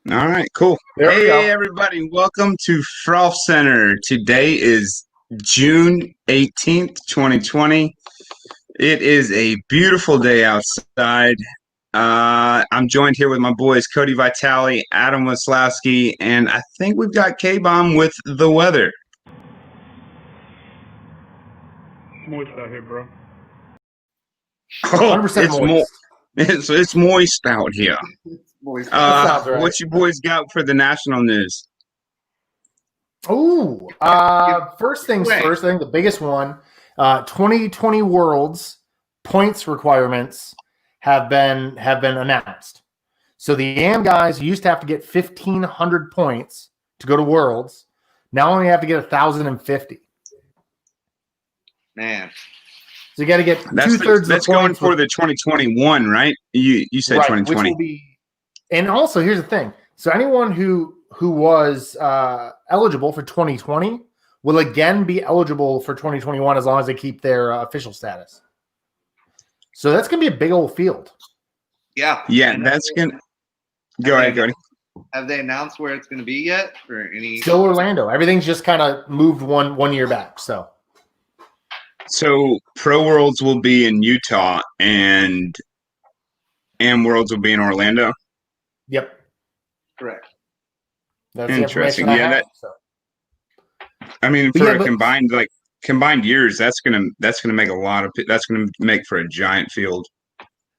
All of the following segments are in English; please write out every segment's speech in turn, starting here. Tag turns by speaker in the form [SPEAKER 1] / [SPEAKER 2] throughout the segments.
[SPEAKER 1] All right, cool.
[SPEAKER 2] There we go.
[SPEAKER 1] Hey, everybody, welcome to Frolfcenter. Today is June 18th, 2020. It is a beautiful day outside. I'm joined here with my boys, Cody Vitale, Adam Waslowski, and I think we've got K-Bomb with the weather.
[SPEAKER 2] Moist out here, bro.
[SPEAKER 1] Oh,
[SPEAKER 2] 100%
[SPEAKER 1] it's
[SPEAKER 2] moist.
[SPEAKER 1] it's moist out here.
[SPEAKER 3] It's moist.
[SPEAKER 2] That sounds right.
[SPEAKER 1] What you boys got for the national news?
[SPEAKER 2] Ooh, first things first. I think the biggest one, 2020 Worlds points requirements have been announced. So the AM guys used to have to get 1,500 points to go to Worlds. Now only have to get 1,050.
[SPEAKER 3] Man.
[SPEAKER 2] So you got to get two-thirds.
[SPEAKER 1] That's going for the 2021, right? You said
[SPEAKER 2] right,
[SPEAKER 1] 2020.
[SPEAKER 2] which will be, and also here's the thing. So anyone who was eligible for 2020 will again be eligible for 2021 as long as they keep their official status. So that's going to be a big old field.
[SPEAKER 3] Yeah.
[SPEAKER 1] Yeah, that's going to go ahead, Cody.
[SPEAKER 3] Have they announced where it's going to be yet? Or any?
[SPEAKER 2] Still Orlando. Everything's just kind of moved one year back.
[SPEAKER 1] So Pro Worlds will be in Utah and Am Worlds will be in Orlando.
[SPEAKER 2] Yep.
[SPEAKER 3] Correct.
[SPEAKER 2] That's
[SPEAKER 1] interesting.
[SPEAKER 2] Yeah,
[SPEAKER 1] I mean, for a combined years, that's gonna make that's gonna make for a giant field.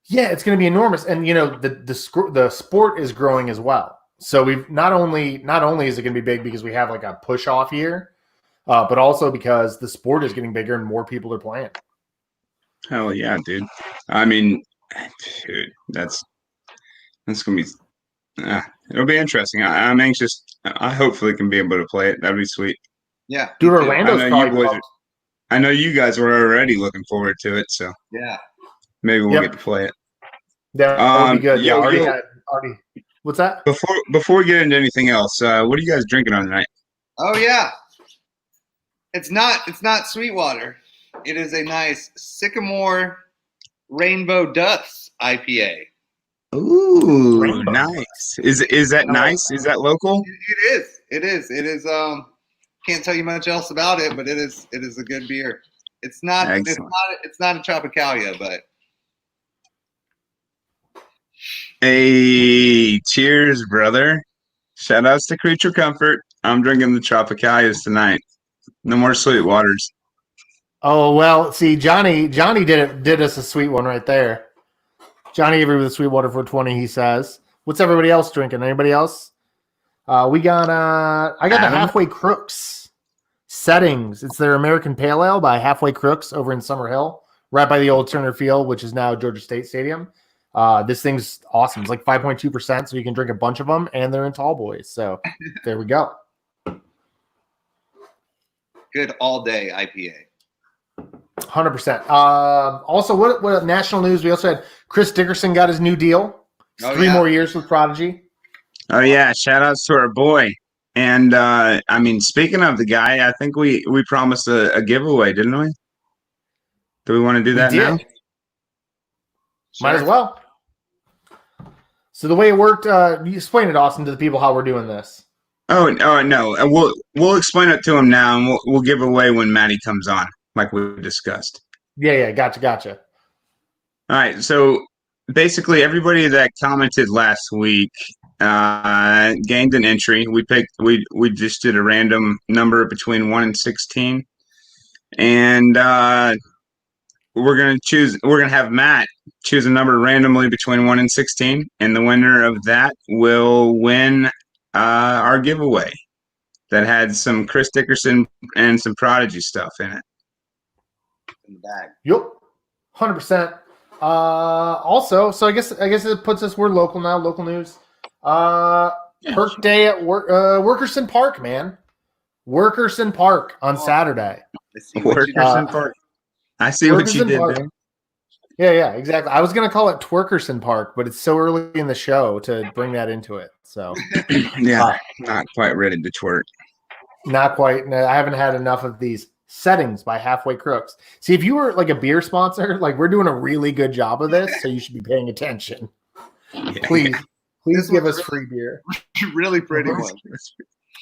[SPEAKER 2] Yeah, it's going to be enormous, and the sport is growing as well. So we've not only is it going to be big because we have like a push off year, but also because the sport is getting bigger and more people are playing.
[SPEAKER 1] Hell yeah, dude! I mean, dude, that's gonna be. It'll be interesting. I'm anxious. I hopefully can be able to play it. That'd be sweet.
[SPEAKER 3] Yeah,
[SPEAKER 2] dude. Orlando's
[SPEAKER 1] I know you guys were already looking forward to it, so
[SPEAKER 3] yeah,
[SPEAKER 1] maybe we'll get to play it.
[SPEAKER 2] That would be good. Already. What's that?
[SPEAKER 1] Before we get into anything else, what are you guys drinking on tonight?
[SPEAKER 3] Oh yeah, it's not Sweetwater. It is a nice Sycamore Rainbow Dust IPA.
[SPEAKER 1] Ooh, Rainbow. Nice. Is that nice? Is that local?
[SPEAKER 3] It is. Can't tell you much else about it, but it is a good beer. It's not a Tropicalia, but
[SPEAKER 1] hey, cheers, brother. Shout outs to Creature Comfort. I'm drinking the Tropicalias tonight. No more Sweetwaters.
[SPEAKER 2] Oh well, see, Johnny did us a sweet one right there. Johnny Avery with a Sweetwater 420, he says. What's everybody else drinking? Anybody else? We got I got Adam? The Halfway Crooks Settings. It's their American Pale Ale by Halfway Crooks over in Summer Hill, right by the old Turner Field, which is now Georgia State Stadium. This thing's awesome. It's like 5.2%, so you can drink a bunch of them, and they're in tall boys. So there we go.
[SPEAKER 3] Good all day IPA.
[SPEAKER 2] 100%. Also, what national news? We also had Chris Dickerson got his new deal. 3 more years with Prodigy.
[SPEAKER 1] Oh yeah, shout outs to our boy. And I mean, speaking of the guy, I think we promised a giveaway, didn't we? Do we want to do that now?
[SPEAKER 2] Might as well. So the way it worked, you explain it, Austin, to the people how we're doing this.
[SPEAKER 1] Oh no, we'll explain it to him now, and we'll give away when Maddie comes on, like we discussed.
[SPEAKER 2] Yeah, gotcha.
[SPEAKER 1] All right, so basically everybody that commented last week gained an entry. We just did a random number between 1 and 16, and we're gonna have Matt choose a number randomly between 1 and 16, and the winner of that will win our giveaway that had some Chris Dickerson and some Prodigy stuff in it.
[SPEAKER 3] In the bag.
[SPEAKER 2] Yep, 100%. Also, so I guess it puts us. We're local now. Local news. Perk Day at Workerson Park, man. Workerson Park on Saturday.
[SPEAKER 1] Workerson Park. I see what you did there.
[SPEAKER 2] Yeah, exactly. I was gonna call it Twerkerson Park, but it's so early in the show to bring that into it. So
[SPEAKER 1] yeah, not quite ready to twerk.
[SPEAKER 2] Not quite. No, I haven't had enough of these settings by Halfway Crooks. See, if you were like a beer sponsor, like we're doing a really good job of this, so you should be paying attention.
[SPEAKER 1] Yeah.
[SPEAKER 2] Please Please give us free beer.
[SPEAKER 3] Really pretty one.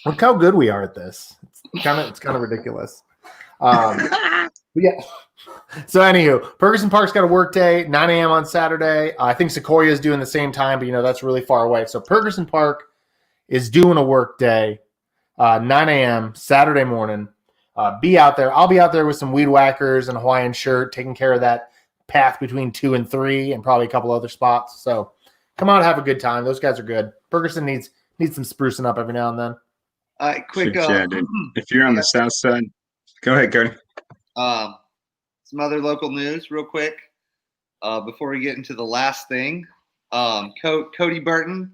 [SPEAKER 2] Look how good we are at this. It's kind of ridiculous. Yeah. So anywho, Ferguson Park's got a work day, 9 a.m. on Saturday. I think Sequoia is doing the same time, but that's really far away. So Ferguson Park is doing a work day, 9 a.m. Saturday morning. Be out there. I'll be out there with some weed whackers and a Hawaiian shirt, taking care of that path between 2 and 3 and probably a couple other spots. So come out and have a good time. Those guys are good. Ferguson needs some sprucing up every now and then.
[SPEAKER 3] Quick.
[SPEAKER 1] Dude. If you're on the south side, go ahead, Cody.
[SPEAKER 3] Some other local news real quick before we get into the last thing. Cody Burton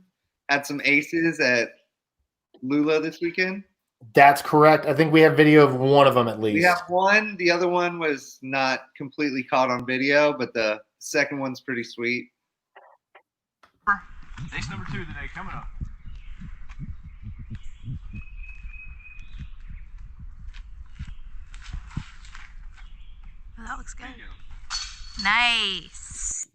[SPEAKER 3] had some aces at Lula this weekend.
[SPEAKER 2] That's correct. I think we have video of one of them at least.
[SPEAKER 3] We have one. The other one was not completely caught on video, but the second one's pretty sweet.
[SPEAKER 4] Ace number 2 today coming up.
[SPEAKER 5] Oh, that looks good. Nice.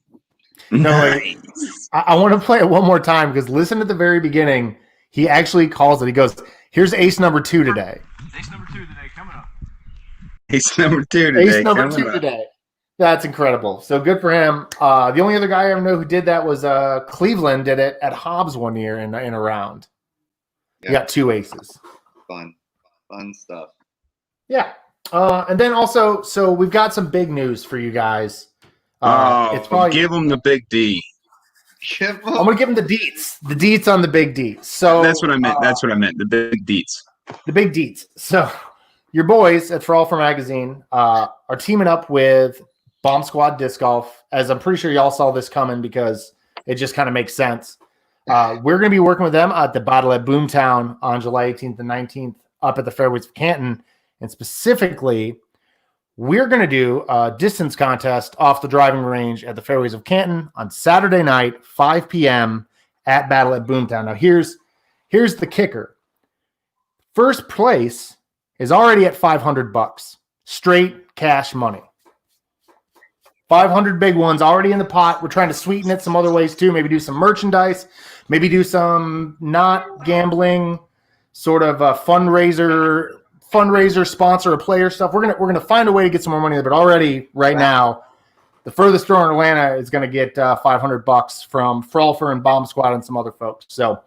[SPEAKER 1] Nice.
[SPEAKER 2] I want to play it one more time because listen at the very beginning. He actually calls it. He goes, "Here's ace number 2 today."
[SPEAKER 4] Ace number 2 today coming up.
[SPEAKER 1] Ace number 2 today.
[SPEAKER 2] Ace number 2 today. That's incredible. So good for him. The only other guy I ever know who did that was Cleveland did it at Hobbs one year in a round.
[SPEAKER 3] Yeah.
[SPEAKER 2] He got 2 aces.
[SPEAKER 3] Fun stuff.
[SPEAKER 2] Yeah. And then also, so we've got some big news for you guys. It's probably
[SPEAKER 1] give him the big D.
[SPEAKER 2] I'm going to give him the deets. The deets on the big deets. So
[SPEAKER 1] that's what I meant. That's what I meant. The big deets.
[SPEAKER 2] The big deets. So your boys at Frolfcenter Magazine are teaming up with Bomb Squad Disc Golf, as I'm pretty sure y'all saw this coming because it just kind of makes sense. We're going to be working with them at the Battle at Boomtown on July 18th and 19th up at the Fairways of Canton. And specifically, we're going to do a distance contest off the driving range at the Fairways of Canton on Saturday night, 5 p.m. at Battle at Boomtown. Now, here's the kicker. First place is already at $500, straight cash money. 500 big ones already in the pot. We're trying to sweeten it some other ways too. Maybe do some merchandise. Maybe do some not gambling sort of fundraiser sponsor a player stuff. We're gonna find a way to get some more money there. But already right now, the furthest thrower in Atlanta is gonna get $500 from Frolfer and Bomb Squad and some other folks. So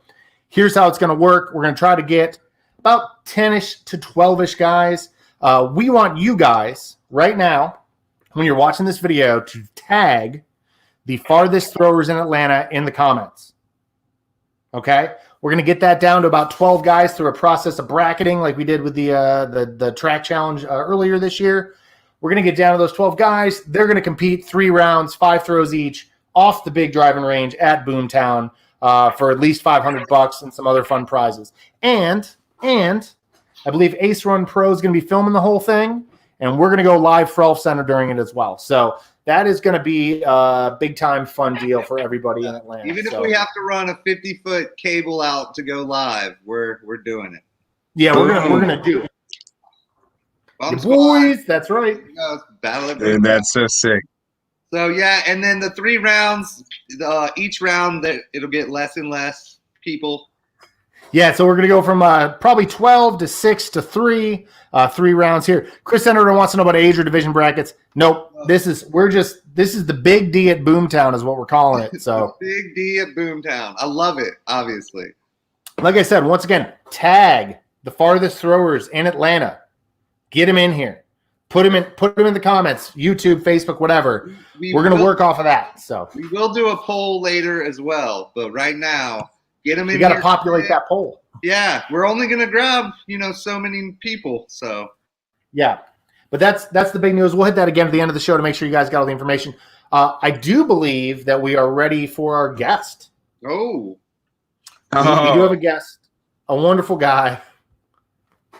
[SPEAKER 2] here's how it's gonna work. We're gonna try to get about 10-ish to 12-ish guys. We want you guys right now, when you're watching this video, to tag the farthest throwers in Atlanta in the comments. Okay? We're going to get that down to about 12 guys through a process of bracketing like we did with the track challenge earlier this year. We're going to get down to those 12 guys. They're going to compete 3 rounds, 5 throws each off the big driving range at Boomtown for at least $500 and some other fun prizes. And I believe Ace Run Pro is going to be filming the whole thing, and we're going to go live Frolfcenter during it as well. So that is going to be a big-time fun deal for everybody in Atlanta.
[SPEAKER 3] Even if we have to run a 50-foot cable out to go live, we're doing it.
[SPEAKER 2] Yeah, we're gonna do it. The boys, that's right.
[SPEAKER 3] Battle
[SPEAKER 1] Dude, that's so sick.
[SPEAKER 3] So yeah, and then the 3 rounds, each round that it'll get less and less people.
[SPEAKER 2] Yeah, so we're going to go from probably 12 to 6 to 3, 3 rounds here. Chris Senator wants to know about age or division brackets. Nope. This is the big D at Boomtown is what we're calling it. So
[SPEAKER 3] Big D at Boomtown. I love it, obviously.
[SPEAKER 2] Like I said, once again, tag the farthest throwers in Atlanta. Get them in here. Put them in the comments, YouTube, Facebook, whatever. We're going to work off of that. So
[SPEAKER 3] we will do a poll later as well, but right now, get them in.
[SPEAKER 2] You got to populate that poll.
[SPEAKER 3] Yeah, we're only going to grab, so many people. So
[SPEAKER 2] yeah, but that's the big news. We'll hit that again at the end of the show to make sure you guys got all the information. I do believe that we are ready for our guest.
[SPEAKER 3] Oh.
[SPEAKER 2] We do have a guest, a wonderful guy.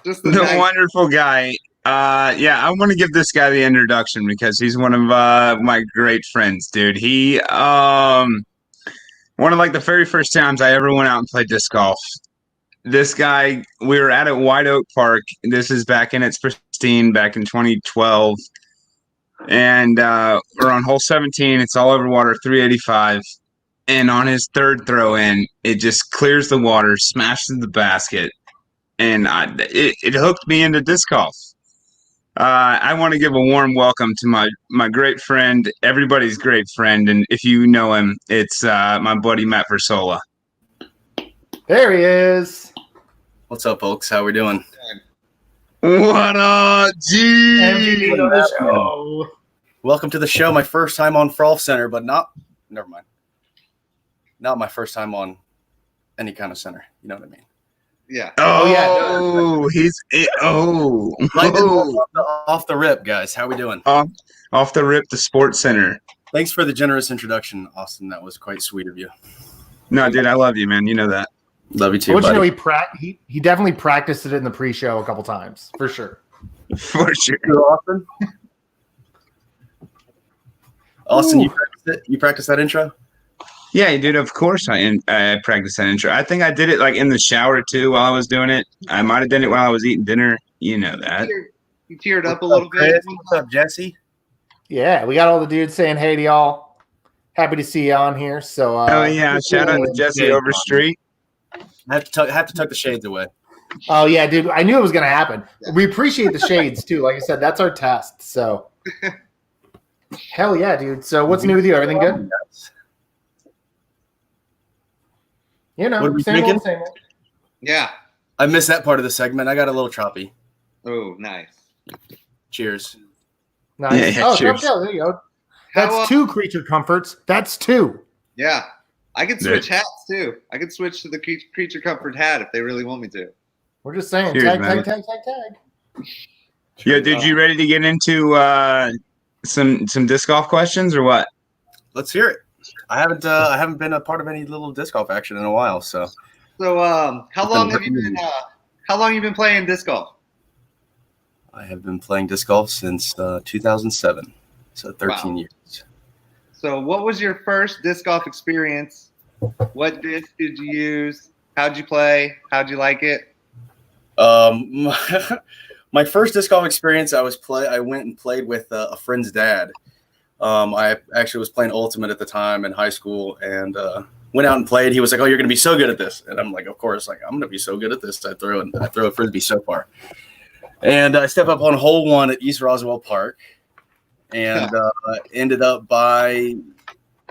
[SPEAKER 3] Just
[SPEAKER 1] the wonderful guy. Yeah, I want to give this guy the introduction because he's one of my great friends, dude. He one of like the very first times I ever went out and played disc golf. This guy, we were at White Oak Park. This is back in its pristine, back in 2012. And we're on hole 17. It's all over water, 385. and on his third throw in, it just clears the water, smashes the basket, and it hooked me into disc golf. I want to give a warm welcome to my great friend, everybody's great friend, and if you know him, it's my buddy Matt Versola.
[SPEAKER 2] There he is.
[SPEAKER 6] What's up, folks? How we doing?
[SPEAKER 1] What up, G?
[SPEAKER 2] MVP of the show.
[SPEAKER 6] Welcome to the show. My first time on Frolfcenter, but never mind. Not my first time on any kind of center. You know what I mean?
[SPEAKER 3] Yeah.
[SPEAKER 6] Off the rip, guys. How we doing?
[SPEAKER 1] Off the rip, the Sports Center.
[SPEAKER 6] Thanks for the generous introduction, Austin. That was quite sweet of you.
[SPEAKER 1] No, dude, I love you, man. You know that.
[SPEAKER 6] Love you too,
[SPEAKER 2] Well,
[SPEAKER 6] buddy.
[SPEAKER 2] you know, he definitely practiced it in the pre-show a couple times, for sure.
[SPEAKER 1] For sure.
[SPEAKER 6] Austin? Austin, you practiced that intro?
[SPEAKER 1] Yeah, dude. Of course, I practiced that intro. I think I did it like in the shower too while I was doing it. I might have done it while I was eating dinner. You know that.
[SPEAKER 3] You teared up a little bit.
[SPEAKER 6] What's up, Jesse?
[SPEAKER 2] Yeah, we got all the dudes saying hey to y'all. Happy to see you on here. So,
[SPEAKER 1] oh yeah, shout out to Jesse Overstreet.
[SPEAKER 6] I have to tuck the shades away.
[SPEAKER 2] Oh yeah, dude. I knew it was gonna happen. Yeah. We appreciate the shades too. Like I said, that's our test. So, hell yeah, dude. So, what's new with you? Everything good? You know,
[SPEAKER 6] what are we
[SPEAKER 2] same
[SPEAKER 6] drinking?
[SPEAKER 2] old, same old.
[SPEAKER 3] Yeah.
[SPEAKER 6] I missed that part of the segment. I got a little choppy.
[SPEAKER 3] Oh, nice.
[SPEAKER 6] Cheers.
[SPEAKER 2] Nice.
[SPEAKER 1] Yeah,
[SPEAKER 2] oh,
[SPEAKER 1] cheers.
[SPEAKER 2] There you go. That's two creature comforts. That's two.
[SPEAKER 3] Yeah. I could switch hats too. I could switch to the creature comfort hat if they really want me to.
[SPEAKER 2] We're just saying,
[SPEAKER 1] cheers,
[SPEAKER 2] tag.
[SPEAKER 1] Yeah, dude, you ready to get into some disc golf questions or what?
[SPEAKER 6] Let's hear it. I haven't been a part of any little disc golf action in a while, so.
[SPEAKER 3] So, how long have you been playing disc golf?
[SPEAKER 6] I have been playing disc golf since 2007, so 13 years.
[SPEAKER 3] So, what was your first disc golf experience? What disc did you use? How'd you play? How'd you like it?
[SPEAKER 6] My first disc golf experience, I went and played with a friend's dad. I actually was playing Ultimate at the time in high school, and went out and played. He was like, "Oh, you're going to be so good at this," and I'm like, "Of course! Like I'm going to be so good at this." I throw a frisbee so far, and I step up on hole 1 at East Roswell Park, and ended up by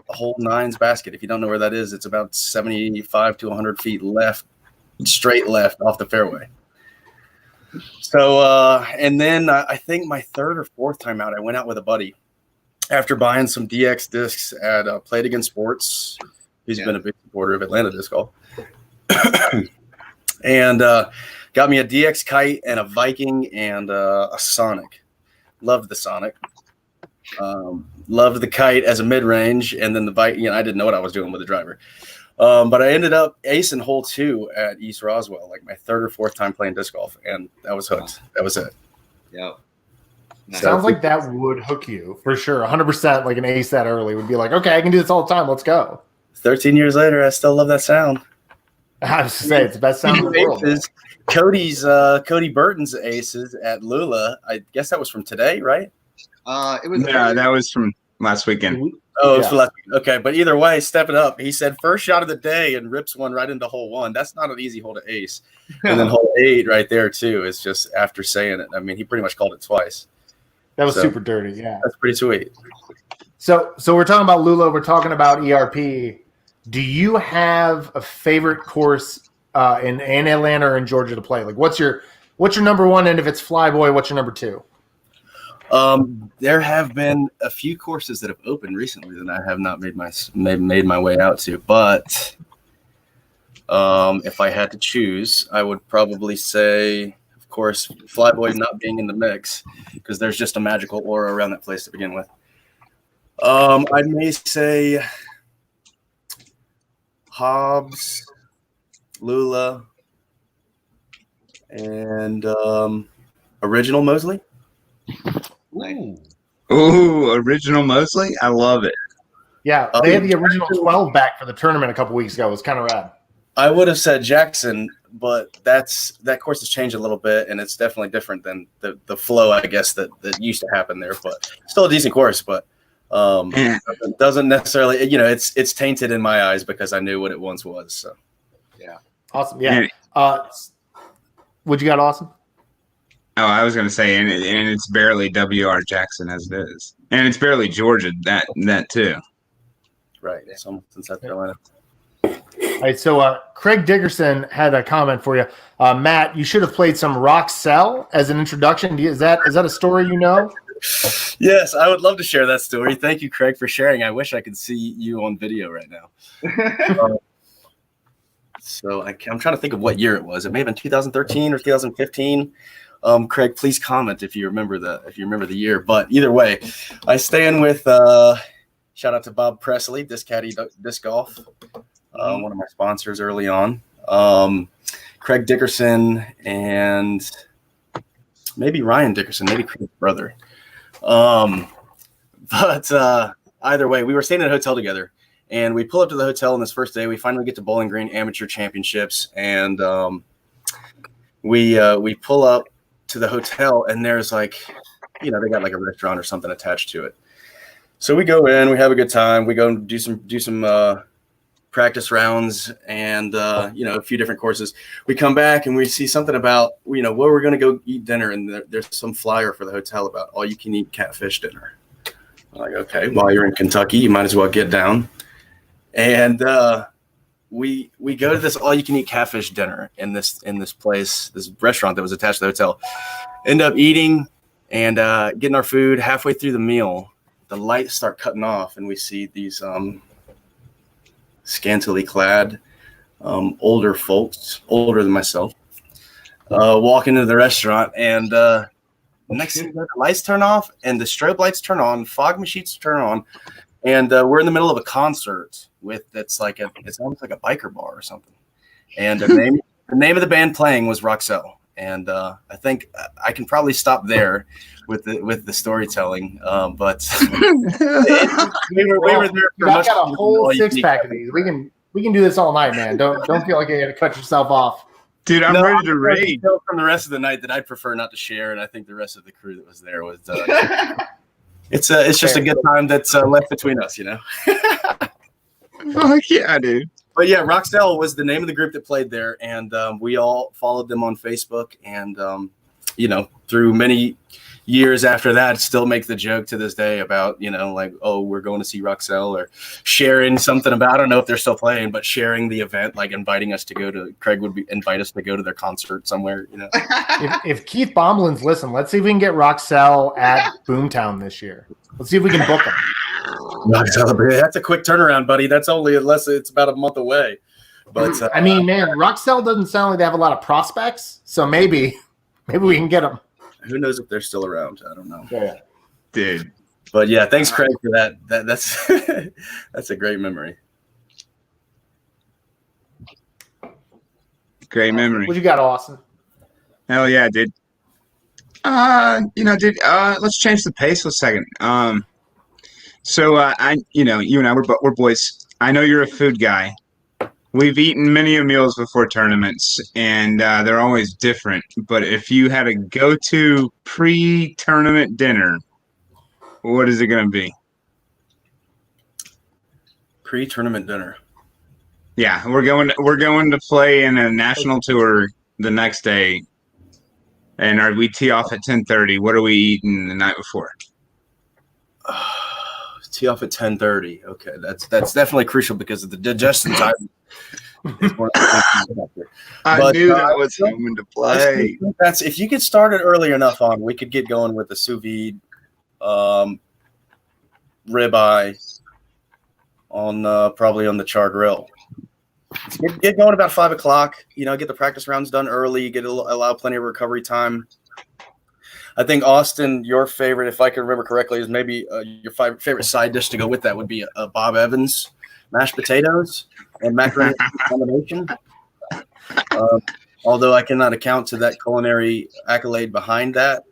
[SPEAKER 6] hole 9's basket. If you don't know where that is, it's about 75 to 100 feet left, straight left off the fairway. So, and then I think my third or fourth time out, I went out with a buddy after buying some DX discs at Play It Again Sports. He's been a big supporter of Atlanta disc golf. And got me a DX kite and a Viking and a Sonic. Loved the Sonic. Loved the kite as a mid-range, and then the Viking, I didn't know what I was doing with the driver. But I ended up acing hole 2 at East Roswell, like my third or fourth time playing disc golf, and I was hooked. That was it.
[SPEAKER 3] Yep.
[SPEAKER 2] Nice. Sounds like that would hook you for sure. 100%. Like an ace that early would be like, okay, I can do this all the time. Let's go.
[SPEAKER 6] 13 years later, I still love that sound.
[SPEAKER 2] I was to say it's the best sound in the world.
[SPEAKER 6] Cody Burton's aces at Lula. I guess that was from today, right?
[SPEAKER 3] It was.
[SPEAKER 1] Yeah, that was from last weekend.
[SPEAKER 6] Oh, it was from last weekend. Okay, but either way, step it up. He said first shot of the day and rips one right into hole 1. That's not an easy hole to ace. And then hole 8 right there too is just after saying it. I mean, he pretty much called it twice.
[SPEAKER 2] That was super dirty. Yeah,
[SPEAKER 6] that's pretty sweet.
[SPEAKER 2] So we're talking about Lula. We're talking about ERP. Do you have a favorite course in Atlanta or in Georgia to play? Like, what's your number one? And if it's Flyboy, what's your number 2?
[SPEAKER 6] There have been a few courses that have opened recently that I have not made my way out to. But if I had to choose, I would probably say, of course, Flyboy not being in the mix because there's just a magical aura around that place to begin with. I may say Hobbs, Lula, and Original Mosley.
[SPEAKER 1] Ooh, Original Mosley. I love it.
[SPEAKER 2] Yeah, they had the original 12 back for the tournament a couple weeks ago. It was kind of rad.
[SPEAKER 6] I would have said Jackson, but that course has changed a little bit, and it's definitely different than the flow, I guess, that used to happen there. But still a decent course. But
[SPEAKER 1] Yeah.
[SPEAKER 6] Doesn't necessarily, it's tainted in my eyes because I knew what it once was. So
[SPEAKER 2] Awesome. Yeah.
[SPEAKER 1] And-
[SPEAKER 2] What you got, Austin?
[SPEAKER 1] Oh, I was going to say, and it's barely W.R. Jackson as it is, and it's barely Georgia that too.
[SPEAKER 6] right, someone in South Carolina.
[SPEAKER 2] All right. So Craig Dickerson had a comment for you. Matt, you should have played some Roxelle as an introduction. Is that a story you know?
[SPEAKER 6] Yes, I would love to share that story. Thank you, Craig, for sharing. I wish I could see you on video right now. So I'm trying to think of what year it was. It may have been 2013 or 2015. Craig, please comment if you remember the year. But either way, I stay in with shout out to Bob Presley, Disc Caddy Disc Golf, one of my sponsors early on. Craig Dickerson and maybe Ryan Dickerson, maybe Craig's brother. But either way, we were staying at a hotel together, and we pull up to the hotel on this first day. We finally get to Bowling Green Amateur Championships, and we pull up to the hotel, and there's they got like a restaurant or something attached to it. So we go in, we have a good time. We go and do some practice rounds and a few different courses. We come back and we see something about where we're going to go eat dinner, and there's some flyer for the hotel about all you can eat catfish dinner. I'm like, okay, while you're in Kentucky, you might as well get down. And we go to this all you can eat catfish dinner in this place, this restaurant that was attached to the hotel. End up eating and getting our food. Halfway through the meal, the lights start cutting off, and we see these scantily clad older folks, older than myself, walk into the restaurant, and next thing you know, the lights turn off and the strobe lights turn on, fog machines turn on, and we're in the middle of a concert it's almost like a biker bar or something. And the name of the band playing was Roxelle. And I think I can probably stop there with the storytelling. But we were there for
[SPEAKER 2] I got a whole 6-pack of these. We can do this all night, man. Don't feel like you got to cut yourself off.
[SPEAKER 1] Dude, I'm ready to rage.
[SPEAKER 6] From the rest of the night that I'd prefer not to share, and I think the rest of the crew that was there was. It's just a good time that's left between us,
[SPEAKER 1] Fuck yeah, dude.
[SPEAKER 6] But yeah, Roxelle was the name of the group that played there, and we all followed them on Facebook, and through many years after that, still make the joke to this day about we're going to see Roxelle, or sharing something about, I don't know if they're still playing, but sharing the event, like inviting us to go to. Craig would invite us to go to their concert somewhere.
[SPEAKER 2] If Keith Bomlin's listen, let's see if we can get Roxelle at Boomtown this year. Let's see if we can book them.
[SPEAKER 6] That's a quick turnaround, buddy. That's only unless it's about a month away. But
[SPEAKER 2] I mean, man, Roxelle doesn't sound like they have a lot of prospects, so maybe we can get them.
[SPEAKER 6] Who knows if they're still around? I don't know.
[SPEAKER 2] Yeah,
[SPEAKER 1] Dude.
[SPEAKER 6] But yeah, thanks, Craig, for that. That's that's a great memory.
[SPEAKER 1] Great memory.
[SPEAKER 2] What you got, Austin?
[SPEAKER 1] Hell yeah, dude. Let's change the pace for a second. So you and I, we're boys. I know you're a food guy. We've eaten many meals before tournaments, and they're always different. But if you had a go-to pre-tournament dinner, what is it going to be?
[SPEAKER 6] Pre-tournament dinner.
[SPEAKER 1] Yeah, we're going to play in a national tour the next day, and we tee off at 10:30. What are we eating the night before?
[SPEAKER 6] Tee off at 10:30. Okay, that's definitely crucial because of the digestion time.
[SPEAKER 1] I knew that was coming to play.
[SPEAKER 6] That's if you get started early enough on, we could get going with the sous vide ribeye on probably on the char grill. Get going about 5 o'clock. Get the practice rounds done early. Allow plenty of recovery time. I think, Austin, your favorite, if I can remember correctly, is maybe your favorite side dish to go with that would be a Bob Evans mashed potatoes and macaroni combination. Although I cannot account to that culinary accolade behind that,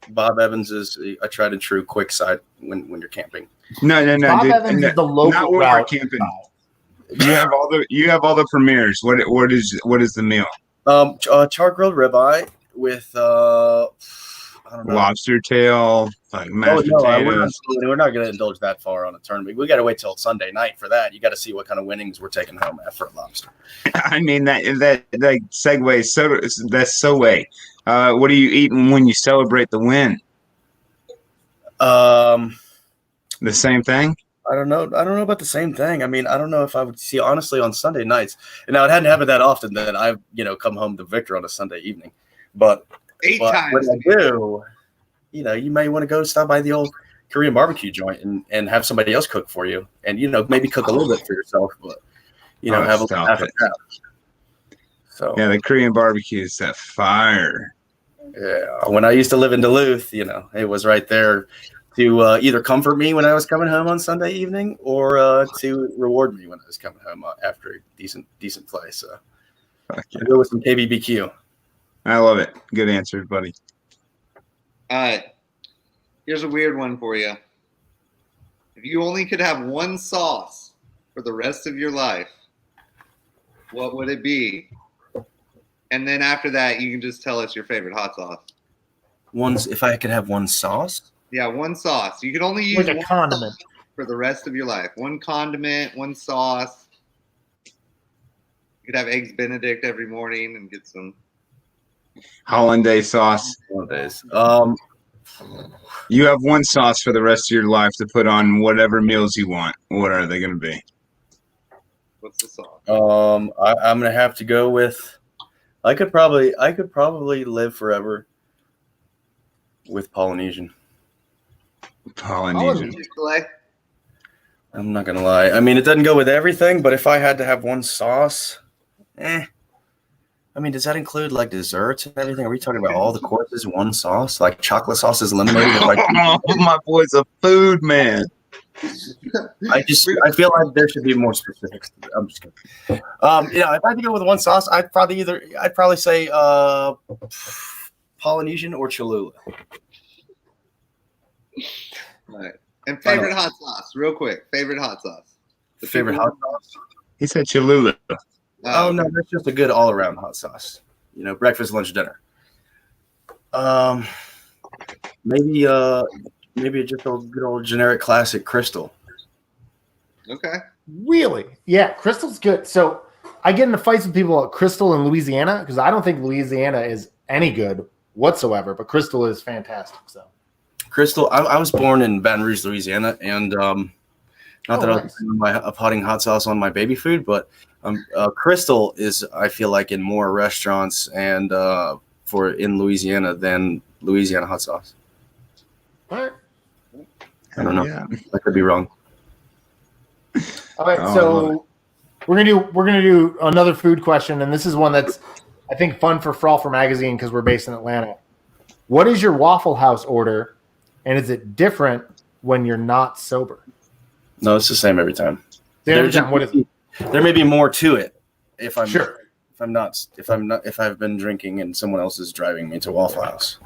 [SPEAKER 6] Bob Evans is a tried and true quick side when you're camping.
[SPEAKER 1] No,
[SPEAKER 2] Bob
[SPEAKER 1] dude,
[SPEAKER 2] Evans is the local
[SPEAKER 1] not when
[SPEAKER 2] route.
[SPEAKER 1] we're camping. You have all the premieres. What is the meal?
[SPEAKER 6] Char grilled ribeye with I don't know.
[SPEAKER 1] lobster tail, like
[SPEAKER 6] Oh
[SPEAKER 1] mashed
[SPEAKER 6] no,
[SPEAKER 1] potatoes.
[SPEAKER 6] we're not going to indulge that far on a tournament. We got to wait till Sunday night for that. You got to see what kind of winnings we're taking home after a lobster.
[SPEAKER 1] I mean that segues so that's so way. What are you eating when you celebrate the win?
[SPEAKER 6] Um,
[SPEAKER 1] The same thing?
[SPEAKER 6] I don't know. I don't know about the same thing. I mean, I don't know if I would see honestly on Sunday nights. And now it hadn't happened that often that I've come home to victor on a Sunday evening. But
[SPEAKER 3] Eight times.
[SPEAKER 6] when I do, you may want to go stop by the old Korean barbecue joint and have somebody else cook for you, and maybe cook a little bit for yourself, but have a
[SPEAKER 1] stop
[SPEAKER 6] half
[SPEAKER 1] it.
[SPEAKER 6] and half. So
[SPEAKER 1] Yeah, the Korean barbecue is that fire.
[SPEAKER 6] yeah, when I used to live in Duluth, it was right there to either comfort me when I was coming home on Sunday evening or to reward me when I was coming home after a decent play. So
[SPEAKER 1] Fuck yeah.
[SPEAKER 6] I'll go with some KBBQ.
[SPEAKER 1] I love it. Good answer, buddy.
[SPEAKER 3] All right. Here's a weird one for you. If you only could have one sauce for the rest of your life, what would it be? And then after that, you can just tell us your favorite hot sauce.
[SPEAKER 6] If I could have one sauce?
[SPEAKER 3] Yeah, one sauce. You can only use
[SPEAKER 2] Like a
[SPEAKER 3] one
[SPEAKER 2] condiment.
[SPEAKER 3] sauce for the rest of your life. One condiment, one sauce. You could have eggs Benedict every morning and get some.
[SPEAKER 1] Hollandaise sauce.
[SPEAKER 6] Nowadays.
[SPEAKER 1] You have one sauce for the rest of your life to put on whatever meals you want. What are they going to be?
[SPEAKER 3] What's the sauce?
[SPEAKER 6] I'm gonna have to go with. I could probably live forever with Polynesian.
[SPEAKER 1] Polynesian.
[SPEAKER 3] Chick-fil-A?
[SPEAKER 6] I'm not gonna lie. I mean, it doesn't go with everything, but if I had to have one sauce, I mean, does that include like desserts and everything? Are we talking about all the courses, one sauce, like chocolate sauce is eliminated?
[SPEAKER 1] Oh, my boy's a food man.
[SPEAKER 6] I feel like there should be more specifics. I'm just kidding. If I had to go with one sauce, I'd probably say Polynesian or Cholula.
[SPEAKER 3] All right. And favorite hot sauce, real quick. Favorite hot sauce.
[SPEAKER 6] Favorite hot sauce?
[SPEAKER 1] He said Cholula.
[SPEAKER 6] Oh no, that's just a good all-around hot sauce. Breakfast, lunch, dinner. Maybe just a good old generic classic Crystal.
[SPEAKER 3] Okay.
[SPEAKER 2] Really? Yeah, Crystal's good. So I get into fights with people at Crystal in Louisiana because I don't think Louisiana is any good whatsoever, but Crystal is fantastic. So
[SPEAKER 6] Crystal, I was born in Baton Rouge, Louisiana, and not that I was putting hot sauce on my baby food, but Crystal is, I feel like, in more restaurants and in Louisiana than Louisiana hot sauce.
[SPEAKER 2] all right.
[SPEAKER 6] I don't know.
[SPEAKER 1] Yeah.
[SPEAKER 6] I could be wrong.
[SPEAKER 2] All right,
[SPEAKER 1] Oh,
[SPEAKER 2] so we're gonna do another food question, and this is one that's I think fun for Frolfcenter magazine because we're based in Atlanta. What is your Waffle House order, and is it different when you're not sober?
[SPEAKER 6] No, it's the same every time.
[SPEAKER 2] What is it?
[SPEAKER 6] There may be more to it if I'm
[SPEAKER 2] Sure.
[SPEAKER 6] if I've been drinking and someone else is driving me to Waffle House.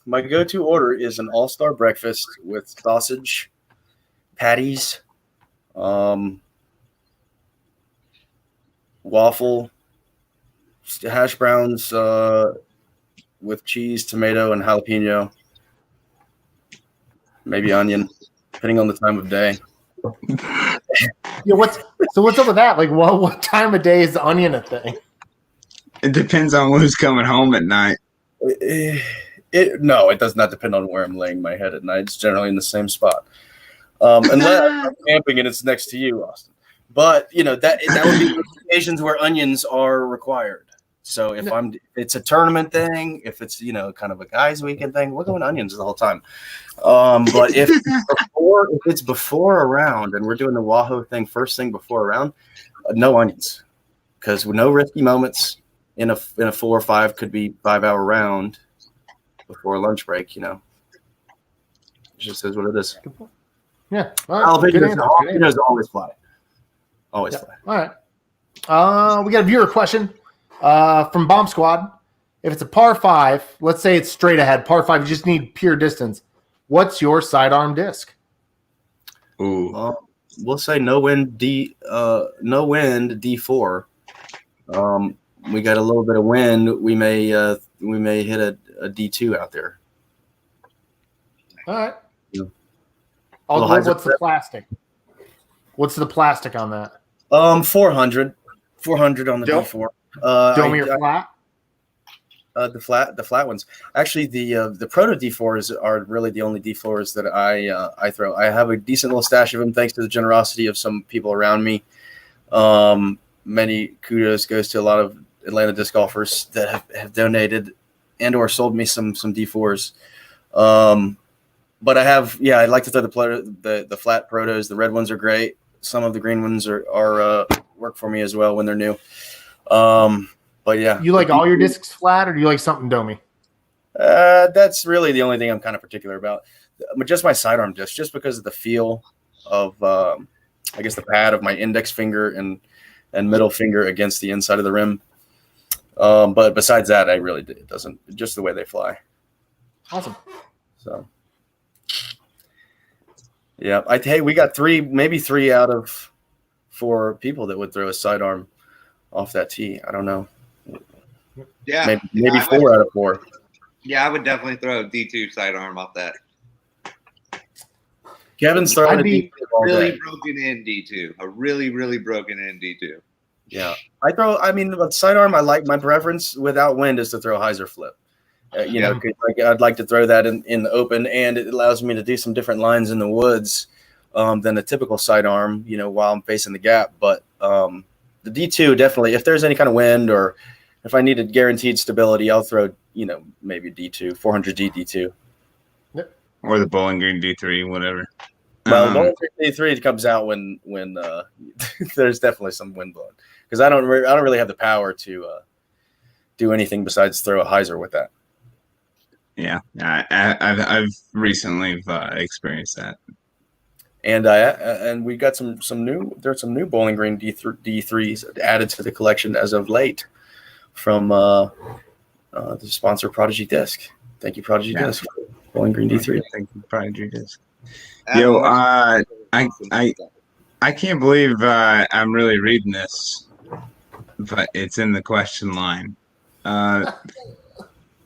[SPEAKER 6] My go-to order is an all-star breakfast with sausage, patties, waffle, hash browns with cheese, tomato, and jalapeno, maybe onion, depending on the time of day.
[SPEAKER 2] Yeah, what's up with that? Like, what time of day is the onion a thing?
[SPEAKER 1] It depends on who's coming home at night.
[SPEAKER 6] No, it does not depend on where I'm laying my head at night. It's generally in the same spot, unless I'm camping and it's next to you, Austin. But that would be occasions where onions are required. So if it's a tournament thing, if it's kind of a guys' weekend thing, we're going onions the whole time. But if it's before a round and we're doing the Wahoo thing first thing before a round, no onions, because with no risky moments in a 4 or 5 could be 5-hour round before a lunch break. It just is what it is.
[SPEAKER 2] Yeah, all right. Good answer.
[SPEAKER 6] Jalapenos always fly. Always fly.
[SPEAKER 2] All right. We got a viewer question from Bomb Squad. If it's a par 5, let's say it's straight ahead, par 5, you just need pure distance. What's your sidearm disc?
[SPEAKER 1] Ooh.
[SPEAKER 6] We'll say no wind D4. We got a little bit of wind. We may we may hit a D2 out there.
[SPEAKER 2] All right.
[SPEAKER 6] Yeah.
[SPEAKER 2] What's the plastic? What's the plastic on that?
[SPEAKER 6] 400 on the D4.
[SPEAKER 2] Domi or flat?
[SPEAKER 6] The flat ones. Actually, the proto D4s are really the only D4s that I throw. I have a decent little stash of them thanks to the generosity of some people around me. Many kudos goes to a lot of Atlanta disc golfers that have donated and or sold me some D4s. But I like to throw the flat protos. The red ones are great. Some of the green ones are work for me as well when they're new. But yeah,
[SPEAKER 2] you like all your discs flat, or do you like something domy?
[SPEAKER 6] That's really the only thing I'm kind of particular about. Just my sidearm disc, just because of the feel of, I guess, the pad of my index finger and middle finger against the inside of the rim. But besides that, it doesn't. Just the way they fly.
[SPEAKER 2] Awesome.
[SPEAKER 6] So, yeah, we got maybe three out of 4 people that would throw a sidearm off that tee. I don't know.
[SPEAKER 3] Yeah,
[SPEAKER 6] maybe 4 out of 4.
[SPEAKER 3] Yeah, I would definitely throw a D2 sidearm off that.
[SPEAKER 6] Kevin's throwing
[SPEAKER 3] a really broken in D2, a really, really broken in D2.
[SPEAKER 6] Yeah, with sidearm, I like my preference without wind is to throw hyzer flip. I'd like to throw that in the open, and it allows me to do some different lines in the woods than a typical sidearm, while I'm facing the gap. But the D2 definitely, if there's any kind of wind or if I needed guaranteed stability, I'll throw, maybe D2, 400D D2.
[SPEAKER 1] Or the Bowling Green D3, whatever.
[SPEAKER 6] Well, Bowling Green D3 comes out when there's definitely some wind blowing, because I don't really have the power to do anything besides throw a hyzer with that.
[SPEAKER 1] Yeah, I've recently experienced that.
[SPEAKER 6] And we got some new Bowling Green D3s added to the collection as of late from the sponsor Prodigy Disc. Thank you, Prodigy Disc. Bowling Green D3.
[SPEAKER 1] Thank you, Prodigy Disc. Yo, I can't believe I'm really reading this, but it's in the question line.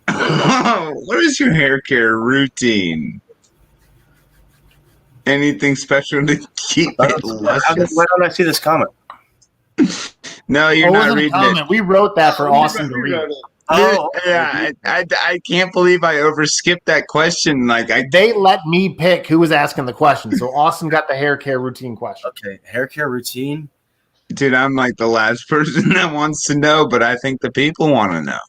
[SPEAKER 1] What is your hair care routine? Anything special to keep it luscious?
[SPEAKER 6] Why don't I see this comment?
[SPEAKER 1] No, you're not reading it.
[SPEAKER 2] We wrote that for Austin to read.
[SPEAKER 1] Oh, yeah. I can't believe I overskipped that question.
[SPEAKER 2] They let me pick who was asking the question, so Austin got the hair care routine question.
[SPEAKER 6] Okay, hair care routine.
[SPEAKER 1] Dude, I'm like the last person that wants to know, but I think the people want to know.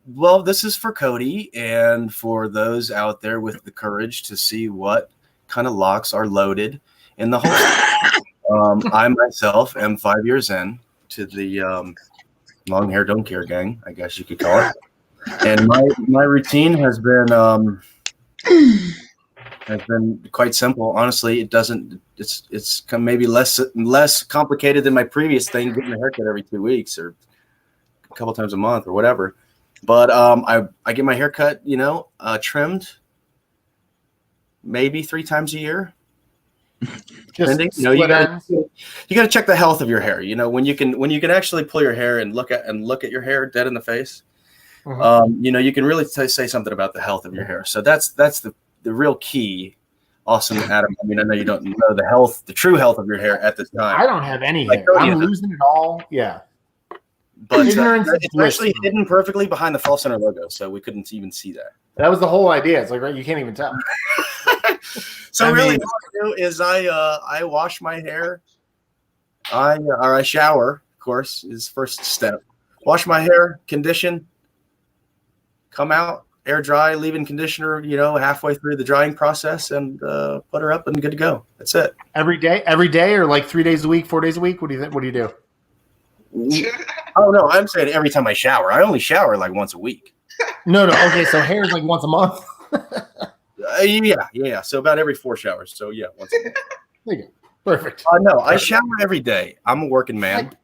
[SPEAKER 6] Well, this is for Cody and for those out there with the courage to see what kind of locks are loaded in the holster. I myself am 5 years in to the long hair don't care gang, I guess you could call it. And my routine has been quite simple. Honestly, it's maybe less complicated than my previous thing, getting a haircut every 2 weeks or a couple times a month or whatever. But I get my hair cut, trimmed maybe 3 times a year. Depending, you got to check the health of your hair. When you can actually pull your hair and look at your hair dead in the face, you can really say something about the health of your hair. So that's the real key. Awesome, Adam. I mean, I know you don't know the true health of your hair at this time.
[SPEAKER 2] I don't have any hair. I'm losing it all. Yeah.
[SPEAKER 6] But it's actually hidden perfectly behind the Frolfcenter logo, so we couldn't even see that.
[SPEAKER 2] That was the whole idea. It's like, right, you can't even tell.
[SPEAKER 6] So what I do is I wash my hair. I shower, of course, is first step. Wash my hair, condition, come out, air dry, leave in conditioner, halfway through the drying process, and put her up and good to go. That's it.
[SPEAKER 2] Every day, or like 3 days a week, 4 days a week? What do you think? What do you do?
[SPEAKER 6] Oh no, I'm saying every time I shower. I only shower like once a week.
[SPEAKER 2] No. Okay, so hair is like once a month.
[SPEAKER 6] Yeah. So about every 4 showers. So yeah, once a month.
[SPEAKER 2] There you go. Perfect.
[SPEAKER 6] No, I shower every day. I'm a working man.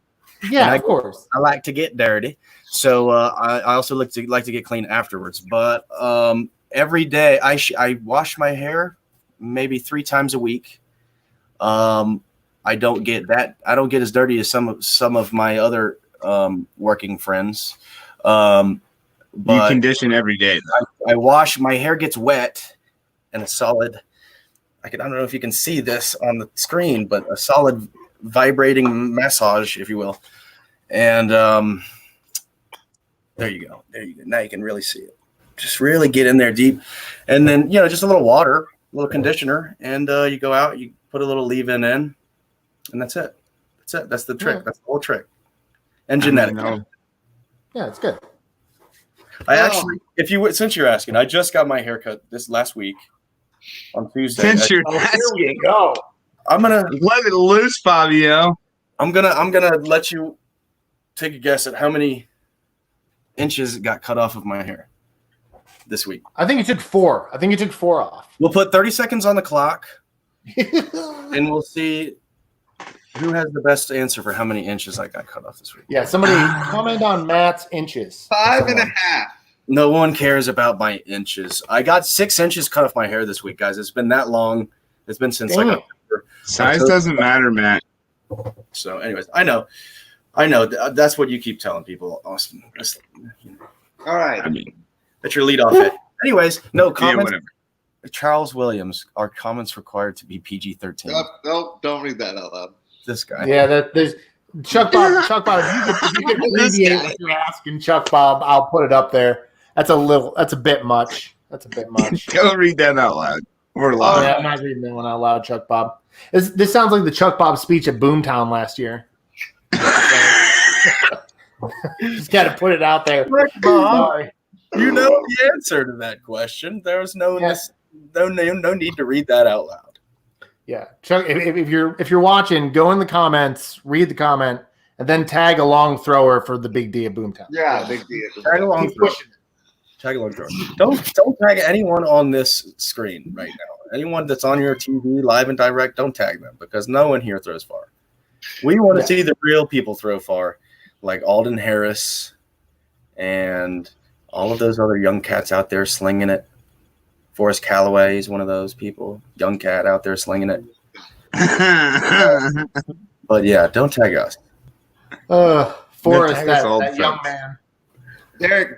[SPEAKER 2] Of course.
[SPEAKER 6] I like to get dirty, so I also like to get clean afterwards. But every day I wash my hair maybe 3 times a week. I don't get as dirty as some of my other working friends. But
[SPEAKER 1] condition every day, though.
[SPEAKER 6] I wash. My hair gets wet, and a solid. I don't know if you can see this on the screen, but a solid vibrating massage, if you will. And there you go. There you go. Now you can really see it. Just really get in there deep, and then just a little water, a little conditioner, and you go out. You put a little leave-in in, and that's it. That's it. That's the trick.
[SPEAKER 2] Yeah.
[SPEAKER 6] That's the whole trick. And genetic.
[SPEAKER 2] Yeah, it's good.
[SPEAKER 6] I actually, since you're asking, I just got my haircut this last week on Tuesday.
[SPEAKER 1] Since you're
[SPEAKER 2] Here
[SPEAKER 1] asking,
[SPEAKER 2] we go.
[SPEAKER 6] I'm gonna
[SPEAKER 1] let it loose, Fabio.
[SPEAKER 6] I'm gonna let you take a guess at how many inches got cut off of my hair this week.
[SPEAKER 2] I think you took 4. I think you took 4 off.
[SPEAKER 6] We'll put 30 seconds on the clock, and we'll see who has the best answer for how many inches I got cut off this week.
[SPEAKER 2] Yeah, somebody comment on Matt's inches.
[SPEAKER 3] 5.5.
[SPEAKER 6] No one cares about my inches. I got 6 inches cut off my hair this week, guys. It's been that long. It's been since
[SPEAKER 2] Damn.
[SPEAKER 6] October.
[SPEAKER 1] Size doesn't matter, Matt.
[SPEAKER 6] So, anyways, I know. That's what you keep telling people, Austin.
[SPEAKER 3] All right.
[SPEAKER 1] I mean,
[SPEAKER 6] That's your leadoff hit. Anyways, no
[SPEAKER 1] yeah,
[SPEAKER 6] comments.
[SPEAKER 1] whatever.
[SPEAKER 6] Charles Williams, are comments required to be PG-13?
[SPEAKER 3] No, don't read that out loud.
[SPEAKER 6] This guy.
[SPEAKER 2] Yeah, there's Chuck Bob. If you can abbreviate what you're asking, Chuck Bob, I'll put it up there. That's a bit much.
[SPEAKER 1] Go read that out loud. We're
[SPEAKER 2] Oh,
[SPEAKER 1] live.
[SPEAKER 2] yeah, I'm not reading that one out loud, Chuck Bob. This sounds like the Chuck Bob speech at Boomtown last year. Just got to put it out there. Sorry.
[SPEAKER 6] You know the answer to that question. There's no need to read that out loud.
[SPEAKER 2] Yeah, Chuck. If you're watching, go in the comments, read the comment, and then tag a long thrower for the big D at Boomtown.
[SPEAKER 3] Yeah, big deal.
[SPEAKER 6] Tag along.
[SPEAKER 2] Keep pushing it.
[SPEAKER 6] Tag along. Don't tag anyone on this screen right now. Anyone that's on your TV, live and direct, don't tag them because no one here throws far. We want to see the real people throw far, like Alden Harris and all of those other young cats out there slinging it. Forrest Callaway is one of those people, young cat out there slinging it. But yeah, don't tag us.
[SPEAKER 2] Forrest,
[SPEAKER 1] tag us, old
[SPEAKER 2] that young
[SPEAKER 1] folks.
[SPEAKER 2] man.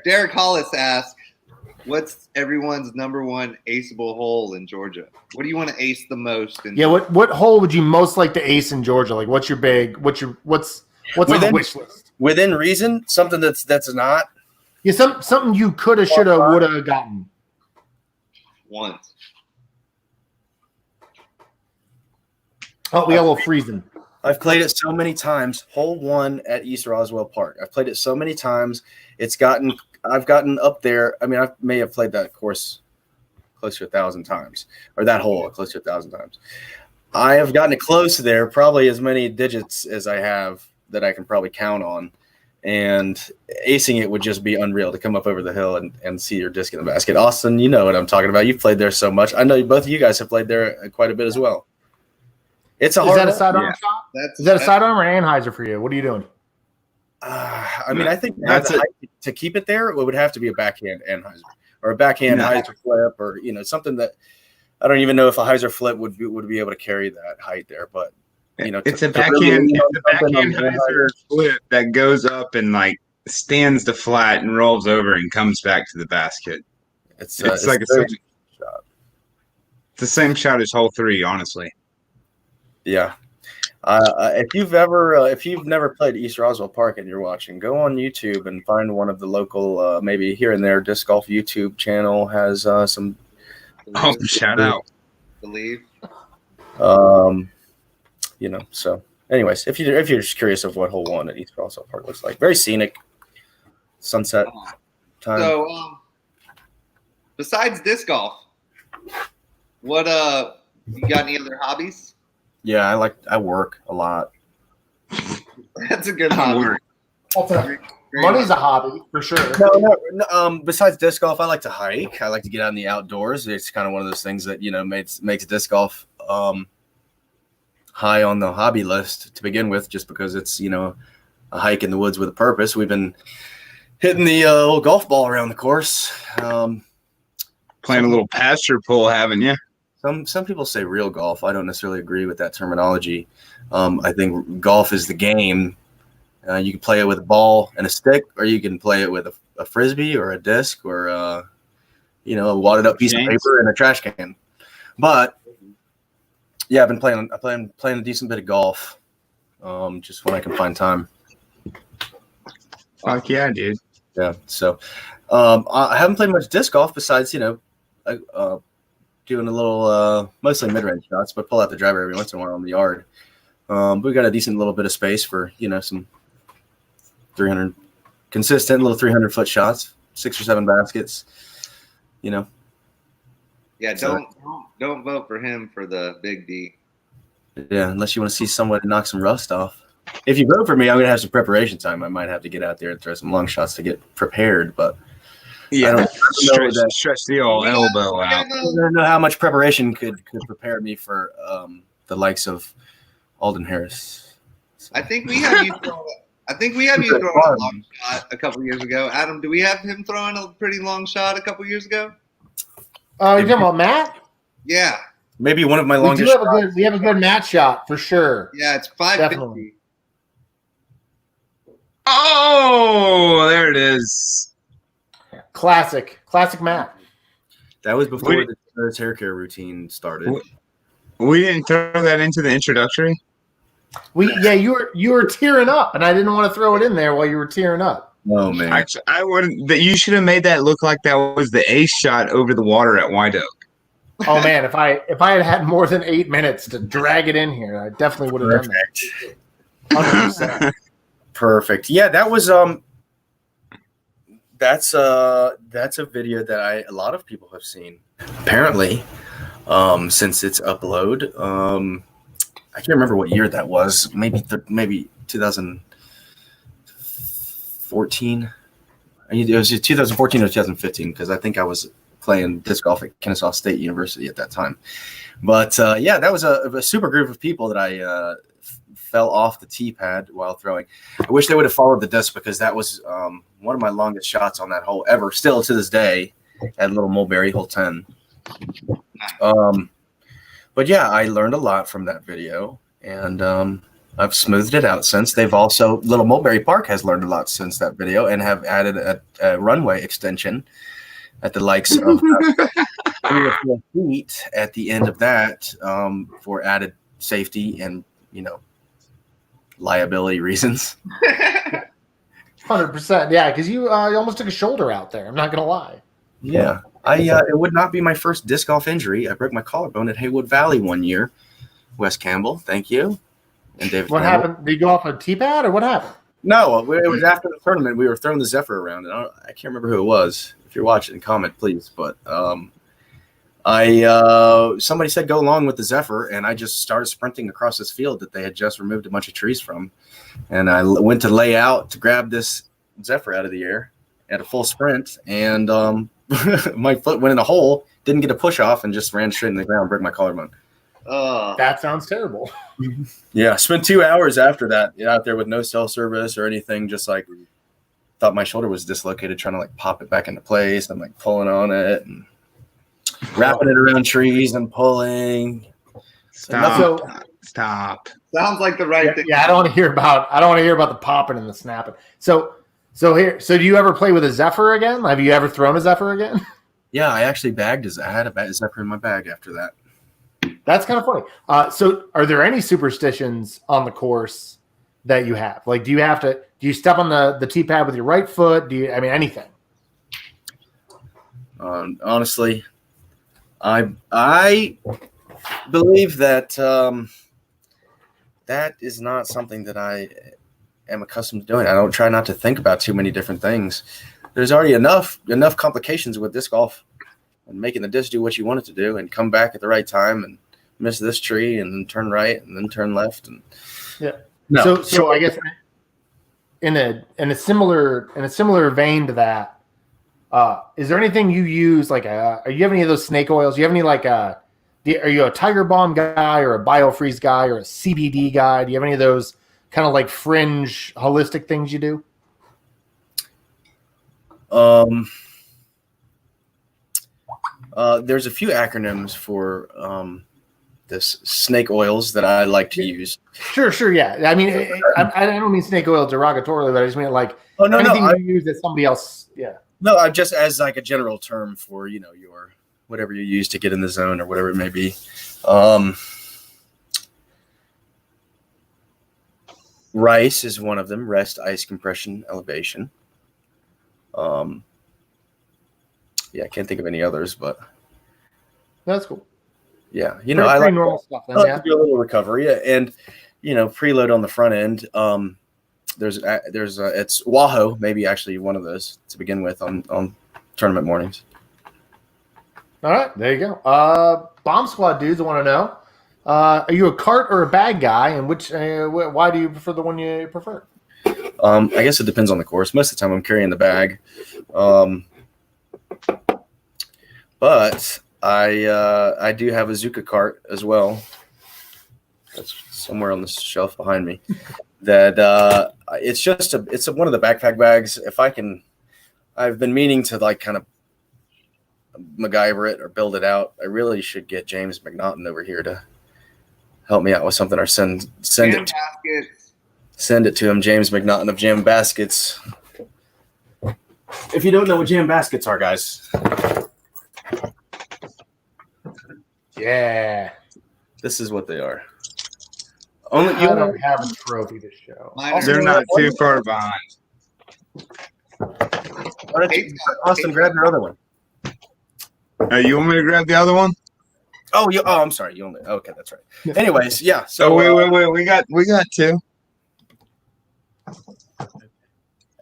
[SPEAKER 3] Derek Hollis asked, "What's everyone's number one aceable hole in Georgia? What do you want to ace the most?"
[SPEAKER 2] Yeah, what hole would you most like to ace in Georgia? Like, what's on the wish list?
[SPEAKER 6] Within reason, something that's not.
[SPEAKER 2] Yeah, something you coulda, shoulda, woulda gotten.
[SPEAKER 3] Once.
[SPEAKER 2] Oh, we got a little freezing.
[SPEAKER 6] I've played it so many times. Hole 1 at East Roswell Park. I've played it so many times. I've gotten up there. I mean, I may have played that course close to 1,000 times, or that hole close to 1,000 times. I have gotten it close there, probably as many digits as I have that I can probably count on. And acing it would just be unreal to come up over the hill and see your disc in the basket. Austin, you know what I'm talking about. You've played there so much. I know both of you guys have played there quite a bit as well. It's a
[SPEAKER 2] Is
[SPEAKER 6] hard.
[SPEAKER 2] that a sidearm shot? Is that a sidearm or an Anheuser for you? What are you doing?
[SPEAKER 6] I mean, I think
[SPEAKER 1] That's
[SPEAKER 6] to keep it there, it would have to be a backhand Anheuser or a backhand Heiser flip, or something that I don't even know if a Heiser flip would be able to carry that height there. But
[SPEAKER 1] it's a backhand Heiser flip that goes up and like stands the flat and rolls over and comes back to the basket. It's like a shot. It's the same shot as hole 3, honestly.
[SPEAKER 6] Yeah. If you've never played East Roswell Park and you're watching, go on YouTube and find one of the local, maybe here and there, disc golf YouTube channel has some.
[SPEAKER 1] Oh, shout out!
[SPEAKER 3] Believe.
[SPEAKER 6] So, anyways, if you're just curious of what hole 1 at East Roswell Park looks like, very scenic, sunset time.
[SPEAKER 3] So, besides disc golf, what you got any other hobbies?
[SPEAKER 6] Yeah, I work a lot.
[SPEAKER 3] That's a good hobby.
[SPEAKER 2] Money's a hobby for sure.
[SPEAKER 6] No. Besides disc golf, I like to hike. I like to get out in the outdoors. It's kind of one of those things that makes disc golf high on the hobby list to begin with, just because it's a hike in the woods with a purpose. We've been hitting the old golf ball around the course.
[SPEAKER 1] Playing a little pasture pull, haven't you?
[SPEAKER 6] Some people say real golf. I don't necessarily agree with that terminology. I think golf is the game, You can play it with a ball and a stick, or you can play it with a frisbee or a disc or a wadded up piece of paper and a trash can. But yeah, I've been playing a decent bit of golf, just when I can find time.
[SPEAKER 1] Fuck yeah, dude.
[SPEAKER 6] Yeah. So I haven't played much disc golf besides doing a little mostly mid-range shots, but pull out the driver every once in a while in the yard. We got a decent little bit of space for some 300 consistent little 300-foot shots, 6 or 7 baskets.
[SPEAKER 3] Yeah, don't vote for him for the big D.
[SPEAKER 6] Yeah, unless you want to see somebody knock some rust off. If you vote for me, I'm gonna have some preparation time. I might have to get out there and throw some long shots to get prepared, but
[SPEAKER 1] Yeah,
[SPEAKER 6] I don't know
[SPEAKER 1] stretch the old elbow out.
[SPEAKER 6] I don't know how much preparation could prepare me for the likes of Alden Harris. So.
[SPEAKER 3] I think we have you throwing a long shot a couple years ago. Adam, do we have him throwing a pretty long shot a couple years ago?
[SPEAKER 2] You talking about Matt?
[SPEAKER 3] Yeah.
[SPEAKER 6] Maybe one of my
[SPEAKER 2] We
[SPEAKER 6] longest.
[SPEAKER 2] we have a good Matt shot for sure.
[SPEAKER 3] Yeah, it's 550.
[SPEAKER 2] Definitely.
[SPEAKER 1] Oh, there it is.
[SPEAKER 2] Classic Matt.
[SPEAKER 6] That was before the hair care routine started.
[SPEAKER 1] We didn't throw that into the introductory.
[SPEAKER 2] You were tearing up, and I didn't want to throw it in there while you were tearing up.
[SPEAKER 6] Oh man,
[SPEAKER 1] Actually, I wouldn't. You should have made that look like that was the ace shot over the water at White Oak.
[SPEAKER 2] Oh man, if I had more than 8 minutes to drag it in here, I definitely would have done that. 100%.
[SPEAKER 6] Perfect. Yeah, that was that's a video that a lot of people have seen. Apparently, since its upload, I can't remember what year that was. Maybe 2014. It was 2014 or 2015 because I think I was playing disc golf at Kennesaw State University at that time. But yeah, that was a super group of people that I fell off the tee pad while throwing. I wish they would have followed the disc because that was one of my longest shots on that hole ever, still to this day, at Little Mulberry, hole 10. But yeah, I learned a lot from that video, and I've smoothed it out since. Little Mulberry Park has learned a lot since that video and have added a runway extension at the likes of 3 or 4 feet at the end of that for added safety and, liability reasons.
[SPEAKER 2] 100%. Yeah, because you almost took a shoulder out there. I'm not going to lie.
[SPEAKER 6] Yeah. It would not be my first disc golf injury. I broke my collarbone at Haywood Valley one year. Wes Campbell, thank you. And David
[SPEAKER 2] What
[SPEAKER 6] Campbell.
[SPEAKER 2] happened? Did you go off a tee pad or what happened?
[SPEAKER 6] No, it was after the tournament. We were throwing the Zephyr around, and I can't remember who it was. If you're watching, comment, please. But somebody said go along with the Zephyr, and I just started sprinting across this field that they had just removed a bunch of trees from. And I went to lay out to grab this Zephyr out of the air at a full sprint, and my foot went in a hole, didn't get a push off, and just ran straight in the ground, broke my collarbone.
[SPEAKER 2] That sounds terrible.
[SPEAKER 6] Yeah, spent 2 hours after that out there with no cell service or anything, just like thought my shoulder was dislocated, trying to like pop it back into place. I'm like pulling on it and wrapping it around trees and pulling.
[SPEAKER 1] Stop.
[SPEAKER 3] Sounds like the right thing.
[SPEAKER 2] Yeah, I don't want to hear about the popping and the snapping. So do you ever play with a Zephyr again? Have you ever thrown a Zephyr again?
[SPEAKER 6] Yeah, I actually I had a Zephyr in my bag after that.
[SPEAKER 2] That's kind of funny. So are there any superstitions on the course that you have? Like, do you step on the tee pad with your right foot? Anything?
[SPEAKER 6] Honestly, I believe that that is not something that I am accustomed to doing. I don't try not to think about too many different things. There's already enough complications with disc golf and making the disc do what you want it to do and come back at the right time and miss this tree and then turn right and then turn left. And
[SPEAKER 2] yeah.
[SPEAKER 6] No.
[SPEAKER 2] So I guess in a similar vein to that, is there anything you use are you have any of those snake oils? Do you have any are you a Tiger Balm guy or a BioFreeze guy or a CBD guy? Do you have any of those kind of like fringe holistic things you do?
[SPEAKER 6] There's a few acronyms for this snake oils that I like to use.
[SPEAKER 2] Sure, yeah. I mean, I don't mean snake oil derogatorily, but I just mean like anything you use that somebody else. Yeah.
[SPEAKER 6] No, I'm just as like a general term for your whatever you use to get in the zone or whatever it may be. Rice is one of them. Rest, ice, compression, elevation. Yeah, I can't think of any others, but
[SPEAKER 2] That's cool.
[SPEAKER 6] yeah,
[SPEAKER 2] Pretty
[SPEAKER 6] I like
[SPEAKER 2] normal stuff. Then,
[SPEAKER 6] I like to do a little recovery, and preload on the front end. There's it's Wahoo, maybe actually one of those to begin with on tournament mornings.
[SPEAKER 2] All right, there you go. Bomb Squad dudes want to know: are you a cart or a bag guy, and which? Why do you prefer the one you prefer?
[SPEAKER 6] I guess it depends on the course. Most of the time, I'm carrying the bag, but I do have a Zuka cart as well. That's somewhere on the shelf behind me. That it's one of the backpack bags. If I can, I've been meaning to like kind of MacGyver it or build it out. I really should get James McNaughton over here to help me out with something or send it. Send it to him, James McNaughton of Jam Baskets. If you don't know what Jam Baskets are, guys.
[SPEAKER 2] Yeah.
[SPEAKER 6] This is what they are.
[SPEAKER 2] I don't have a trophy to show.
[SPEAKER 1] They're not too far behind.
[SPEAKER 6] Why don't you, Austin, grab your other one?
[SPEAKER 1] You want me to grab the other one?
[SPEAKER 6] Oh, I'm sorry. You only okay. That's right. Anyways, yeah. So
[SPEAKER 1] wait. We got two.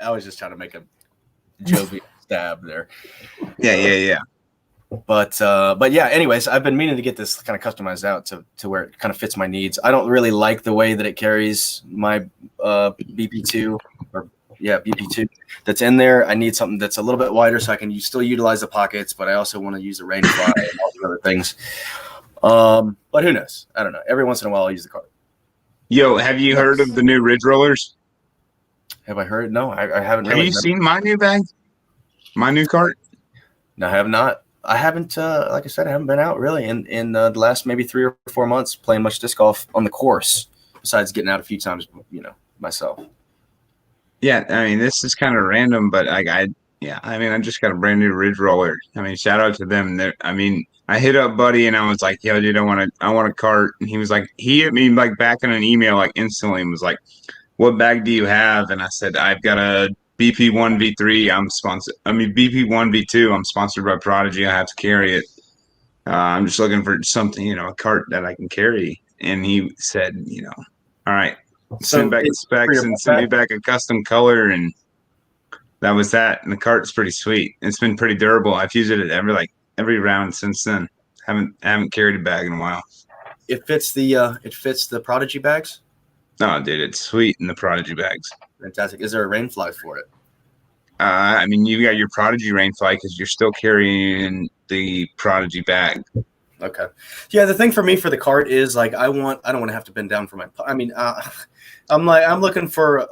[SPEAKER 6] I was just trying to make a jovial stab there.
[SPEAKER 1] Yeah.
[SPEAKER 6] But yeah. Anyways, I've been meaning to get this kind of customized out to where it kind of fits my needs. I don't really like the way that it carries my BP2 BP2 that's in there. I need something that's a little bit wider so I can still utilize the pockets, but I also want to use the rain fly and all the other things. But who knows? I don't know. Every once in a while, I'll use the cart.
[SPEAKER 1] Yo, have you heard of the new Ridge Rollers?
[SPEAKER 6] Have I heard? No, I haven't.
[SPEAKER 1] Have you seen my new bag? My new cart?
[SPEAKER 6] No, I have not. I haven't. Like I said, I haven't been out really in the last maybe 3 or 4 months playing much disc golf on the course. Besides getting out a few times, myself.
[SPEAKER 1] Yeah, I mean, this is kind of random, but I just got a brand new Ridge Roller. I mean, shout out to them. I hit up Buddy and I was like, yo, dude, I want a cart. And he was like, he hit me like back in an email like instantly and was like, what bag do you have? And I said, I've got a BP1 V3. BP1 V2. I'm sponsored by Prodigy. I have to carry it. I'm just looking for something, a cart that I can carry. And he said, all right. Send back the specs and send me back a custom color, and that was that. And the cart's pretty sweet. It's been pretty durable. I've used it every round since then. Haven't carried a bag in a while.
[SPEAKER 6] It fits the Prodigy bags.
[SPEAKER 1] Oh, dude, it's sweet in the Prodigy bags.
[SPEAKER 6] Fantastic. Is there a rain fly for it?
[SPEAKER 1] I mean, you got your Prodigy rain fly because you're still carrying the Prodigy bag.
[SPEAKER 6] Okay. Yeah, the thing for me for the cart is like I don't want to have to bend down for my. I mean, I'm looking for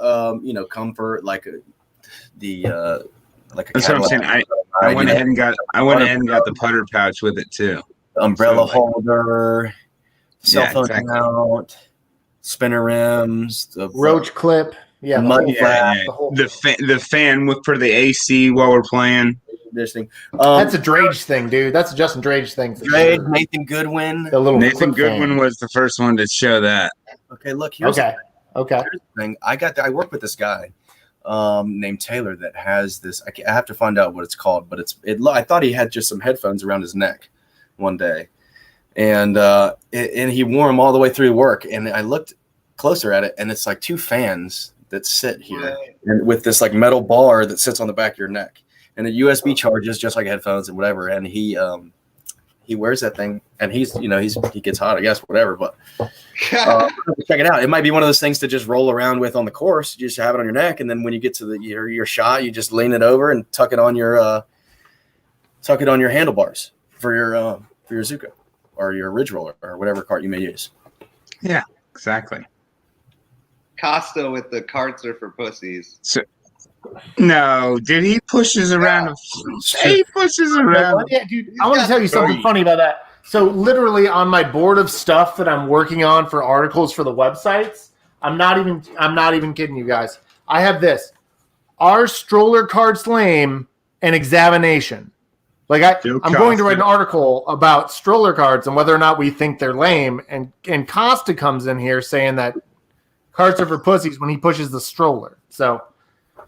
[SPEAKER 6] comfort like a
[SPEAKER 1] That's what I'm saying. I went ahead and got the putter pouch with it too.
[SPEAKER 6] Umbrella holder, cell phone mount, spinner rims, the
[SPEAKER 2] roach clip,
[SPEAKER 6] mud flap,
[SPEAKER 1] the fan for the AC while we're playing.
[SPEAKER 6] This thing.
[SPEAKER 2] That's a Drage thing, dude. That's a Justin Drage thing.
[SPEAKER 6] Drage, sure. Nathan Goodwin.
[SPEAKER 1] Nathan Goodwin was the first one to show that.
[SPEAKER 6] Okay, look here's
[SPEAKER 2] okay.
[SPEAKER 6] Here's the thing. I work with this guy named Taylor that has this. I have to find out what it's called, but I thought he had just some headphones around his neck one day, and he wore them all the way through work. And I looked closer at it, and it's like 2 fans that sit here, and with this like metal bar that sits on the back of your neck. And the USB charges just like headphones and whatever. And he wears that thing, and he gets hot, I guess, whatever. But check it out. It might be one of those things to just roll around with on the course. You just have it on your neck, and then when you get to your shot, you just lean it over and tuck it on your handlebars for your Zuka or your Ridge Roller or whatever cart you may use.
[SPEAKER 1] Yeah, exactly.
[SPEAKER 3] Costa with the carts are for pussies.
[SPEAKER 1] No, dude, he pushes around. He pushes around.
[SPEAKER 2] Yeah, dude, I want to tell you something funny about that. So literally on my board of stuff that I'm working on for articles for the websites, I'm not even kidding you guys. I have this. Are stroller cards lame? An examination. Like I'm going to write an article about stroller cards and whether or not we think they're lame. And Costa comes in here saying that cards are for pussies when he pushes the stroller. So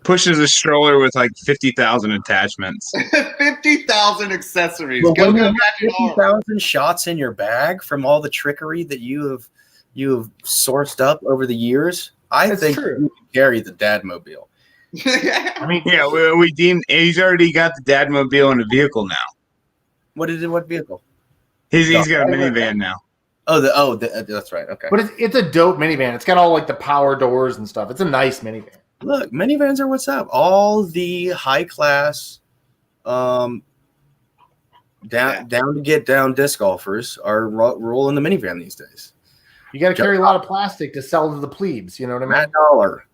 [SPEAKER 1] pushes a stroller with like 50,000 attachments.
[SPEAKER 3] 50,000 accessories.
[SPEAKER 6] Well,
[SPEAKER 3] Go
[SPEAKER 6] when you
[SPEAKER 3] back
[SPEAKER 6] have
[SPEAKER 3] to
[SPEAKER 6] 50,000 shots in your bag from all the trickery that you have sourced up over the years, I think you can carry the Dadmobile.
[SPEAKER 2] I mean,
[SPEAKER 1] yeah, we deemed he's already got the Dadmobile in a vehicle now.
[SPEAKER 6] What vehicle?
[SPEAKER 1] He's got a minivan now.
[SPEAKER 6] That's right. Okay,
[SPEAKER 2] but it's a dope minivan. It's got all like the power doors and stuff. It's a nice minivan.
[SPEAKER 6] Look, minivans are what's up. All the high class, down to get down disc golfers are rolling the minivan these days.
[SPEAKER 2] You got to carry a lot of plastic to sell to the plebes. You know what I mean?
[SPEAKER 6] Matt Dollar.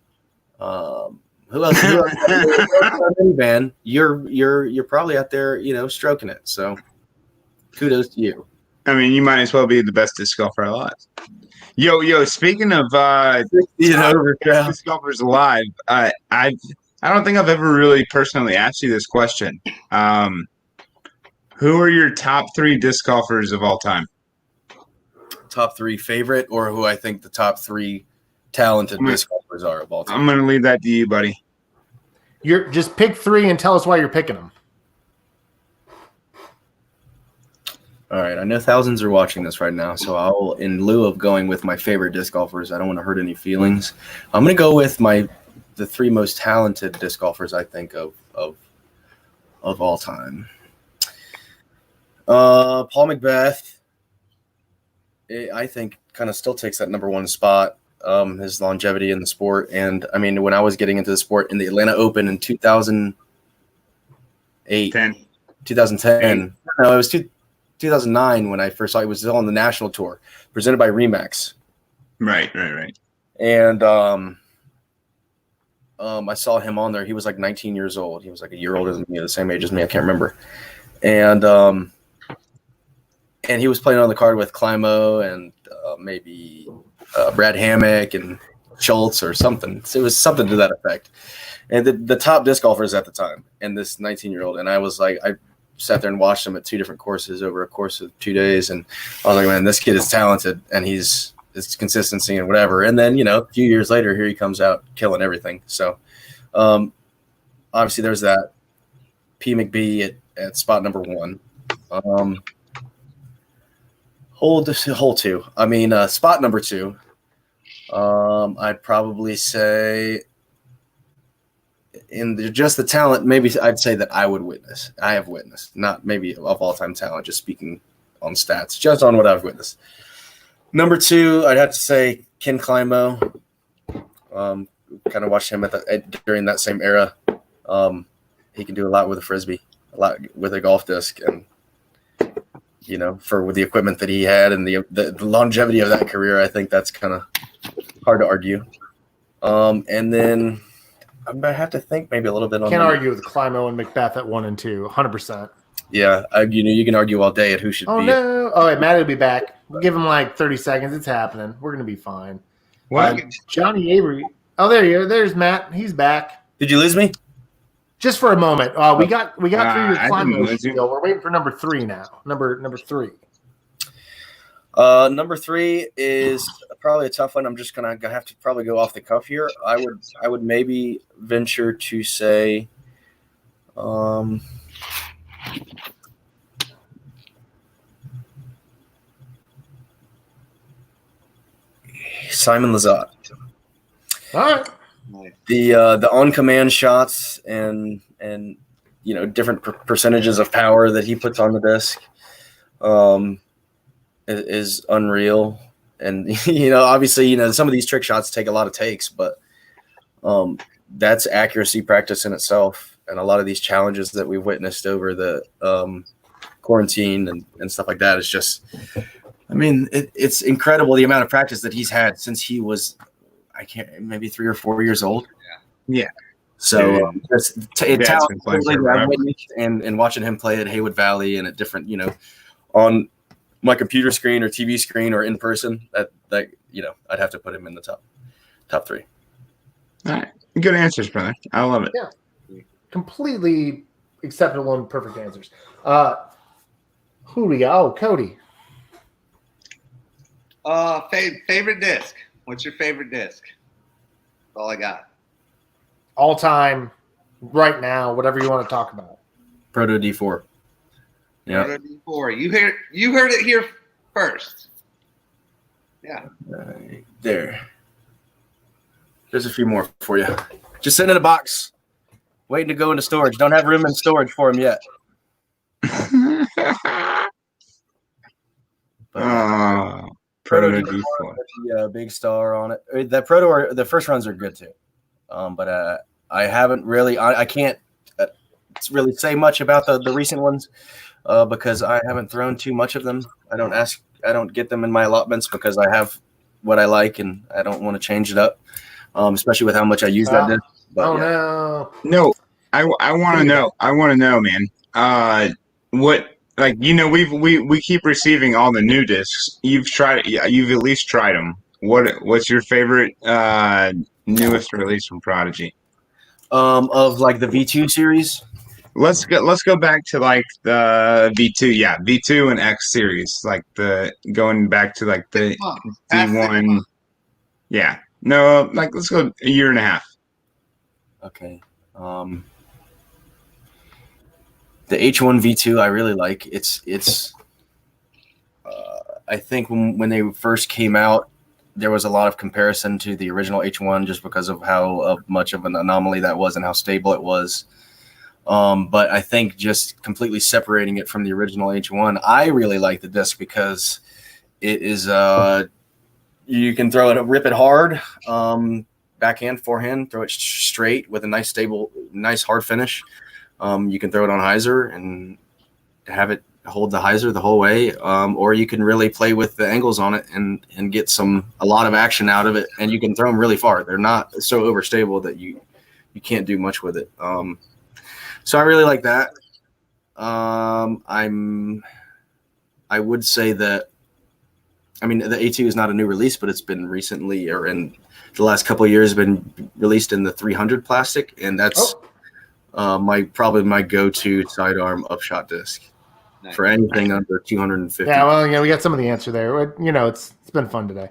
[SPEAKER 6] Who else? Minivan. You're probably out there, stroking it. So, kudos to you.
[SPEAKER 1] I mean, you might as well be the best disc golfer alive. Yo! Speaking of disc golfers alive, I don't think I've ever really personally asked you this question. Who are your top 3 disc golfers of all time?
[SPEAKER 6] Top 3 favorite, or who I think the top 3 talented disc golfers are of all time?
[SPEAKER 1] I'm going to leave that to you, buddy.
[SPEAKER 2] You're just pick 3 and tell us why you're picking them.
[SPEAKER 6] All right, I know thousands are watching this right now, so I'll, in lieu of going with my favorite disc golfers, I don't want to hurt any feelings. I'm going to go with the 3 most talented disc golfers I think of all time. Paul McBeth, I think, kind of still takes that number 1 spot. His longevity in the sport, and I mean, when I was getting into the sport in the Atlanta Open in 2008, 2010, no, it was 2009 when I first saw it. Was on the national tour presented by Remax.
[SPEAKER 1] Right.
[SPEAKER 6] And I saw him on there. He was like 19 years old. He was like a year older than me, the same age as me. I can't remember. And he was playing on the card with Climo and maybe Brad Hammock and Schultz or something. So it was something to that effect. And the top disc golfers at the time, and this 19-year-old. And I was like, I sat there and watched him at 2 different courses over a course of 2 days. And I was like, man, this kid is talented, and it's consistency and whatever. And then, a few years later, here he comes out killing everything. So obviously there's that. P. McBee at spot number 1. Hole 2. I mean, spot number 2. I'd probably say just the talent, maybe I'd say that I have witnessed, not maybe of all-time talent, just speaking on stats, just on what I've witnessed. Number 2, I'd have to say Ken Climo. Kind of watched him during that same era. He can do a lot with a Frisbee, a lot with a golf disc, and with the equipment that he had and the longevity of that career, I think that's kind of hard to argue. And then I'm going to have to think maybe a little bit on.
[SPEAKER 2] Can't argue with Climo and McBeth at 1 and 2, 100%.
[SPEAKER 6] Yeah, you can argue all day at who should be.
[SPEAKER 2] Oh, no. Oh, wait, Matt will be back. We'll give him like 30 seconds. It's happening. We're going to be fine.
[SPEAKER 1] What?
[SPEAKER 2] Johnny Avery. Oh, there you are. There's Matt. He's back.
[SPEAKER 6] Did you lose me?
[SPEAKER 2] Just for a moment. We got through your Climo
[SPEAKER 1] you.
[SPEAKER 2] deal. We're waiting for number 3 now. Number 3.
[SPEAKER 6] Number 3 is probably a tough one. I'm just gonna have to probably go off the cuff here. I would maybe venture to say, Simon Lizotte.
[SPEAKER 2] All right.
[SPEAKER 6] The on command shots and different percentages of power that he puts on the disc is unreal. And obviously some of these trick shots take a lot of takes, but that's accuracy practice in itself. And a lot of these challenges that we've witnessed over the quarantine and stuff like that is just, it's incredible the amount of practice that he's had since he was, maybe 3 or 4 years old.
[SPEAKER 1] Yeah.
[SPEAKER 6] So talent I've witnessed and watching him play at Haywood Valley and at different, on my computer screen or TV screen or in person, that I'd have to put him in the top 3.
[SPEAKER 1] All right. Good answers, brother. I love it.
[SPEAKER 2] Yeah. Completely acceptable and perfect answers. Who do we got? Oh, Cody.
[SPEAKER 3] Favorite disc. What's your favorite disc? That's all I got.
[SPEAKER 2] All time, right now, whatever you want to talk about.
[SPEAKER 6] Proto D4. Yeah.
[SPEAKER 3] Proto D4. You heard it here first. Yeah.
[SPEAKER 6] There. There's a few more for you. Just sitting in a box, waiting to go into storage. Don't have room in storage for them yet.
[SPEAKER 1] Proto D4.
[SPEAKER 6] Yeah, big star on it. The proto the first runs are good too, but I haven't really. I can't really say much about the recent ones because I haven't thrown too much of them. I don't get them in my allotments because I have what I like and I don't want to change it up, especially with how much I use that disc. But,
[SPEAKER 2] no!
[SPEAKER 1] I want to know. I want to know, man. What? Like, we keep receiving all the new discs. You've tried. You've at least tried them. What's your favorite newest release from Prodigy?
[SPEAKER 6] Of like the V2 series.
[SPEAKER 1] Let's go back to like the V2, yeah, V2 and X series, like going back to like the D1. Yeah, no, like let's go a year and a half.
[SPEAKER 6] Okay. The H1 V2 I really like. It's I think when they first came out, there was a lot of comparison to the original H1 just because of how much of an anomaly that was and how stable it was. But I think just completely separating it from the original H1, I really like the disc because it is you can throw it, rip it hard, backhand, forehand, throw it straight with a nice stable, nice hard finish. You can throw it on hyzer and have it hold the hyzer the whole way, or you can really play with the angles on it and get a lot of action out of it, and you can throw them really far. They're not so overstable that you can't do much with it. So I really like that. I would say that, I mean, the A2 is not a new release, but it's been recently, or in the last couple of years, been released in the 300 plastic, and that's probably my go-to sidearm upshot disc for anything under 250.
[SPEAKER 2] Yeah, well, we got some of the answer there. It's been fun today.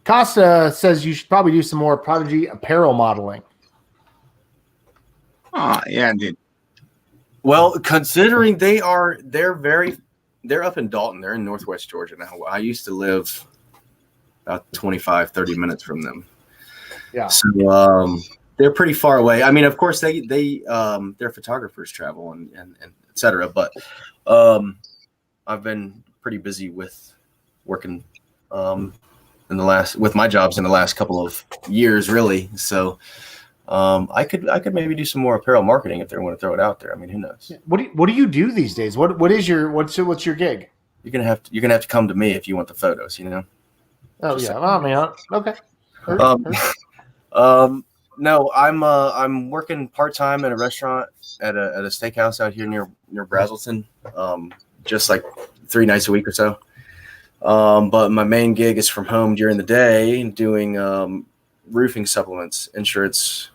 [SPEAKER 2] Costa says you should probably do some more Prodigy apparel modeling.
[SPEAKER 1] Oh, yeah, dude.
[SPEAKER 6] Well, considering they're up in Dalton. They're in Northwest Georgia now. I used to live about 25, 30 minutes from them.
[SPEAKER 2] Yeah.
[SPEAKER 6] So they're pretty far away. I mean, of course, their photographers travel and et cetera. But I've been pretty busy with working with my jobs in the last couple of years, really. So I could maybe do some more apparel marketing if they want to throw it out there. I mean, who knows?
[SPEAKER 2] What do you do these days? What's your gig?
[SPEAKER 6] You're gonna have to come to me if you want the photos.
[SPEAKER 2] Oh,
[SPEAKER 6] just
[SPEAKER 2] yeah. Well, I mean, okay.
[SPEAKER 6] No, I'm working part-time at a restaurant at a steakhouse out here near Brazelton, just like 3 nights a week or so. But my main gig is from home during the day, doing roofing supplements, insurance,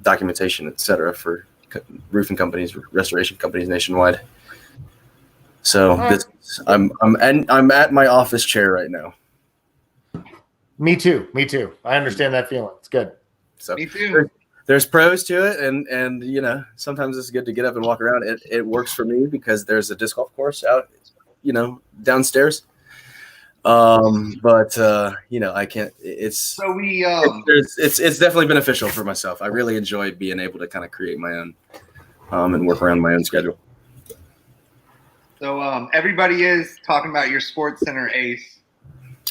[SPEAKER 6] documentation, etc. for roofing companies, restoration companies nationwide. So I'm at my office chair right now.
[SPEAKER 2] Me too. I understand that feeling. It's good.
[SPEAKER 6] So
[SPEAKER 3] Me too.
[SPEAKER 6] There's pros to it, and sometimes it's good to get up and walk around. It works for me because there's a disc golf course out, downstairs. But I can't. It's it's definitely beneficial for myself. I really enjoy being able to kind of create my own, and work around my own schedule.
[SPEAKER 3] So everybody is talking about your Sports Center Ace,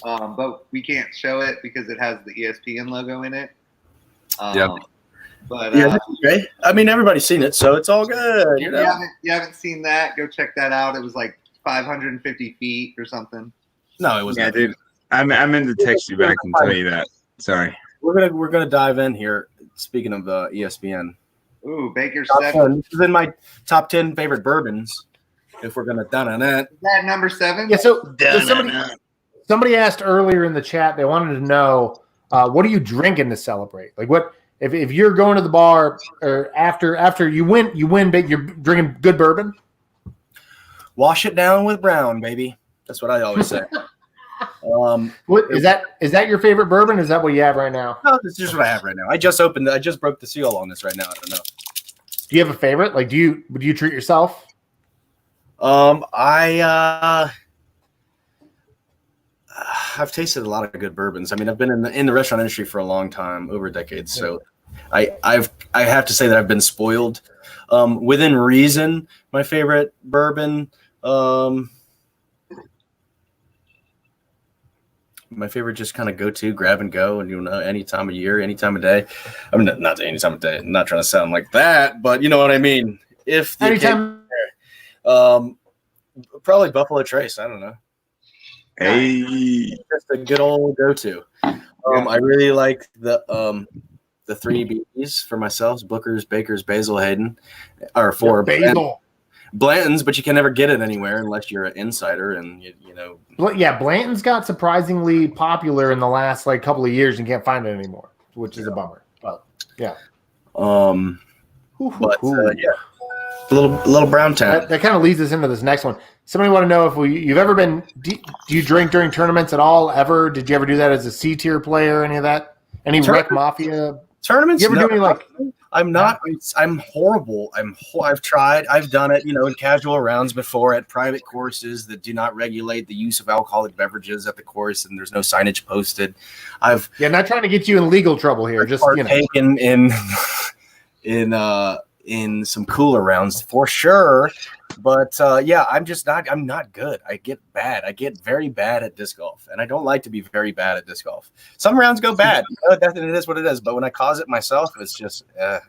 [SPEAKER 3] but we can't show it because it has the ESPN logo in it. But
[SPEAKER 6] okay. I mean, everybody's seen it, so it's all good.
[SPEAKER 3] You haven't seen that? Go check that out. It was like 550 feet or something.
[SPEAKER 6] No, it wasn't.
[SPEAKER 1] Yeah, dude. I meant to text you back and tell you that. Sorry.
[SPEAKER 6] We're gonna dive in here. Speaking of ESPN.
[SPEAKER 3] Ooh, Baker's
[SPEAKER 6] Top
[SPEAKER 3] 7.
[SPEAKER 6] 10. This is in my top 10 favorite bourbons. if we're gonna done on that.
[SPEAKER 3] Is that number 7?
[SPEAKER 2] Yeah. So somebody asked earlier in the chat. They wanted to know what are you drinking to celebrate? Like what if you're going to the bar or after you win big. You're drinking good bourbon.
[SPEAKER 6] Wash it down with brown, baby. That's what I always say.
[SPEAKER 2] What is that? Is that your favorite bourbon? Is that what you have right now?
[SPEAKER 6] No, this is just what I have right now. I just broke the seal on this right now. I don't know.
[SPEAKER 2] Do you have a favorite? Like, would you treat yourself?
[SPEAKER 6] I've tasted a lot of good bourbons. I mean, I've been in the restaurant industry for a long time, over decades. So I have to say that I've been spoiled. Within reason, my favorite bourbon, my favorite just kind of go to grab and go, and any time of year, any time of day. I mean, not any time of day. I'm not trying to sound like that, but you know what I mean. If the
[SPEAKER 2] Anytime.
[SPEAKER 6] probably Buffalo Trace. I don't know.
[SPEAKER 1] Hey,
[SPEAKER 6] Just a good old go to. I really like the 3 Bs for myself: Booker's, Baker's, Basil, Hayden, or 4
[SPEAKER 2] Basil.
[SPEAKER 6] Blanton's, but you can never get it anywhere unless you're an insider, and you know.
[SPEAKER 2] Yeah, Blanton's got surprisingly popular in the last couple of years. You can't find it anymore, which is a bummer. But yeah.
[SPEAKER 6] Yeah, a little brown town.
[SPEAKER 2] That kind of leads us into this next one. Somebody want to know if you've ever been. Do you drink during tournaments at all? Ever? Did you ever do that as a C tier player? Any of that? Any Rec Mafia
[SPEAKER 6] tournaments?
[SPEAKER 2] You ever do any
[SPEAKER 6] I'm not. I'm horrible. I've tried. I've done it. In casual rounds before at private courses that do not regulate the use of alcoholic beverages at the course, and there's no signage posted.
[SPEAKER 2] Not trying to get you in legal trouble here. Just
[SPEAKER 6] taken in some cooler rounds for sure. But I'm not good. I get bad. I get very bad at disc golf, and I don't like to be very bad at disc golf. Some rounds go bad. It is what it is. But when I cause it myself, it's just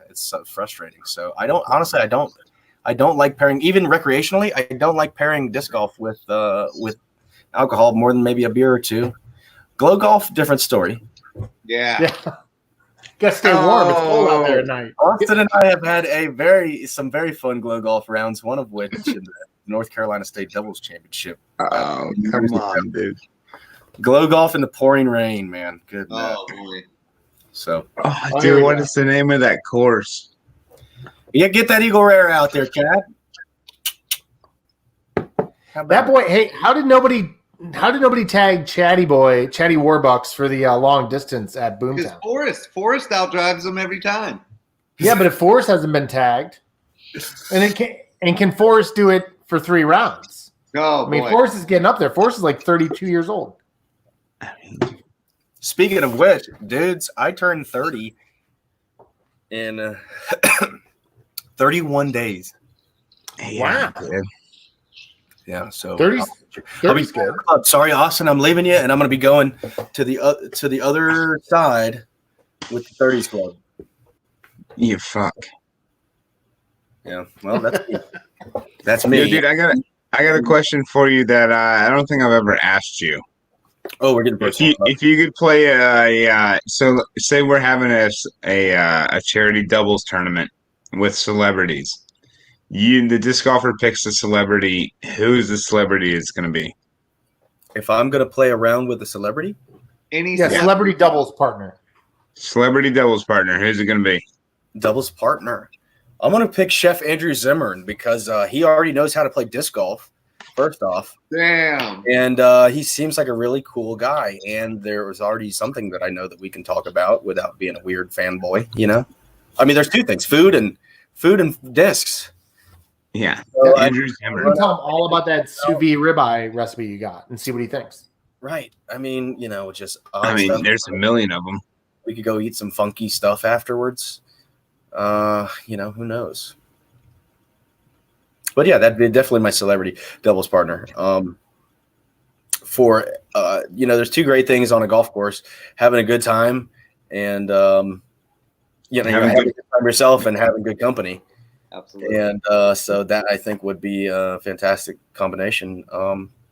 [SPEAKER 6] it's so frustrating. So I don't like pairing, even recreationally. I don't like pairing disc golf with alcohol more than maybe a beer or two. Glow golf, different story.
[SPEAKER 3] Yeah.
[SPEAKER 2] Gotta stay warm. It's cold out there at night.
[SPEAKER 6] Austin and I have had some very fun glow golf rounds, one of which in the North Carolina State Doubles Championship.
[SPEAKER 1] oh, come on, dude.
[SPEAKER 6] Glow golf in the pouring rain, man. Good.
[SPEAKER 3] Oh, boy.
[SPEAKER 6] So,
[SPEAKER 1] dude, what is the name of that course?
[SPEAKER 6] Yeah, get that Eagle Rare out there, Chad.
[SPEAKER 2] That boy. Hey, how did nobody tag Chatty Warbucks for the long distance at Boomtown?
[SPEAKER 3] Because Forrest outdrives them every time.
[SPEAKER 2] Yeah, but if Forrest hasn't been tagged, can Forrest do it for 3 rounds?
[SPEAKER 3] Oh,
[SPEAKER 2] I mean,
[SPEAKER 3] boy.
[SPEAKER 2] Forrest is getting up there. Forrest is like 32 years old.
[SPEAKER 6] Speaking of which, dudes, I turned 30 in 31 days.
[SPEAKER 2] Wow.
[SPEAKER 6] Yeah, so
[SPEAKER 2] 30's good.
[SPEAKER 6] Sorry, Austin, I'm leaving you, and I'm going to be going to the other side with the 30s club.
[SPEAKER 1] You fuck.
[SPEAKER 6] Yeah, well, that's me.
[SPEAKER 1] Dude, I got a question for you that I don't think I've ever asked you.
[SPEAKER 6] Oh, we're getting personal.
[SPEAKER 1] If you could play so say we're having a charity doubles tournament with celebrities. The disc golfer picks the celebrity. Who's the celebrity is going to be?
[SPEAKER 6] If I'm going to play around with a celebrity?
[SPEAKER 2] Celebrity doubles partner.
[SPEAKER 1] Celebrity doubles partner. Who's it going to be?
[SPEAKER 6] Doubles partner. I'm going to pick Chef Andrew Zimmern because he already knows how to play disc golf, first off.
[SPEAKER 3] Damn.
[SPEAKER 6] And he seems like a really cool guy. And there was already something that I know that we can talk about without being a weird fanboy, I mean, there's 2 things, food and discs.
[SPEAKER 1] Yeah.
[SPEAKER 2] So
[SPEAKER 1] Andrew Zimmern.
[SPEAKER 2] Tell him all about that sous vide ribeye recipe you got and see what he thinks.
[SPEAKER 6] Right. I mean, just
[SPEAKER 1] there's a million of them.
[SPEAKER 6] We could go eat some funky stuff afterwards. Who knows? But yeah, that'd be definitely my celebrity doubles partner. There's 2 great things on a golf course: having a good time and having a good time yourself and having good company.
[SPEAKER 3] Absolutely.
[SPEAKER 6] And so that I think would be a fantastic combination.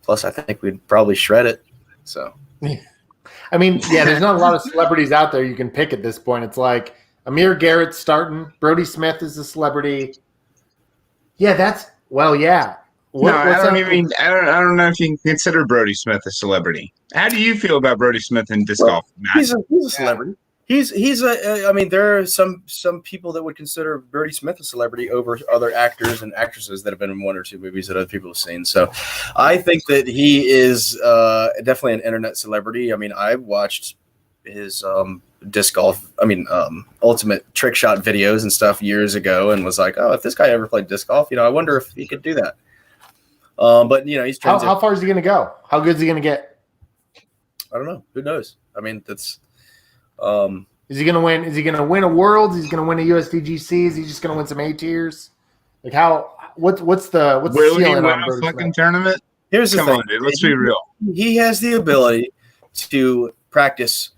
[SPEAKER 6] Plus, I think we'd probably shred it. So,
[SPEAKER 2] I mean, there's not a lot of celebrities out there you can pick at this point. It's like Amir Garrett's starting. Brody Smith is a celebrity. Yeah, What's
[SPEAKER 1] I
[SPEAKER 2] up?
[SPEAKER 1] don't know if you can consider Brody Smith a celebrity. How do you feel about Brody Smith in disc golf, Matt?
[SPEAKER 6] He's a celebrity. He's a. I mean, there are some people that would consider Brody Smith a celebrity over other actors and actresses that have been in one or two movies that other people have seen. So, I think that he is definitely an internet celebrity. I mean, I've watched his disc golf. I mean, ultimate trick shot videos and stuff years ago, and was like, oh, if this guy ever played disc golf, I wonder if he could do that. But he's
[SPEAKER 2] how far is he going to go? How good is he going to get?
[SPEAKER 6] I don't know. Who knows? I mean, that's.
[SPEAKER 2] Is he going to win? Is he going to win a Worlds? Is he going to win a USDGC? Is he just going to win some A tiers? Like what's the
[SPEAKER 1] Will he
[SPEAKER 2] ceiling
[SPEAKER 1] win
[SPEAKER 2] on
[SPEAKER 1] a
[SPEAKER 2] Brody
[SPEAKER 1] fucking
[SPEAKER 2] Smith?
[SPEAKER 1] tournament?
[SPEAKER 6] Here's the
[SPEAKER 1] Come
[SPEAKER 6] thing.
[SPEAKER 1] on, dude. Let's be real.
[SPEAKER 6] He has the ability to practice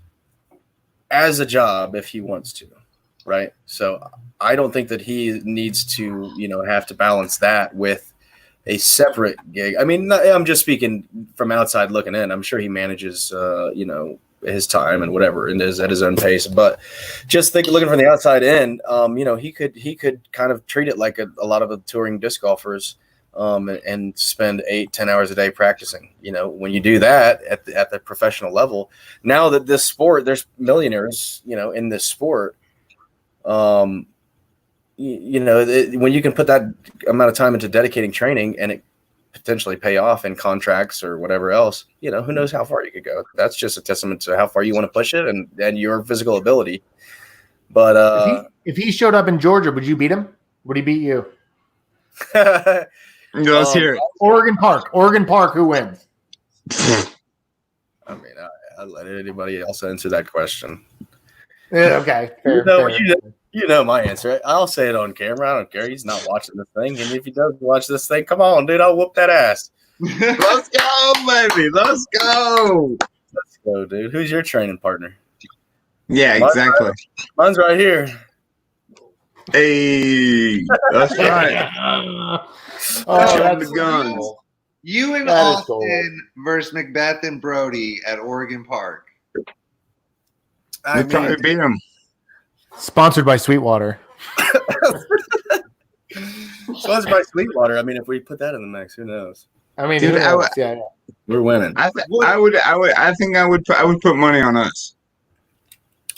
[SPEAKER 6] as a job if he wants to, right? So I don't think that he needs to, have to balance that with a separate gig. I mean, I'm just speaking from outside looking in. I'm sure he manages, his time and whatever and is at his own pace. But just looking from the outside in, he could kind of treat it like a lot of the touring disc golfers. And spend 8-10 hours a day practicing. When you do that at the professional level, now that this sport, there's millionaires, in this sport. When you can put that amount of time into dedicating training and it potentially pay off in contracts or whatever else, who knows how far you could go. That's just a testament to how far you want to push it and your physical ability. But
[SPEAKER 2] if he showed up in Georgia, would you beat him? Would he beat you?
[SPEAKER 1] Let's hear it.
[SPEAKER 2] Oregon Park. Who wins?
[SPEAKER 6] I mean, I'll let anybody else answer that question.
[SPEAKER 2] Yeah, okay. Fair.
[SPEAKER 6] You know my answer. I'll say it on camera. I don't care. He's not watching the thing. And if he does watch this thing, come on, dude. I'll whoop that ass.
[SPEAKER 1] Let's go, baby. Let's go.
[SPEAKER 6] Let's go, dude. Who's your training partner?
[SPEAKER 1] Yeah, exactly.
[SPEAKER 6] Mine's right here.
[SPEAKER 1] Hey, that's right.
[SPEAKER 2] That's
[SPEAKER 1] the guns.
[SPEAKER 2] cool.
[SPEAKER 3] You and
[SPEAKER 2] That is
[SPEAKER 3] Austin versus Macbeth and Brody at Oregon Park.
[SPEAKER 1] We probably beat him.
[SPEAKER 2] Sponsored by Sweetwater.
[SPEAKER 6] Sponsored by Sweetwater. I mean, if we put that in the mix, who knows?
[SPEAKER 2] I mean,
[SPEAKER 1] Dude,
[SPEAKER 2] who knows? Yeah.
[SPEAKER 6] We're winning.
[SPEAKER 1] I would put money on us.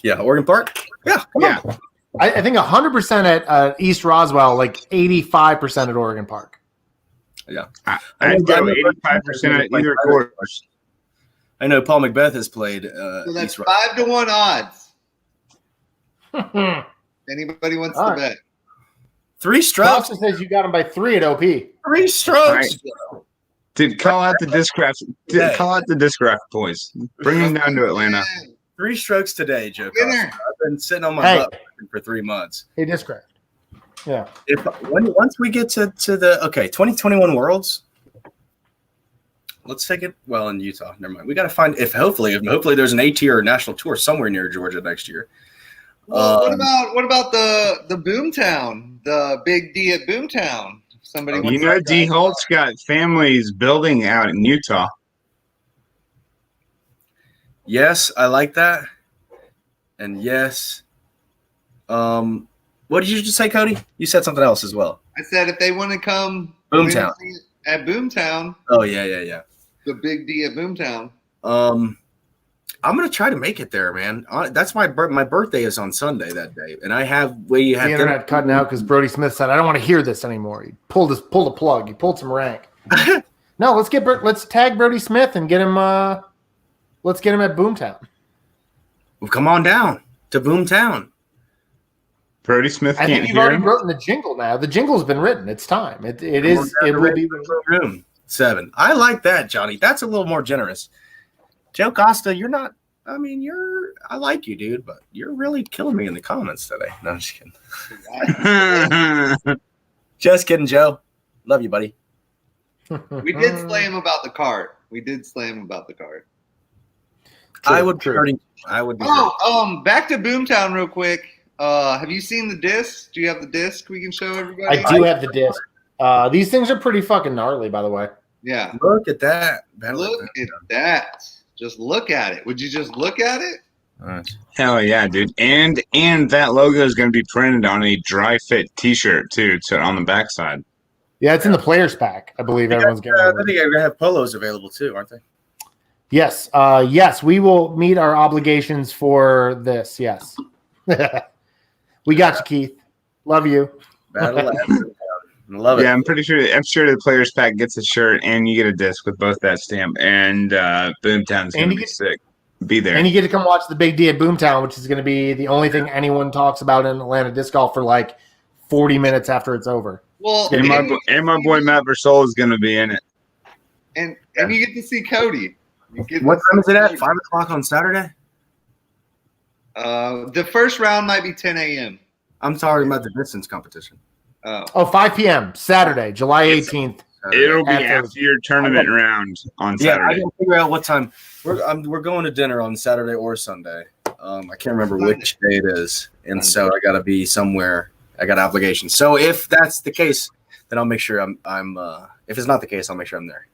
[SPEAKER 6] Yeah, Oregon Park. Yeah, come
[SPEAKER 1] Yeah.
[SPEAKER 6] on.
[SPEAKER 2] I think 100% at East Roswell, like 85% at Oregon Park.
[SPEAKER 6] Yeah,
[SPEAKER 1] I'd go 85% at either course.
[SPEAKER 6] I know Paul Macbeth has played.
[SPEAKER 3] So that's
[SPEAKER 6] East Roswell.
[SPEAKER 3] 5-1 odds. Anybody wants
[SPEAKER 2] All
[SPEAKER 3] to
[SPEAKER 2] right.
[SPEAKER 3] bet?
[SPEAKER 6] 3 strokes.
[SPEAKER 2] Austin says you got him by 3 at OP.
[SPEAKER 6] 3 strokes.
[SPEAKER 1] Dude, call out the discraft. Call out the discraft boys. Bring them down to Atlanta.
[SPEAKER 6] 3 strokes today, Joe.
[SPEAKER 3] Winner.
[SPEAKER 6] Costa. I've been sitting on my butt for 3 months.
[SPEAKER 2] Hey, Discraft. Yeah.
[SPEAKER 6] Once we get to the 2021 Worlds, let's take it. Well, in Utah, never mind. We got to find hopefully there's an AT or national tour somewhere near Georgia next year.
[SPEAKER 3] Well, what about the Boomtown, the Big D at Boomtown? Somebody wants to
[SPEAKER 1] D. Holt's got families building out in Utah.
[SPEAKER 6] Yes, I like that. And yes, what did you just say, Cody? You said something else as well.
[SPEAKER 3] I said if they want to come
[SPEAKER 6] Boomtown.
[SPEAKER 3] at Boomtown,
[SPEAKER 6] Oh yeah.
[SPEAKER 3] the Big D at Boomtown.
[SPEAKER 6] I'm gonna try to make it there, man. That's my birthday is on Sunday that day, and I have
[SPEAKER 2] The internet cutting out because Brody Smith said, "I don't want to hear this anymore." He pulled a plug. He pulled some rank. No, let's tag Brody Smith and get him. Let's get him at Boomtown.
[SPEAKER 6] Well, come on down to Boomtown.
[SPEAKER 1] Brody Smith
[SPEAKER 2] I
[SPEAKER 1] can't
[SPEAKER 2] think you've
[SPEAKER 1] hear
[SPEAKER 2] already
[SPEAKER 1] him.
[SPEAKER 2] written the jingle now. The jingle's been written. It's time. It will be.
[SPEAKER 6] Room 7. I like that, Johnny. That's a little more generous. Joe Costa, you're not. I mean, I like you, dude, but you're really killing me in the comments today. No, I'm just kidding. Just kidding, Joe. Love you, buddy.
[SPEAKER 3] We did slay him about the cart.
[SPEAKER 6] I would be hurting. I would be.
[SPEAKER 3] Back to Boomtown real quick. Have you seen the disc? Do you have the disc we can show everybody?
[SPEAKER 2] I do have the disc. These things are pretty fucking gnarly, by the way.
[SPEAKER 3] Yeah.
[SPEAKER 6] Look at that.
[SPEAKER 3] Look at that. Just look at it. Would you just look at it?
[SPEAKER 1] Hell yeah, dude. And that logo is going to be printed on a dry fit T-shirt too, so on the backside.
[SPEAKER 2] Yeah, it's in the players pack. I believe everyone's getting.
[SPEAKER 6] I think they're gonna have polos available too, aren't they?
[SPEAKER 2] Yes, yes, we will meet our obligations for this. Yes, we got you, Keith. Love you.
[SPEAKER 6] Battle ass. Love it.
[SPEAKER 1] Yeah, I'm sure the players pack gets a shirt and you get a disc with both that stamp, and Boomtown's
[SPEAKER 2] And
[SPEAKER 1] gonna
[SPEAKER 2] you
[SPEAKER 1] be
[SPEAKER 2] get-
[SPEAKER 1] sick. Be there.
[SPEAKER 2] And you get to come watch the big D at Boomtown, which is going to be the only thing anyone talks about in Atlanta disc golf for like 40 minutes after it's over.
[SPEAKER 3] Well,
[SPEAKER 1] And my boy Matt Versola is gonna be in it.
[SPEAKER 3] and you get to see Cody.
[SPEAKER 6] What time is it at? 5 o'clock on Saturday?
[SPEAKER 3] The first round might be 10 a.m.
[SPEAKER 6] I'm talking about the distance competition.
[SPEAKER 2] Oh, 5 p.m. Saturday, July 18th.
[SPEAKER 1] It'll be
[SPEAKER 2] After-
[SPEAKER 1] after your tournament round on
[SPEAKER 6] Yeah, I
[SPEAKER 1] Saturday.
[SPEAKER 6] can figure out what time. We're going to dinner on Saturday or Sunday. I can't remember which day it is, and so I got to be somewhere. I got obligations. So if that's the case, then I'll make sure I'm. If it's not the case, I'll make sure I'm there.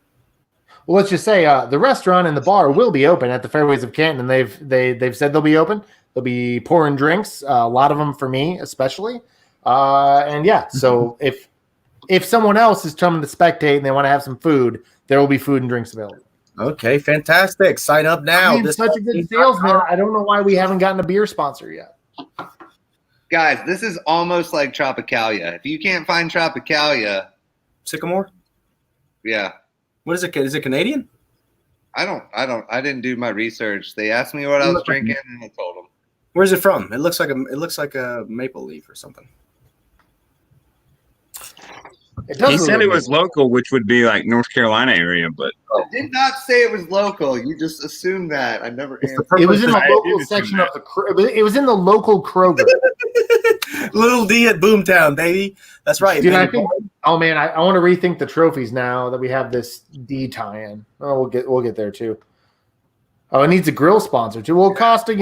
[SPEAKER 2] Well, let's just say the restaurant and the bar will be open at the Fairways of Canton. They've said they'll be open. They'll be pouring drinks, a lot of them for me especially. And yeah, so if someone else is coming to spectate and they want to have some food, there will be food and drinks available.
[SPEAKER 6] Okay, fantastic. Sign up now.
[SPEAKER 2] I'm such a good salesman. I don't know why we haven't gotten a beer sponsor yet.
[SPEAKER 3] Guys, this is almost like Tropicalia. If you can't find Tropicalia,
[SPEAKER 6] Sycamore.
[SPEAKER 3] yeah.
[SPEAKER 6] What is it? Is it Canadian?
[SPEAKER 3] I didn't do my research. They asked me what I was drinking, and I told them.
[SPEAKER 6] Where's it from? It looks like a maple leaf or something.
[SPEAKER 2] It does
[SPEAKER 1] He
[SPEAKER 2] look
[SPEAKER 1] said it
[SPEAKER 2] like
[SPEAKER 1] was local, which would be like North Carolina area, but
[SPEAKER 3] I did not say it was local. You just assumed that. I never answered.
[SPEAKER 2] It was in the
[SPEAKER 1] I
[SPEAKER 2] local
[SPEAKER 1] did
[SPEAKER 2] section
[SPEAKER 1] assume
[SPEAKER 2] of the. It was in the local Kroger.
[SPEAKER 6] Little D at Boomtown, baby. That's right.
[SPEAKER 2] Dude,
[SPEAKER 6] man.
[SPEAKER 2] I think. Oh man, I want to rethink the trophies now that we have this D tie-in. Oh, we'll get there too. Oh, it needs a grill sponsor too. Well, Costa,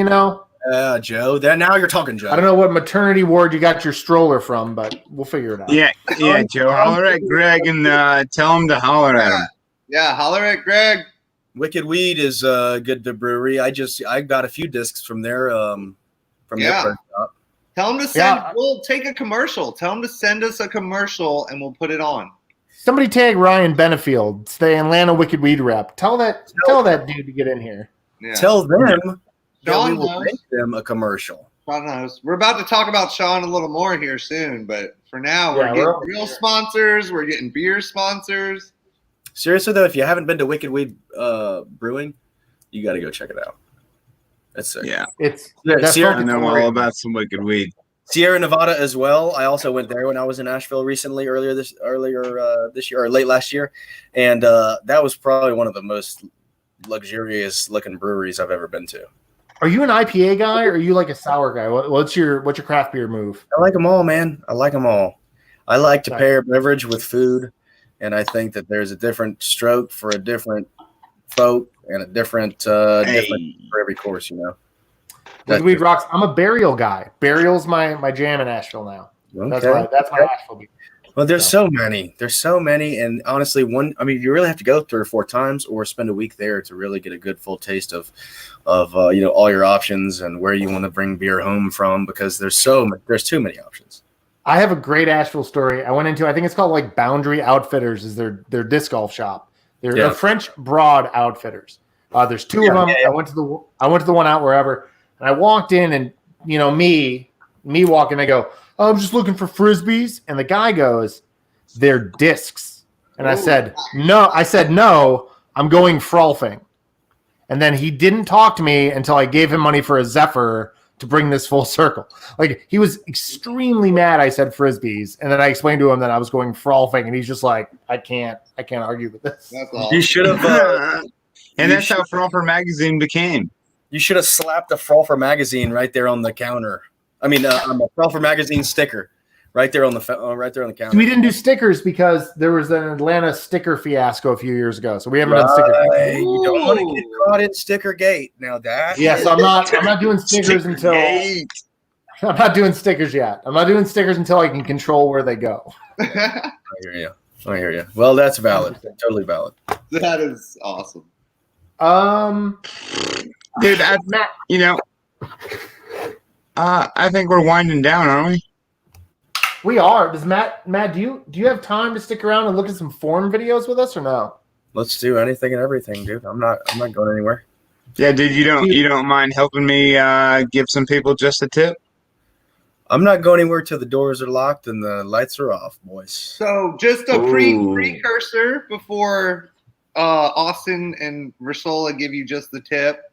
[SPEAKER 6] Joe. Now you're talking, Joe.
[SPEAKER 2] I don't know what maternity ward you got your stroller from, but we'll figure it out.
[SPEAKER 1] yeah, Joe, holler at Greg and tell him to holler at him.
[SPEAKER 3] Yeah, holler at Greg.
[SPEAKER 6] Wicked Weed is good to brewery. I got a few discs from their
[SPEAKER 3] Yeah.
[SPEAKER 6] press shop.
[SPEAKER 3] Tell him to send.
[SPEAKER 2] Yeah.
[SPEAKER 3] We'll take a commercial. Tell him to send us a commercial, and we'll put it on.
[SPEAKER 2] Somebody tag Ryan Benefield, the Atlanta Wicked Weed rep. Tell that dude to get in here.
[SPEAKER 3] Yeah.
[SPEAKER 6] Tell them that we
[SPEAKER 3] Sean
[SPEAKER 6] will
[SPEAKER 3] knows.
[SPEAKER 6] make them a commercial.
[SPEAKER 3] Sean knows. We're about to talk about Sean a little more here soon, but for now, we're
[SPEAKER 2] Yeah,
[SPEAKER 3] getting
[SPEAKER 2] we're-
[SPEAKER 3] real sponsors. We're getting beer sponsors.
[SPEAKER 6] Seriously though, if you haven't been to Wicked Weed Brewing, you got to go check it out. That's sick.
[SPEAKER 1] Yeah,
[SPEAKER 2] It's
[SPEAKER 6] Yeah,
[SPEAKER 2] that's
[SPEAKER 6] Sierra-
[SPEAKER 1] I know all about some wicked weed.
[SPEAKER 6] Sierra Nevada as well. I also went there when I was in Nashville recently, earlier this year or late last year, and that was probably one of the most luxurious looking breweries I've ever been to.
[SPEAKER 2] Are you an IPA guy or are you like a sour guy? What's your craft beer move?
[SPEAKER 6] I like them all, man. I like them all. I like to
[SPEAKER 2] Nice.
[SPEAKER 6] pair beverage with food, and I think that there's a different stroke for a different folk and a different different for every course, you know.
[SPEAKER 2] Wicked Weed rocks. I'm a Burial guy. Burial's my jam in Asheville now. That's
[SPEAKER 6] Okay.
[SPEAKER 2] my Asheville beer.
[SPEAKER 6] Well, there's so many. There's so many, and honestly, you really have to go 3 or 4 times, or spend a week there to really get a good full taste of all your options and where you want to bring beer home from, because there's too many options.
[SPEAKER 2] I have a great Asheville story. I went into, I think it's called like Boundary Outfitters, is their disc golf shop. They're
[SPEAKER 6] Yeah.
[SPEAKER 2] French Broad Outfitters. There's 2 of them.
[SPEAKER 6] Yeah.
[SPEAKER 2] I went to the one out wherever, and I walked in, and me walking, I go, oh, I'm just looking for frisbees, and the guy goes, they're discs, and I said no, I'm going frolfing, and then he didn't talk to me until I gave him money for a Zephyr to bring this full circle. Like, he was extremely mad I said frisbees, and then I explained to him that I was going frolfing, and he's just like, I can't argue with this.
[SPEAKER 3] That's all.
[SPEAKER 6] You should have.
[SPEAKER 1] And that's how Frolfer Magazine became.
[SPEAKER 6] You should have slapped a Frolfer magazine right there on the counter. I mean, a Frolfer magazine sticker right there on the counter.
[SPEAKER 2] We didn't do stickers because there was an Atlanta sticker fiasco a few years ago, so we haven't done stickers.
[SPEAKER 6] Right. You don't want to get caught in sticker gate. Now that.
[SPEAKER 2] Yeah, so I'm not doing stickers until I'm not doing stickers yet. I'm not doing stickers until I can control where they go.
[SPEAKER 6] I hear you. Well, that's valid. Totally valid.
[SPEAKER 3] That is awesome.
[SPEAKER 1] Dude, I think we're winding down, aren't we?
[SPEAKER 2] We are. Does Matt, do you have time to stick around and look at some form videos with us or no?
[SPEAKER 6] Let's do anything and everything, dude. I'm not going anywhere.
[SPEAKER 1] Yeah, dude, you don't mind helping me give some people just a tip?
[SPEAKER 6] I'm not going anywhere till the doors are locked and the lights are off, boys.
[SPEAKER 3] So just a
[SPEAKER 1] Ooh.
[SPEAKER 3] precursor before Austin and Versola give you just the tip.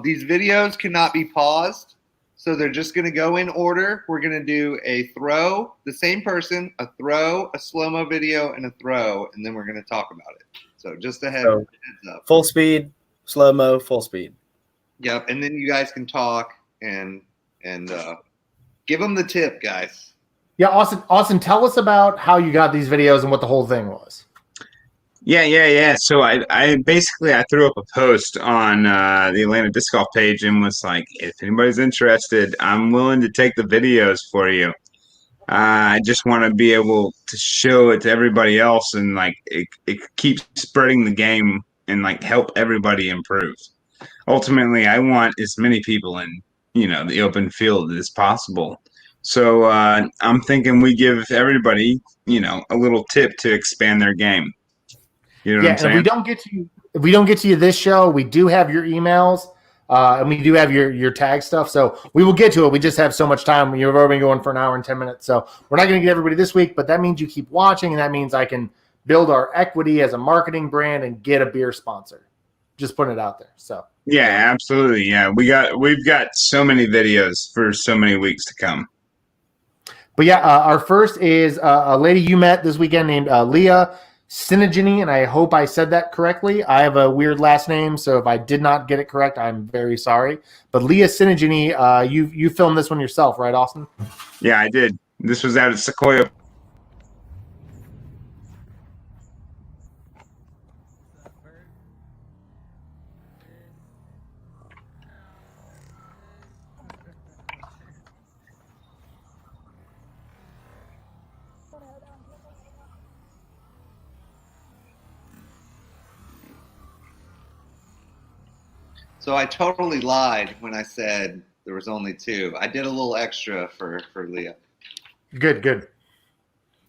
[SPEAKER 3] These videos cannot be paused, so they're just going to go in order. We're going to do a throw, the same person, a throw, a slow-mo video, and a throw, and then we're going to talk about it. So just a heads up.
[SPEAKER 6] Full speed, slow-mo, full speed.
[SPEAKER 3] Yep, and then you guys can talk and give them the tip, guys.
[SPEAKER 2] Yeah, Austin, tell us about how you got these videos and what the whole thing was.
[SPEAKER 1] Yeah. So I basically threw up a post on the Atlanta Disc Golf page and was like, if anybody's interested, I'm willing to take the videos for you. I just want to be able to show it to everybody else and like it keeps spreading the game and like help everybody improve. Ultimately, I want as many people in the open field as possible. So I'm thinking we give everybody a little tip to expand their game. You know what I'm saying?
[SPEAKER 2] And if we don't get to you this show, we do have your emails, and we do have your tag stuff. So we will get to it. We just have so much time. You've already been going for an hour and 10 minutes. So we're not going to get everybody this week, but that means you keep watching, and that means I can build our equity as a marketing brand and get a beer sponsor. Just putting it out there. So
[SPEAKER 1] yeah, absolutely. Yeah, we've got so many videos for so many weeks to come.
[SPEAKER 2] But yeah, our first is a lady you met this weekend named Leah Sinigini, and I hope I said that correctly. I have a weird last name, so if I did not get it correct, I'm very sorry. But Leah Sinigini, you filmed this one yourself, right, Austin?
[SPEAKER 1] Yeah, I did. This was out at Sequoia.
[SPEAKER 3] So I totally lied when I said there was only 2. I did a little extra for Leah.
[SPEAKER 2] Good.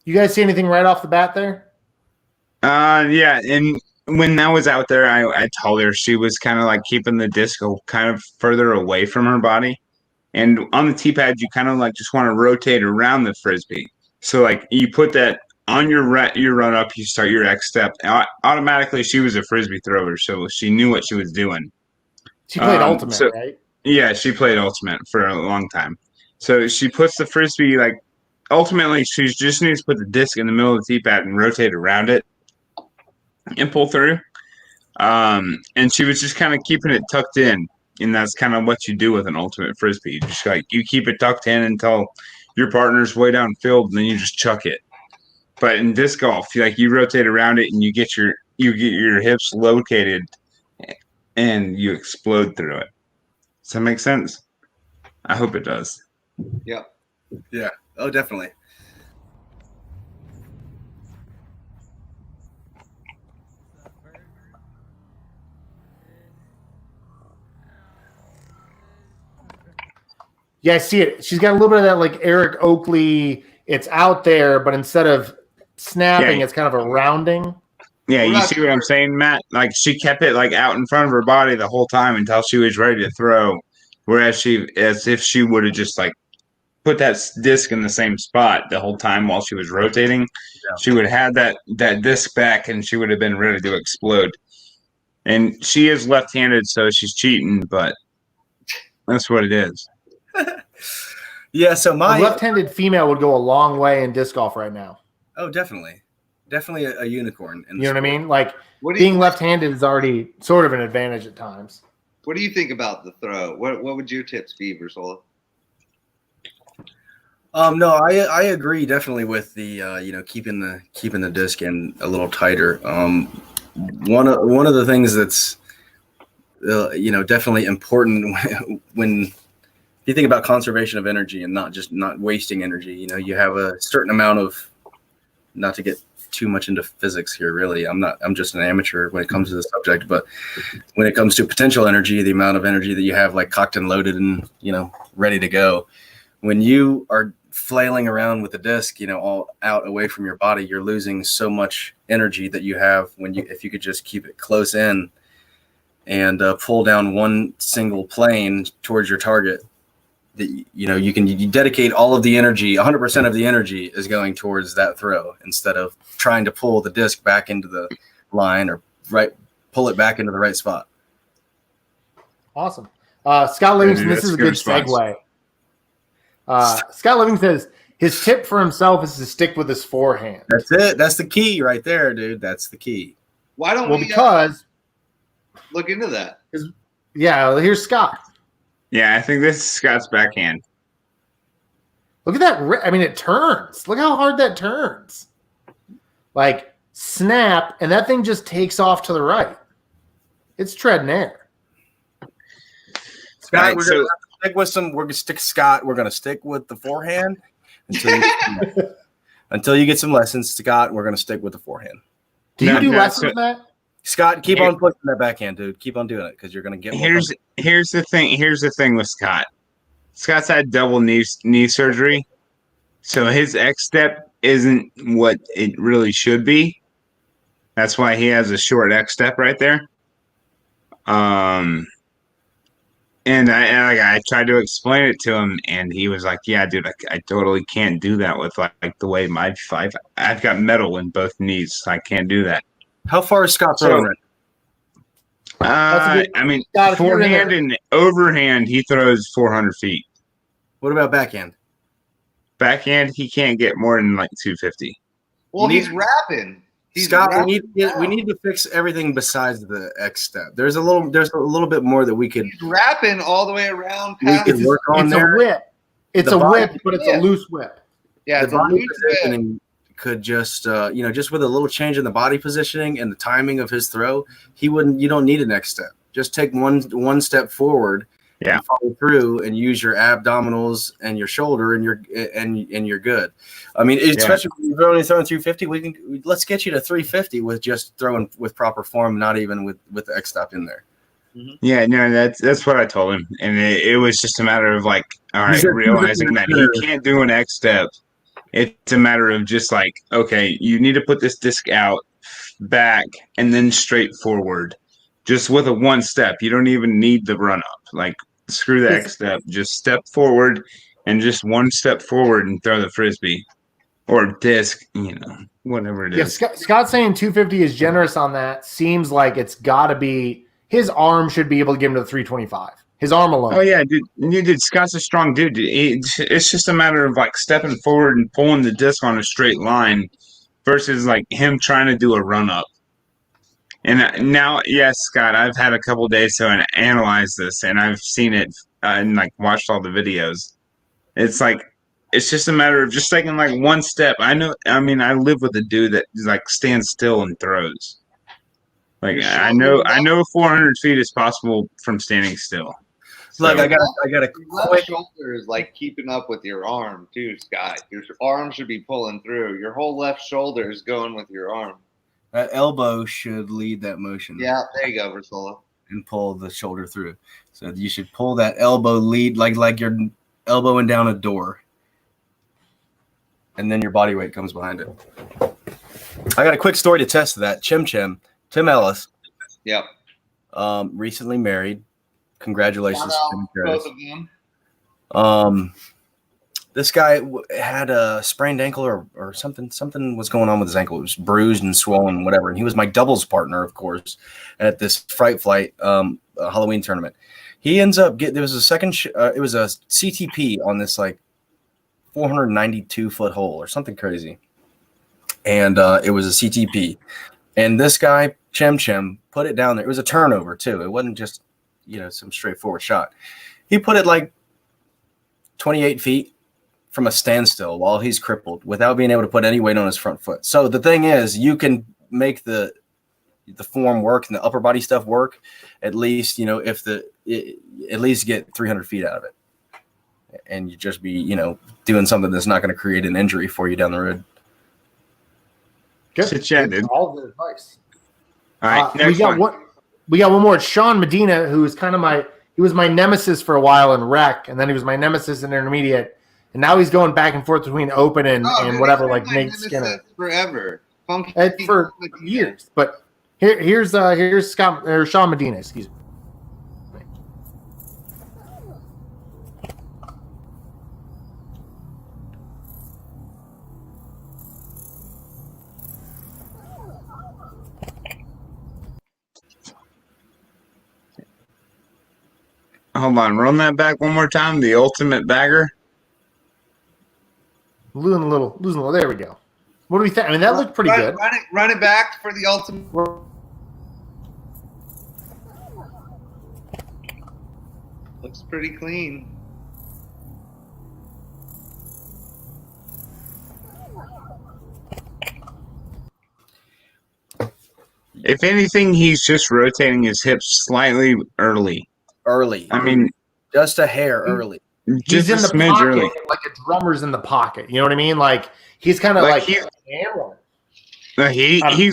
[SPEAKER 2] You guys see anything right off the bat there?
[SPEAKER 1] Yeah, and when I was out there, I told her she was kind of like keeping the disc kind of further away from her body. And on the tee pad, you kind of like just want to rotate around the frisbee. So like you put that on your run up, you start your X step. Automatically, she was a frisbee thrower, so she knew what she was doing.
[SPEAKER 2] She played Ultimate, right?
[SPEAKER 1] Yeah, she played Ultimate for a long time. So she puts the frisbee like ultimately she just needs to put the disc in the middle of the tee pad and rotate around it and pull through. And she was just kind of keeping it tucked in. And that's kind of what you do with an ultimate frisbee. You just you keep it tucked in until your partner's way downfield, and then you just chuck it. But in disc golf, you rotate around it and you get your hips located, and you explode through it. Does that make sense? I hope it does.
[SPEAKER 3] Yep.
[SPEAKER 6] Yeah. Oh, definitely.
[SPEAKER 2] Yeah, I see it. She's got a little bit of that like Eric Oakley. It's out there, but instead of snapping, it's kind of a rounding.
[SPEAKER 1] Yeah, you see what I'm saying, Matt? Like she kept it like out in front of her body the whole time until she was ready to throw. Whereas as if she would have just like put that disc in the same spot the whole time while she was rotating, she would have had that disc back and she would have been ready to explode. And she is left-handed, so she's cheating, but that's what it is.
[SPEAKER 6] Yeah, so
[SPEAKER 2] a left-handed female would go a long way in disc golf right now.
[SPEAKER 6] Oh, definitely a unicorn.
[SPEAKER 2] You know what I mean? Like being left-handed is already sort of an advantage at times.
[SPEAKER 3] What do you think about the throw? What would your tips be, Versola?
[SPEAKER 6] No, I agree definitely with the keeping the disc in a little tighter. One of the things that's definitely important when you think about conservation of energy and not wasting energy. You have a certain amount of, not to get too much into physics here, really. I'm just an amateur when it comes to the subject, but when it comes to potential energy, the amount of energy that you have like cocked and loaded and ready to go, when you are flailing around with the disc, all out away from your body, you're losing so much energy that you have if you could just keep it close in and pull down one single plane towards your target. That you dedicate all of the energy, 100% of the energy is going towards that throw instead of trying to pull the disc back into the line or pull it back into the right spot.
[SPEAKER 2] Awesome. Scott Livingston,
[SPEAKER 1] Yeah,
[SPEAKER 2] this is a
[SPEAKER 1] good
[SPEAKER 2] good
[SPEAKER 1] response.
[SPEAKER 2] segue. Scott Livingston says his tip for himself is to stick with his forehand.
[SPEAKER 6] That's it. That's the key right there, dude. That's the key.
[SPEAKER 3] Why don't
[SPEAKER 2] Well,
[SPEAKER 3] we
[SPEAKER 2] because
[SPEAKER 3] look into that?
[SPEAKER 2] here's Scott.
[SPEAKER 1] Yeah, I think this is Scott's backhand.
[SPEAKER 2] Look at that. I mean, it turns. Look how hard that turns. Like, snap, and that thing just takes off to the right. It's treading air.
[SPEAKER 6] Scott,
[SPEAKER 1] Right,
[SPEAKER 6] we're
[SPEAKER 1] so-
[SPEAKER 6] gonna stick with We're gonna stick Scott. We're gonna stick with the forehand until you get some lessons, Scott. We're gonna stick with the forehand.
[SPEAKER 2] Do you
[SPEAKER 1] No,
[SPEAKER 2] do
[SPEAKER 1] no,
[SPEAKER 2] lessons
[SPEAKER 1] so-
[SPEAKER 2] with that?
[SPEAKER 6] Scott, keep on pushing that backhand, dude. Keep on doing it because you're gonna get more.
[SPEAKER 1] Here's the thing. Here's the thing with Scott. Scott's had double knee surgery, so his X step isn't what it really should be. That's why he has a short X step right there. And I tried to explain it to him, and he was like, "Yeah, dude, I totally can't do that with like the way I've got metal in both knees. So I can't do that."
[SPEAKER 6] How far is Scott
[SPEAKER 1] So-
[SPEAKER 6] throwing right?
[SPEAKER 2] That's a good-
[SPEAKER 1] I mean,
[SPEAKER 2] Scott, if you're in
[SPEAKER 1] forehand
[SPEAKER 2] there-
[SPEAKER 1] and overhand, he throws 400 feet.
[SPEAKER 6] What about backhand?
[SPEAKER 1] Backhand, he can't get more than like 250.
[SPEAKER 3] Well,
[SPEAKER 6] You
[SPEAKER 3] he's rapping. He's
[SPEAKER 6] Scott,
[SPEAKER 3] rapping
[SPEAKER 6] we need to fix everything besides the X step. There's a little bit more that we could
[SPEAKER 3] He's rapping all the way around
[SPEAKER 6] we
[SPEAKER 3] past.
[SPEAKER 6] could work on
[SPEAKER 2] It's
[SPEAKER 6] there.
[SPEAKER 2] a whip. It's
[SPEAKER 6] The
[SPEAKER 2] a
[SPEAKER 6] body-
[SPEAKER 2] whip, but it's
[SPEAKER 3] Yeah.
[SPEAKER 2] a loose whip.
[SPEAKER 3] Yeah,
[SPEAKER 6] The
[SPEAKER 3] it's a
[SPEAKER 6] body
[SPEAKER 3] loose whip.
[SPEAKER 6] positioning could just just with a little change in the body positioning and the timing of his throw, you don't need a next step. Just take one step forward,
[SPEAKER 1] Yeah.
[SPEAKER 6] and follow through and use your abdominals and your shoulder and you're good. I mean, especially if you're only throwing 350, let's get you to 350 with just throwing with proper form, not even with the X stop in there.
[SPEAKER 1] Yeah, no, that's what I told him, and it was just a matter of like, all right,
[SPEAKER 6] said
[SPEAKER 1] realizing that
[SPEAKER 6] sure.
[SPEAKER 1] he can't do an X step. It's a matter of just like, okay, you need to put this disc out, back, and then straight forward, just with a one step. You don't even need the run up. Like, screw the X step. Just step forward and just one step forward and throw the frisbee or disc. Whatever it is.
[SPEAKER 2] Yeah, Scott saying 250 is generous on that. Seems like it's got to be his arm should be able to get him to 325. His arm alone.
[SPEAKER 1] Oh yeah, dude. Scott's a strong dude. It's just a matter of like stepping forward and pulling the disc on a straight line, versus like him trying to do a run up. And now, yes, Scott, I've had a couple days to analyze this, and I've seen it and like watched all the videos. It's like it's just a matter of just taking like one step. I know. I mean, I live with a dude that like stands still and throws. Like I know 400 feet is possible from standing still.
[SPEAKER 6] Look,
[SPEAKER 1] So-
[SPEAKER 6] I got a
[SPEAKER 3] Your left
[SPEAKER 6] quick.
[SPEAKER 3] shoulder is like keeping up with your arm too, Scott. Your arm should be pulling through. Your whole left shoulder is going with your arm.
[SPEAKER 6] That elbow should lead that motion.
[SPEAKER 3] Yeah, there you go, Versola.
[SPEAKER 6] And pull the shoulder through. So you should pull that elbow lead like you're elbowing down a door. And then your body weight comes behind it. I got a quick story to test that. Tim Ellis,
[SPEAKER 3] Yep.
[SPEAKER 6] recently married. Congratulations,
[SPEAKER 3] Shout out
[SPEAKER 6] Tim
[SPEAKER 3] both
[SPEAKER 6] Curtis.
[SPEAKER 3] of them.
[SPEAKER 6] This guy had a sprained ankle or something. Something was going on with his ankle. It was bruised and swollen, whatever. And he was my doubles partner, of course, at this Fright Flight Halloween tournament. He ends up there was a second. It was a CTP on this like 492-foot hole or something crazy, and it was a CTP. And this guy Chem put it down there. It was a turnover too. It wasn't just some straightforward shot. He put it like 28 feet from a standstill while he's crippled without being able to put any weight on his front foot. So the thing is, you can make the form work and the upper body stuff work, at least, at least get 300 feet out of it. And you just be, doing something that's not going to create an injury for you down the road.
[SPEAKER 2] Good.
[SPEAKER 1] Shit, yeah, dude.
[SPEAKER 2] All the advice.
[SPEAKER 1] All right,
[SPEAKER 2] we
[SPEAKER 1] next
[SPEAKER 2] got
[SPEAKER 1] one.
[SPEAKER 2] We got one more. It's Sean Medina, who is kind of he was my nemesis for a while in rec, and then he was my nemesis in intermediate. and now he's going back and forth between open and
[SPEAKER 3] dude,
[SPEAKER 2] whatever,
[SPEAKER 3] he's
[SPEAKER 2] like
[SPEAKER 3] been
[SPEAKER 2] Nate
[SPEAKER 3] Nemesis
[SPEAKER 2] Skinner.
[SPEAKER 3] forever. Funky
[SPEAKER 2] For years. But here's Scott or Sean Medina, excuse me.
[SPEAKER 1] Hold on, run that back one more time. The ultimate bagger.
[SPEAKER 2] Losing a little. There we go. What do we think? I mean, that looked pretty good.
[SPEAKER 3] Run it back for the ultimate. Looks pretty clean.
[SPEAKER 1] If anything, he's just rotating his hips slightly early. I mean,
[SPEAKER 6] just a hair early.
[SPEAKER 2] He's
[SPEAKER 1] Just
[SPEAKER 2] in
[SPEAKER 1] a
[SPEAKER 2] the
[SPEAKER 1] smidge
[SPEAKER 2] pocket,
[SPEAKER 1] early.
[SPEAKER 2] like a drummer's in the pocket. You know what I mean? Like he's kind of
[SPEAKER 1] Like he's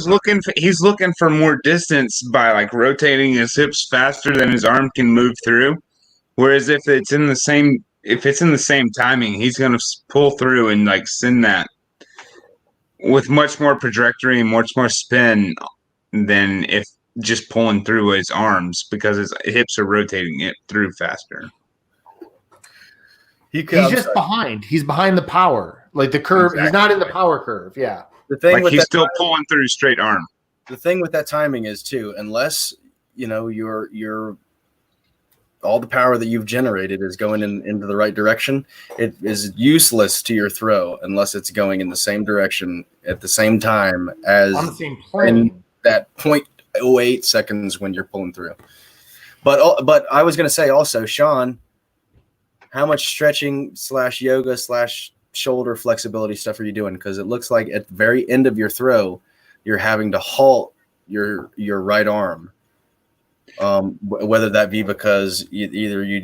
[SPEAKER 1] looking for more distance by like rotating his hips faster than his arm can move through. Whereas if it's in the same timing, he's gonna pull through and like send that with much more trajectory and much more spin than if just pulling through his arms because his hips are rotating it through faster.
[SPEAKER 2] He's just behind. He's behind the power, like the curve. Exactly. He's not in the power curve. Yeah,
[SPEAKER 6] the thing
[SPEAKER 1] like
[SPEAKER 6] with
[SPEAKER 1] he's still pulling through straight arm.
[SPEAKER 6] The thing with that timing is too, unless you're all the power that you've generated is going into the right direction, it is useless to your throw unless it's going in the same direction at the same time as
[SPEAKER 2] on the same plane.
[SPEAKER 6] That 0.08 seconds when you're pulling through. But I was going to say also, Sean, how much stretching / yoga / shoulder flexibility stuff are you doing? Because it looks like at the very end of your throw, you're having to halt your right arm. Whether that be because either you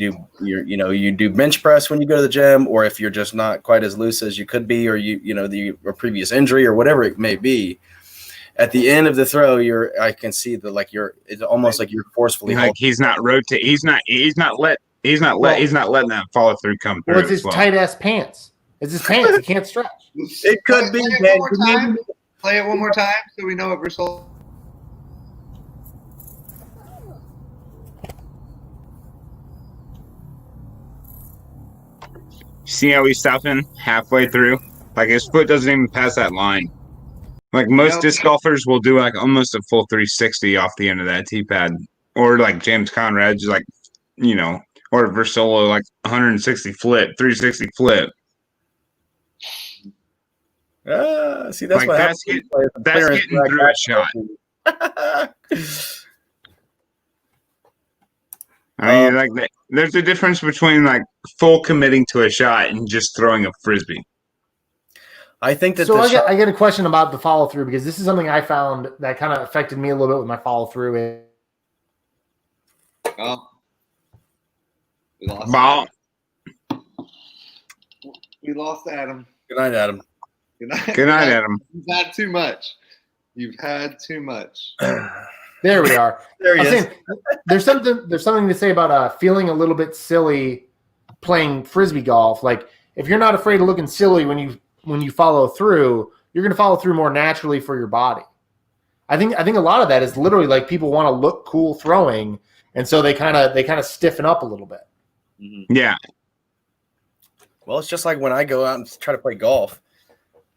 [SPEAKER 6] do bench press when you go to the gym, or if you're just not quite as loose as you could be, or a previous injury or whatever it may be. At the end of the throw, I can see that it's almost like you're forcefully
[SPEAKER 1] like he's not rotating. He's not letting that follow through come through.
[SPEAKER 2] Well, it's his tight ass pants. It's his pants. He can't stretch.
[SPEAKER 6] It could be.
[SPEAKER 3] Play it one more time so we know what Versola.
[SPEAKER 1] See how he's stopping halfway through? Like his foot doesn't even pass that line. Like most disc golfers will do like almost a full 360 off the end of that tee pad, or like James Conrad's like, or Versola like 160 flip, 360 flip.
[SPEAKER 6] See, that's
[SPEAKER 1] like
[SPEAKER 6] what
[SPEAKER 1] that's getting through a shot. I mean, there's a difference between like full committing to a shot and just throwing a frisbee.
[SPEAKER 6] I think that.
[SPEAKER 2] So I get a question about the follow through, because this is something I found that kind of affected me a little bit with my follow through.
[SPEAKER 3] Oh, we lost
[SPEAKER 1] Ball.
[SPEAKER 3] Adam. We lost Adam.
[SPEAKER 6] Good night, Adam.
[SPEAKER 3] Good night,
[SPEAKER 1] Adam.
[SPEAKER 3] You've had too much. You've had too much.
[SPEAKER 2] There we are.
[SPEAKER 6] There he is.
[SPEAKER 2] There's something to say about feeling a little bit silly playing frisbee golf. Like if you're not afraid of looking silly when you follow through, you're going to follow through more naturally for your body. I think a lot of that is literally like people want to look cool throwing, and so they kind of stiffen up a little bit.
[SPEAKER 3] Mm-hmm.
[SPEAKER 1] Yeah.
[SPEAKER 6] Well, it's just like when I go out and try to play golf.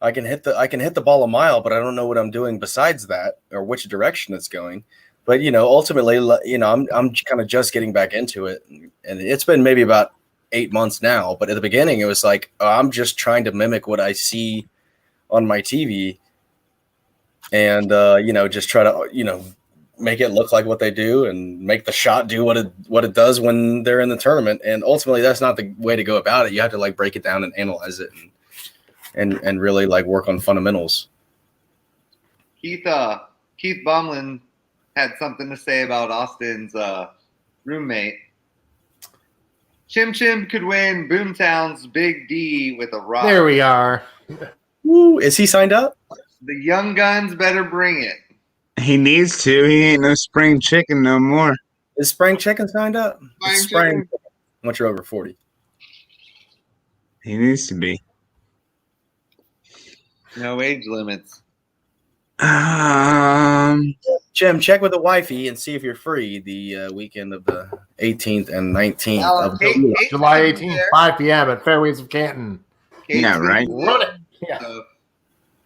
[SPEAKER 6] I can hit the ball a mile, but I don't know what I'm doing besides that or which direction it's going. But ultimately, I'm kind of just getting back into it, and it's been maybe about 8 months now. But at the beginning, it was like I'm just trying to mimic what I see on my TV, and just try to make it look like what they do and make the shot do what it does when they're in the tournament. And ultimately, that's not the way to go about it. You have to like break it down and analyze it. And really like work on fundamentals.
[SPEAKER 3] Keith Bumlin had something to say about Austin's roommate. Chim Chim could win Boomtown's Big D with a rock.
[SPEAKER 2] There we are.
[SPEAKER 6] Woo, is he signed up?
[SPEAKER 3] The young guns better bring it.
[SPEAKER 1] He needs to. He ain't no spring chicken no more.
[SPEAKER 6] Is Spring Chicken signed up?
[SPEAKER 3] Spring.
[SPEAKER 6] Once you're over 40.
[SPEAKER 1] He needs to be.
[SPEAKER 3] No age limits.
[SPEAKER 6] Jim, check with the wifey and see if you're free the weekend of the 18th and 19th of
[SPEAKER 3] Kate's
[SPEAKER 2] July
[SPEAKER 3] gonna be
[SPEAKER 2] 18th,
[SPEAKER 3] there.
[SPEAKER 2] 5 p.m. at Fairways of Canton.
[SPEAKER 3] Kate's
[SPEAKER 1] Yeah,
[SPEAKER 3] gonna
[SPEAKER 1] right.
[SPEAKER 3] be there.
[SPEAKER 2] Run it. Yeah.
[SPEAKER 3] So if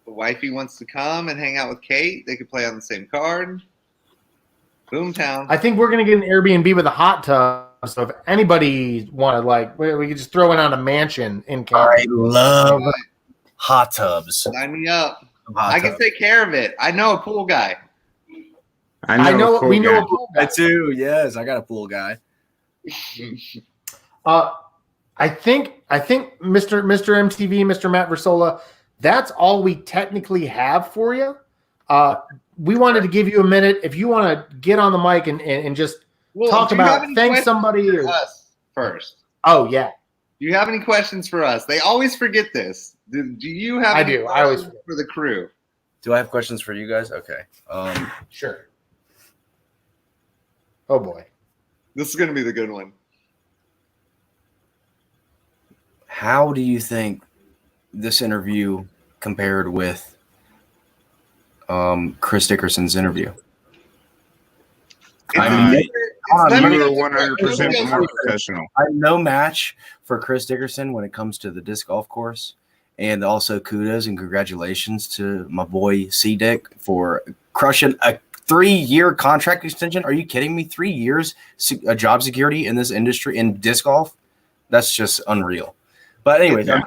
[SPEAKER 3] the wifey wants to come and hang out with Kate, they could play on the same card. Boomtown.
[SPEAKER 2] I think we're going to get an Airbnb with a hot tub. So if anybody wanted, like, we could just throw it on a mansion in
[SPEAKER 6] I
[SPEAKER 2] Canton.
[SPEAKER 6] love hot tubs.
[SPEAKER 3] Sign me up.
[SPEAKER 6] Hot
[SPEAKER 3] I can
[SPEAKER 6] tub.
[SPEAKER 3] take care of it. I know a pool guy.
[SPEAKER 2] I know
[SPEAKER 1] a
[SPEAKER 2] we know
[SPEAKER 1] guy.
[SPEAKER 2] a pool
[SPEAKER 6] I
[SPEAKER 2] guy.
[SPEAKER 6] too. Yes, I got a pool guy.
[SPEAKER 2] I think Mr. MTV, Mr. Matt Versola, that's all we technically have for you. We wanted to give you a minute. If you want to get on the mic and just
[SPEAKER 3] Well,
[SPEAKER 2] talk
[SPEAKER 3] do you have
[SPEAKER 2] about
[SPEAKER 3] any
[SPEAKER 2] thank
[SPEAKER 3] questions
[SPEAKER 2] somebody.
[SPEAKER 3] for
[SPEAKER 2] Or,
[SPEAKER 3] us first.
[SPEAKER 2] oh yeah,
[SPEAKER 3] Do you have any questions for us? They always forget this. Do you have
[SPEAKER 2] I
[SPEAKER 3] any
[SPEAKER 2] do. I always
[SPEAKER 3] questions for the crew?
[SPEAKER 6] Do I have questions for you guys? Okay.
[SPEAKER 2] sure. Oh boy.
[SPEAKER 3] This is going to be the good one.
[SPEAKER 6] How do you think this interview compared with Chris Dickerson's interview?
[SPEAKER 1] I mean,
[SPEAKER 3] better
[SPEAKER 1] you
[SPEAKER 3] than-
[SPEAKER 1] were 100%
[SPEAKER 3] Let's
[SPEAKER 1] more
[SPEAKER 3] go.
[SPEAKER 1] professional.
[SPEAKER 6] I'm no match for Chris Dickerson when it comes to the disc golf course. And also kudos and congratulations to my boy C-Dick for crushing a 3-year contract extension. Are you kidding me? 3 years job security in this industry in disc golf? That's just unreal. But anyways,
[SPEAKER 1] Yeah.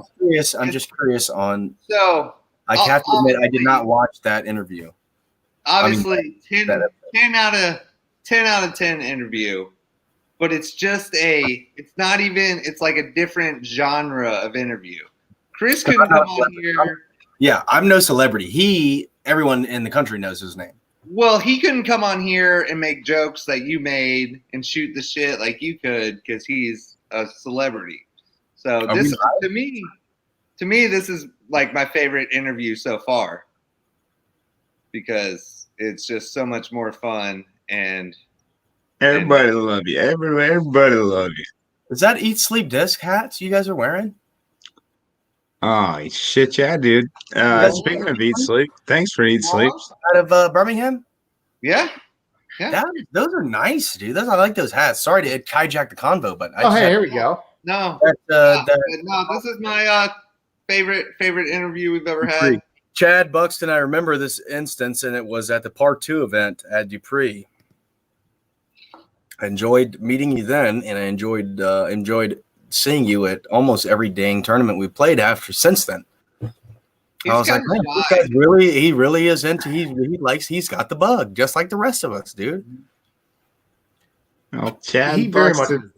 [SPEAKER 6] I'm just curious on
[SPEAKER 3] So,
[SPEAKER 6] I have to admit I did not watch that interview.
[SPEAKER 3] obviously,
[SPEAKER 6] that
[SPEAKER 3] 10 out of 10 interview, but it's just it's not even, it's like a different genre of interview. Chris couldn't come on here.
[SPEAKER 6] Yeah, I'm no celebrity. Everyone in the country knows his name.
[SPEAKER 3] Well, he couldn't come on here and make jokes that you made and shoot the shit like you could because he's a celebrity. So
[SPEAKER 6] Are
[SPEAKER 3] this,
[SPEAKER 6] we
[SPEAKER 3] to me, this is like my favorite interview so far because it's just so much more fun and
[SPEAKER 1] Everybody love you. Everybody love you.
[SPEAKER 6] Is that Eat Sleep Disc hats you guys are wearing?
[SPEAKER 1] Oh, shit, yeah, dude. Speaking of Eat Sleep, thanks for Eat Sleep.
[SPEAKER 6] Out of Birmingham?
[SPEAKER 3] yeah.
[SPEAKER 6] Those are nice, dude. I like those hats. Sorry to hijack the convo, but I
[SPEAKER 2] Oh hey, here we go.
[SPEAKER 3] No,
[SPEAKER 6] that,
[SPEAKER 3] no, this is my favorite interview we've ever had.
[SPEAKER 6] Chad Buxton, I remember this instance, and it was at the Part 2 event at Dupree. I enjoyed meeting you then, and I enjoyed seeing you at almost every dang tournament we played after since then.
[SPEAKER 3] He's
[SPEAKER 6] I was like, man, this guy's he really is into he's got the bug, just like the rest of us, dude.
[SPEAKER 1] Oh, Chad
[SPEAKER 2] He very much.
[SPEAKER 1] Buxton.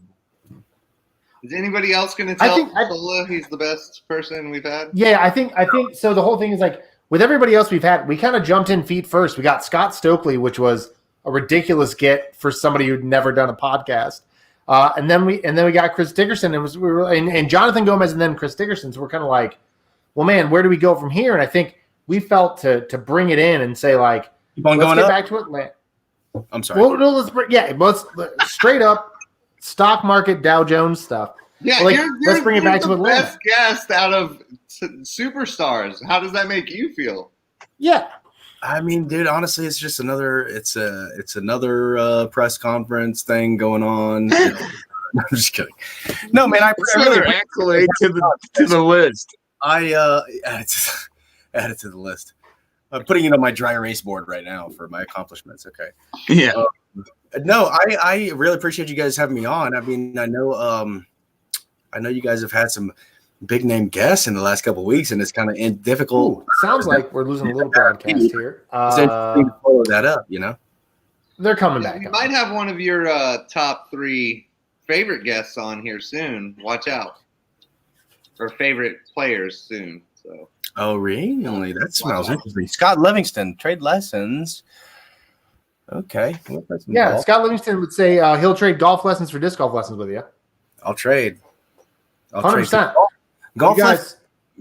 [SPEAKER 3] Is anybody else going to tell
[SPEAKER 2] think-
[SPEAKER 3] Sola he's the best person we've had?
[SPEAKER 2] Yeah, I think so. The whole thing is like with everybody else we've had, we kind of jumped in feet first. We got Scott Stokely, which was a ridiculous get for somebody who'd never done a podcast. And then we got Chris Dickerson and Jonathan Gomez and then Chris Dickerson. So we're kind of like, well, man, where do we go from here? And I think we felt to bring it in and say like,
[SPEAKER 6] Keep on
[SPEAKER 2] let's
[SPEAKER 6] going
[SPEAKER 2] get
[SPEAKER 6] up.
[SPEAKER 2] back to Atlanta.
[SPEAKER 6] I'm sorry.
[SPEAKER 2] Well, no, let's straight up stock market Dow Jones stuff.
[SPEAKER 3] Yeah,
[SPEAKER 2] Like,
[SPEAKER 3] you're
[SPEAKER 2] let's bring it back
[SPEAKER 3] the
[SPEAKER 2] to Atlanta.
[SPEAKER 3] best guest out of superstars. How does that make you feel?
[SPEAKER 2] Yeah.
[SPEAKER 6] I mean, dude, honestly, it's just another press conference thing going on. I'm just kidding. No, man, I
[SPEAKER 1] Another accolade to the list.
[SPEAKER 6] add it to the list. I'm putting it on my dry erase board right now for my accomplishments. Okay.
[SPEAKER 1] Yeah.
[SPEAKER 6] No, I really appreciate you guys having me on. I mean, I know you guys have had some big name guests in the last couple of weeks, and it's kind of difficult.
[SPEAKER 2] Ooh, sounds like we're losing a little broadcast here.
[SPEAKER 6] It's interesting to follow that up, you know.
[SPEAKER 2] They're coming
[SPEAKER 3] Yeah,
[SPEAKER 2] back.
[SPEAKER 3] we
[SPEAKER 2] on.
[SPEAKER 3] might have one of your top 3 favorite guests on here soon. Watch out. Or favorite players soon. So
[SPEAKER 6] Oh, really? That smells interesting. Scott Livingston, trade lessons. Okay. Well, that's
[SPEAKER 2] Yeah,
[SPEAKER 6] involved.
[SPEAKER 2] Scott Livingston would say he'll trade golf lessons for disc golf lessons with you.
[SPEAKER 6] I'll trade.
[SPEAKER 2] 100%.
[SPEAKER 6] Golf
[SPEAKER 2] You guys-
[SPEAKER 6] lessons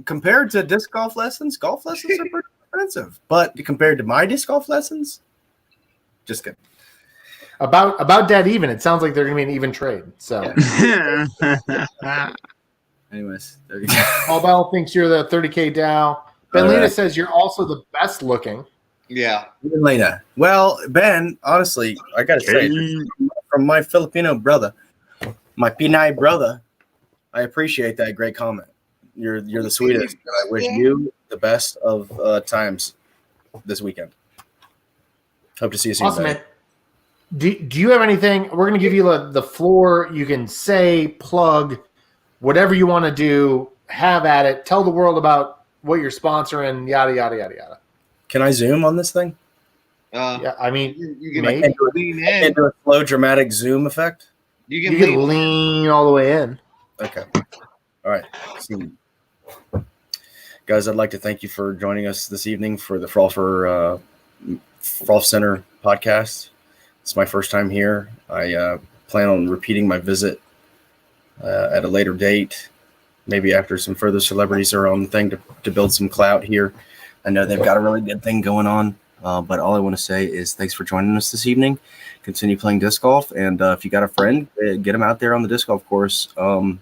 [SPEAKER 6] compared to disc golf lessons are pretty expensive. But compared to my disc golf lessons, just kidding.
[SPEAKER 2] About dead even. It sounds like they're going to be an even trade. So
[SPEAKER 6] Anyways, there you go.
[SPEAKER 2] Paul Bell thinks you're the 30K Dow. Ben
[SPEAKER 6] All
[SPEAKER 2] Lena
[SPEAKER 6] right.
[SPEAKER 2] says you're also the best looking.
[SPEAKER 3] Yeah.
[SPEAKER 6] Lena. Well, Ben, honestly, I gotta say, from my Filipino brother, my Pinay brother, I appreciate that great comment. You're the sweetest. I wish you the best of times this weekend. Hope to see you soon.
[SPEAKER 2] Awesome,
[SPEAKER 6] buddy.
[SPEAKER 2] man. Do you have anything? We're going to give you the floor. You can say, plug, whatever you want to do. Have at it. Tell the world about what you're sponsoring, yada, yada, yada, yada.
[SPEAKER 6] Can I zoom on this thing?
[SPEAKER 2] Yeah, I mean,
[SPEAKER 3] you can
[SPEAKER 2] maybe.
[SPEAKER 3] lean in.
[SPEAKER 6] Into a slow, dramatic zoom effect?
[SPEAKER 3] You
[SPEAKER 2] You
[SPEAKER 3] can
[SPEAKER 2] can lean all the way in.
[SPEAKER 6] Okay. All right. So, guys, I'd like to thank you for joining us this evening for the Frolfcenter podcast. It's my first time here. I plan on repeating my visit at a later date, maybe after some further celebrities are on the thing to build some clout here. I know they've got a really good thing going on, but all I want to say is thanks for joining us this evening. Continue playing disc golf, and if you got a friend, get them out there on the disc golf course and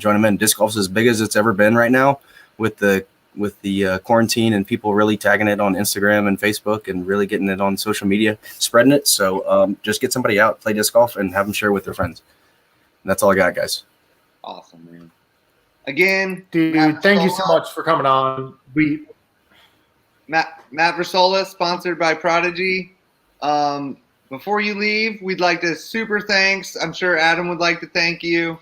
[SPEAKER 6] join them in. Disc golf's as big as it's ever been right now with the quarantine and people really tagging it on Instagram and Facebook and really getting it on social media, spreading it. So just get somebody out, play disc golf, and have them share with their friends. And that's all I got, guys.
[SPEAKER 3] Awesome, man. Again,
[SPEAKER 2] Dude,
[SPEAKER 3] Matt
[SPEAKER 2] thank you
[SPEAKER 3] Versola.
[SPEAKER 2] so much for coming on.
[SPEAKER 3] Matt Versola, sponsored by Prodigy. Before you leave, we'd like to super thanks. I'm sure Adam would like to thank you.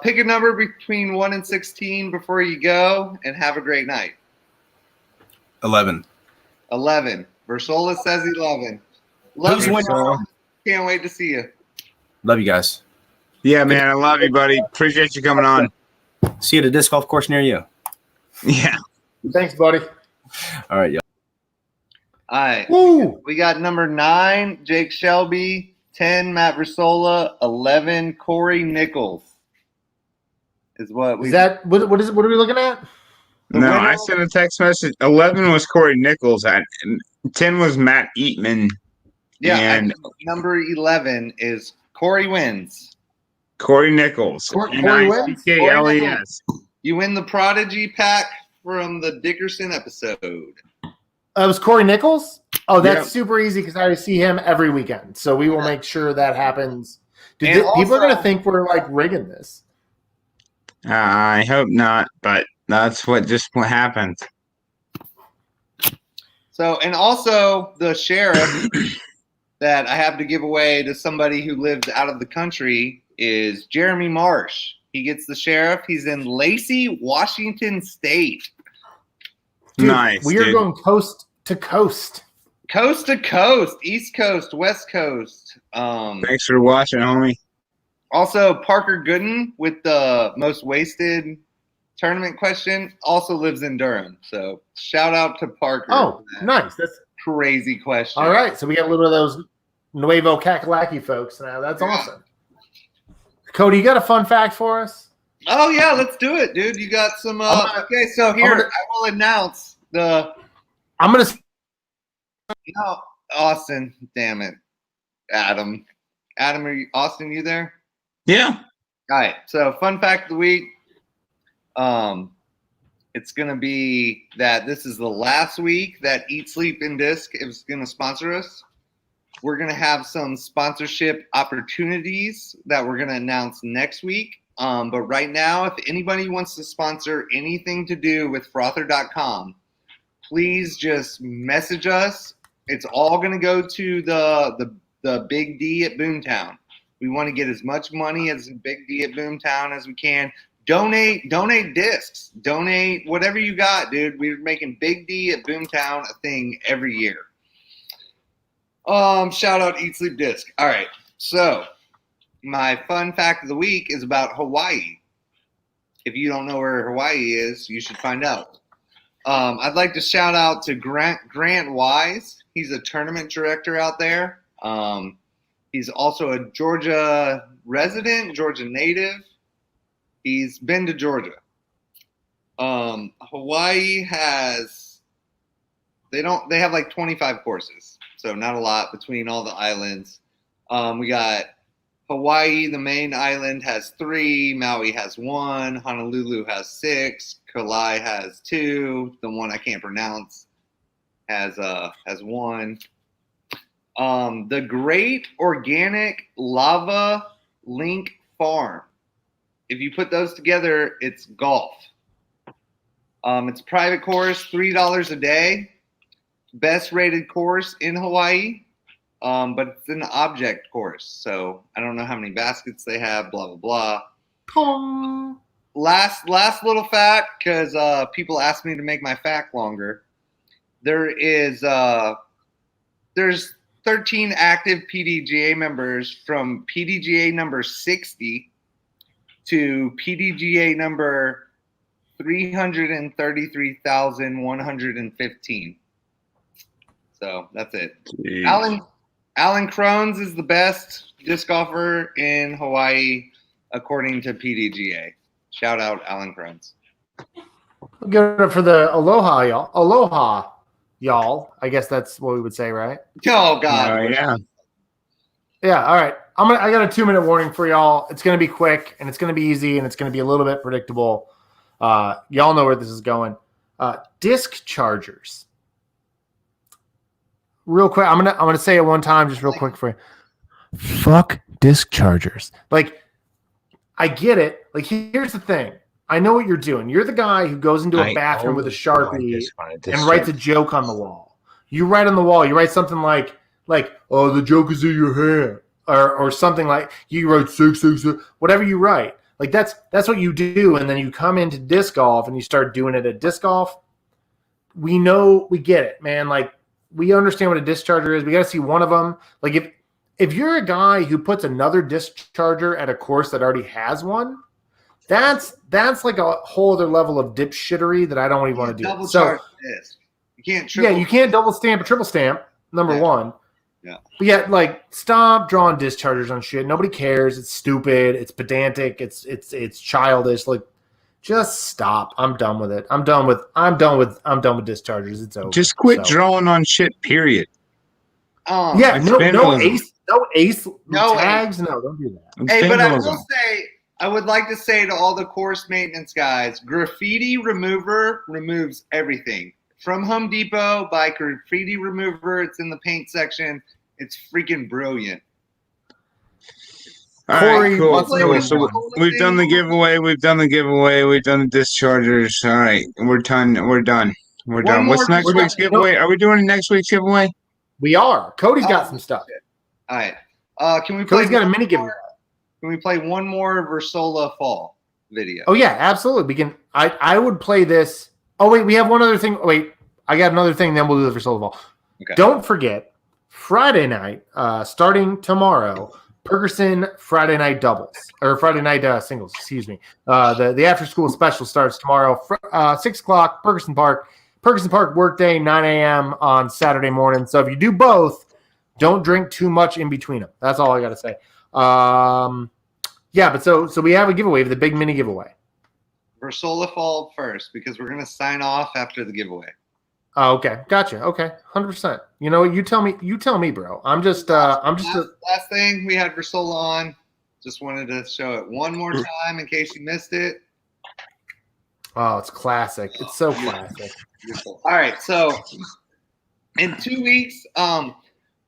[SPEAKER 3] Pick a number between 1 and 16 before you go, and have a great night.
[SPEAKER 6] 11.
[SPEAKER 3] 11. Versola says 11. Love
[SPEAKER 6] Who's
[SPEAKER 3] you,
[SPEAKER 6] winning?
[SPEAKER 3] Versola. Can't wait to see you.
[SPEAKER 6] Love you guys.
[SPEAKER 1] Yeah, man, I love you, buddy. Appreciate you coming on.
[SPEAKER 6] See you at a disc golf course near you.
[SPEAKER 1] Yeah.
[SPEAKER 2] Thanks, buddy.
[SPEAKER 6] All right, y'all.
[SPEAKER 3] All right.
[SPEAKER 2] Woo!
[SPEAKER 3] We got number 9, Jake Shelby. 10, Matt Versola. 11, Corey Nichols. Is what we.
[SPEAKER 2] Is that what is it? What are we looking at?
[SPEAKER 1] No, I sent a text message. 11 was Corey Nichols. 10 was Matt Eatman.
[SPEAKER 3] Yeah,
[SPEAKER 1] and
[SPEAKER 3] number 11 is Corey wins.
[SPEAKER 1] Corey Nichols.
[SPEAKER 2] Corey wins?
[SPEAKER 1] Nickles.
[SPEAKER 3] You win the Prodigy pack from the Dickerson episode.
[SPEAKER 2] It was Corey Nichols? Oh, that's
[SPEAKER 1] Yeah.
[SPEAKER 2] super easy because I see him every weekend. So we will make sure that happens.
[SPEAKER 3] And
[SPEAKER 2] People
[SPEAKER 3] also-
[SPEAKER 2] are going to think we're like rigging this.
[SPEAKER 1] I hope not, but that's what happened.
[SPEAKER 3] So, and also the sheriff that I have to give away to somebody who lives out of the country is Jeremy Marsh. He gets the sheriff. He's in Lacey, Washington State.
[SPEAKER 2] Dude,
[SPEAKER 1] Nice.
[SPEAKER 2] We are
[SPEAKER 1] dude.
[SPEAKER 2] going coast to coast.
[SPEAKER 3] Coast to coast, East Coast, West Coast.
[SPEAKER 1] Thanks for watching, homie.
[SPEAKER 3] Also, Parker Gooden with the most wasted tournament question also lives in Durham. So shout out to Parker.
[SPEAKER 2] Oh,
[SPEAKER 3] for that
[SPEAKER 2] nice. That's
[SPEAKER 3] crazy question.
[SPEAKER 2] all right. So we got a little bit of those Nuevo Kakalaki folks now. That's awesome. Cody, you got a fun fact for us?
[SPEAKER 3] Oh yeah, let's do it, dude. You got some. Okay, so here I will announce the.
[SPEAKER 2] I'm gonna.
[SPEAKER 3] No, Austin. Damn it, Adam. Adam, Austin? You there?
[SPEAKER 1] Yeah.
[SPEAKER 3] All right. So, fun fact of the week. It's gonna be that this is the last week that Eat, Sleep, and Disc is gonna sponsor us. We're gonna have some sponsorship opportunities that we're gonna announce next week. But right now, if anybody wants to sponsor anything to do with frother.com, please just message us. It's all going to go to the Big D at Boomtown. We want to get as much money as Big D at Boomtown as we can. Donate discs. Donate whatever you got, dude. We're making Big D at Boomtown a thing every year. Shout out Eat Sleep Disc. All right. So my fun fact of the week is about Hawaii. If you don't know where Hawaii is, you should find out. I'd like to shout out to Grant Wise. He's a tournament director out there. He's also a Georgia resident, Georgia native. He's been to Georgia. Hawaii they have like 25 courses, so not a lot between all the islands. We got Hawaii, the main island, has 3. Maui has 1. Honolulu has 6. Kauai has 2. The one I can't pronounce has 1. The Great Organic Lava Link Farm. If you put those together, it's golf. It's a private course, $3 a day. Best rated course in Hawaii, but it's an object course. So I don't know how many baskets they have, blah, blah, blah. Last little fact, because people asked me to make my fact longer. There's 13 active PDGA members from PDGA number 60 to PDGA number 333,115. So that's it.
[SPEAKER 1] Jeez.
[SPEAKER 3] Alan Crones is the best disc golfer in Hawaii, according to PDGA. Shout out Alan Crones.
[SPEAKER 2] We'll give it up for the aloha, y'all. Aloha, y'all. I guess that's what we would say, right?
[SPEAKER 3] Oh God.
[SPEAKER 1] Oh, yeah.
[SPEAKER 2] Yeah. All right. I got a 2-minute warning for y'all. It's going to be quick and it's going to be easy and it's going to be a little bit predictable. Y'all know where this is going. Disc chargers. Real quick, I'm gonna say it one time, just real quick for you. Fuck disc chargers. Like, I get it. Like, here's the thing. I know what you're doing. You're the guy who goes into a bathroom with a Sharpie and writes a joke on the wall. You write on the wall. You write something like, oh, the joke is in your hand, or something like you write 666. Whatever you write. Like that's what you do, and then you come into disc golf and you start doing it at disc golf. We get it, man. Like, we understand what a disc charger is. We got to see one of them. Like if you're a guy who puts another disc charger at a course that already has one, that's like a whole other level of dipshittery that I don't even want to do.
[SPEAKER 3] Double charge disc. You can't triple.
[SPEAKER 2] Yeah, you can't double stamp or triple stamp. Number one.
[SPEAKER 3] Yeah.
[SPEAKER 2] But yeah, like, stop drawing disc chargers on shit. Nobody cares. It's stupid. It's pedantic. It's childish. Like, just stop. I'm done with it. I'm done with disc chargers. It's over.
[SPEAKER 1] Just quit drawing on shit, period.
[SPEAKER 2] Yeah,
[SPEAKER 1] It's
[SPEAKER 2] no
[SPEAKER 1] vandalism.
[SPEAKER 2] ace
[SPEAKER 3] No
[SPEAKER 2] tags. No, don't do that.
[SPEAKER 1] It's
[SPEAKER 3] Hey, but I
[SPEAKER 1] vandalism.
[SPEAKER 3] will say, I would like to say to all the course maintenance guys, graffiti remover removes everything. From Home Depot, buy graffiti remover. It's in the paint section. It's freaking brilliant.
[SPEAKER 1] All
[SPEAKER 2] Corey
[SPEAKER 1] right, cool.
[SPEAKER 2] wants to know
[SPEAKER 1] Cool.
[SPEAKER 2] what
[SPEAKER 1] So
[SPEAKER 2] you
[SPEAKER 1] we've done the giveaway. We've done the dischargers. All right, we're done. What's
[SPEAKER 3] more
[SPEAKER 1] next week's
[SPEAKER 3] question.
[SPEAKER 1] giveaway? Are we doing next week's giveaway?
[SPEAKER 2] We are. Cody's got some stuff.
[SPEAKER 3] All right. Can we play?
[SPEAKER 2] Cody's got a mini giveaway.
[SPEAKER 3] Can we play one more Versola fall video?
[SPEAKER 2] Oh yeah, absolutely. We can. I would play this. Oh wait, we have one other thing. Wait, I got another thing. Then we'll do the Versola fall.
[SPEAKER 3] Okay.
[SPEAKER 2] Don't forget Friday night, starting tomorrow. Perkerson Friday night doubles or Friday night singles. Excuse me. The after school special starts tomorrow. 6:00 Perkerson Park. Perkerson Park workday 9 a.m. on Saturday morning. So if you do both, don't drink too much in between them. That's all I got to say. Yeah, but so we have a giveaway, the big mini giveaway.
[SPEAKER 3] Versola fall first because we're gonna sign off after the giveaway.
[SPEAKER 2] Oh, okay, gotcha. Okay, 100%. You know, you tell me, bro. Last
[SPEAKER 3] thing we had Versola on. Just wanted to show it one more time in case you missed it.
[SPEAKER 2] Oh, it's classic. It's so classic.
[SPEAKER 3] Beautiful. All right, so in 2 weeks,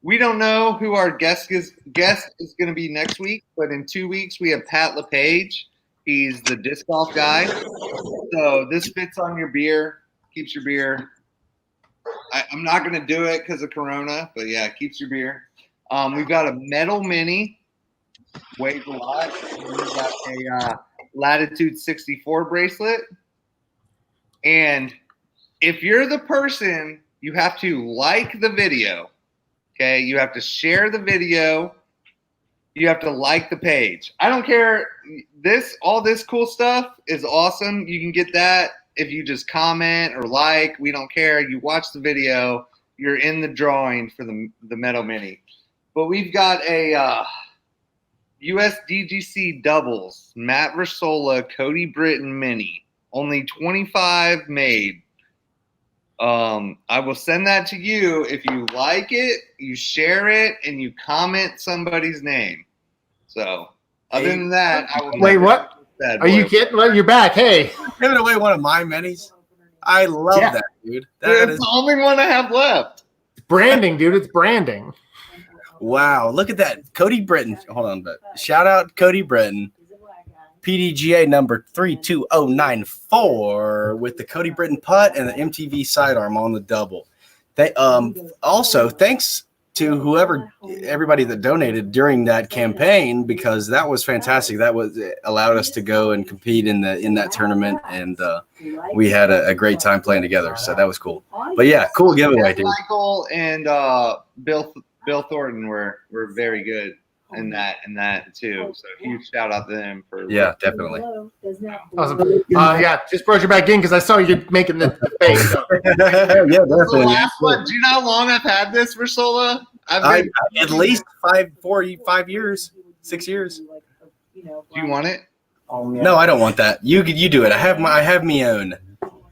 [SPEAKER 3] we don't know who our guest is going to be next week, but in 2 weeks we have Pat LePage. He's the disc golf guy. So this fits on your beer, keeps your beer. I'm not going to do it because of Corona, but yeah, it keeps your beer. We've got a metal mini, weighs a lot. And we've got a Latitude 64 bracelet. And if you're the person, you have to like the video. Okay, you have to share the video. You have to like the page. I don't care. All this cool stuff is awesome. You can get that if you just comment or like. We don't care. You watch the video. You're in the drawing for the Metal Mini. But we've got a USDGC doubles Matt Versola Cody Britton Mini. Only 25 made. I will send that to you if you like it, you share it, and you comment somebody's name. So other than that, I will
[SPEAKER 2] Wait,
[SPEAKER 3] never
[SPEAKER 2] what?
[SPEAKER 3] bad
[SPEAKER 2] Are you
[SPEAKER 3] boy.
[SPEAKER 2] kidding? Well, you're back. Hey.
[SPEAKER 6] Giving away one of my minis. I love
[SPEAKER 2] Yeah.
[SPEAKER 6] that, dude.
[SPEAKER 3] Dude,
[SPEAKER 6] That
[SPEAKER 3] it's
[SPEAKER 6] is
[SPEAKER 3] the only one I have left.
[SPEAKER 2] Branding, dude. It's branding.
[SPEAKER 6] wow. Look at that. Cody Britton. Hold on, but shout out Cody Britton. PDGA number 32094 with the Cody Britton putt and the MTV sidearm on the double. They also thanks to everybody that donated during that campaign, because that was fantastic. That was allowed us to go and compete in that tournament, and we had a great time playing together. So that was cool. But yeah, cool giveaway, dude.
[SPEAKER 3] Michael and Bill Thornton were very good in that too. So huge shout out to them for
[SPEAKER 6] Definitely.
[SPEAKER 2] Awesome. Yeah, just brought you back in because I saw you making the face. So.
[SPEAKER 6] Yeah,
[SPEAKER 3] The
[SPEAKER 6] definitely.
[SPEAKER 3] last one. Do you know how long I've had this, Versola?
[SPEAKER 6] At least 5 years, 6 years.
[SPEAKER 3] Do you want it?
[SPEAKER 6] No, I don't want that. You do it. I have me own.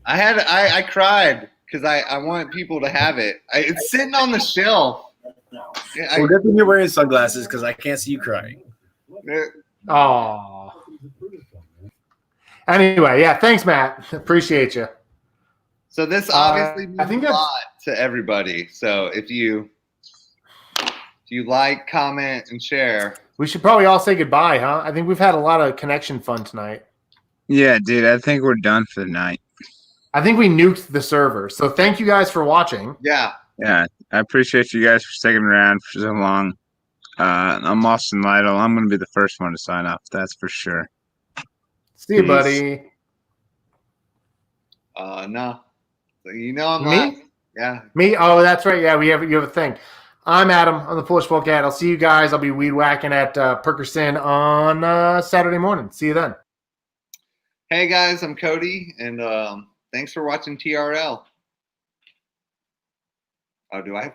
[SPEAKER 3] I cried because I want people to have it. It's sitting on the shelf.
[SPEAKER 6] Well, good thing you're wearing sunglasses because I can't see you crying.
[SPEAKER 2] Oh. Anyway, yeah. Thanks, Matt. Appreciate you.
[SPEAKER 3] So this obviously
[SPEAKER 2] I
[SPEAKER 3] means
[SPEAKER 2] think
[SPEAKER 3] a lot to everybody. So if you like, comment, and share.
[SPEAKER 2] We should probably all say goodbye, huh? I think we've had a lot of connection fun tonight.
[SPEAKER 1] Yeah, dude, I think we're done for the night.
[SPEAKER 2] I think we nuked the server. So thank you guys for watching.
[SPEAKER 3] Yeah.
[SPEAKER 1] Yeah, I appreciate you guys for sticking around for so long. I'm Austin Lytle. I'm going to be the first one to sign off. That's for sure.
[SPEAKER 2] See you,
[SPEAKER 1] Peace.
[SPEAKER 2] buddy.
[SPEAKER 3] No. You know I'm
[SPEAKER 2] Me?
[SPEAKER 3] live. Yeah.
[SPEAKER 2] Me? Oh, that's right. Yeah, you have a thing. I'm Adam. I'm the Polish Polecat. I'll see you guys. I'll be weed whacking at Perkerson on Saturday morning. See you then.
[SPEAKER 3] Hey guys, I'm Cody, and thanks for watching TRL. Oh, do I have to?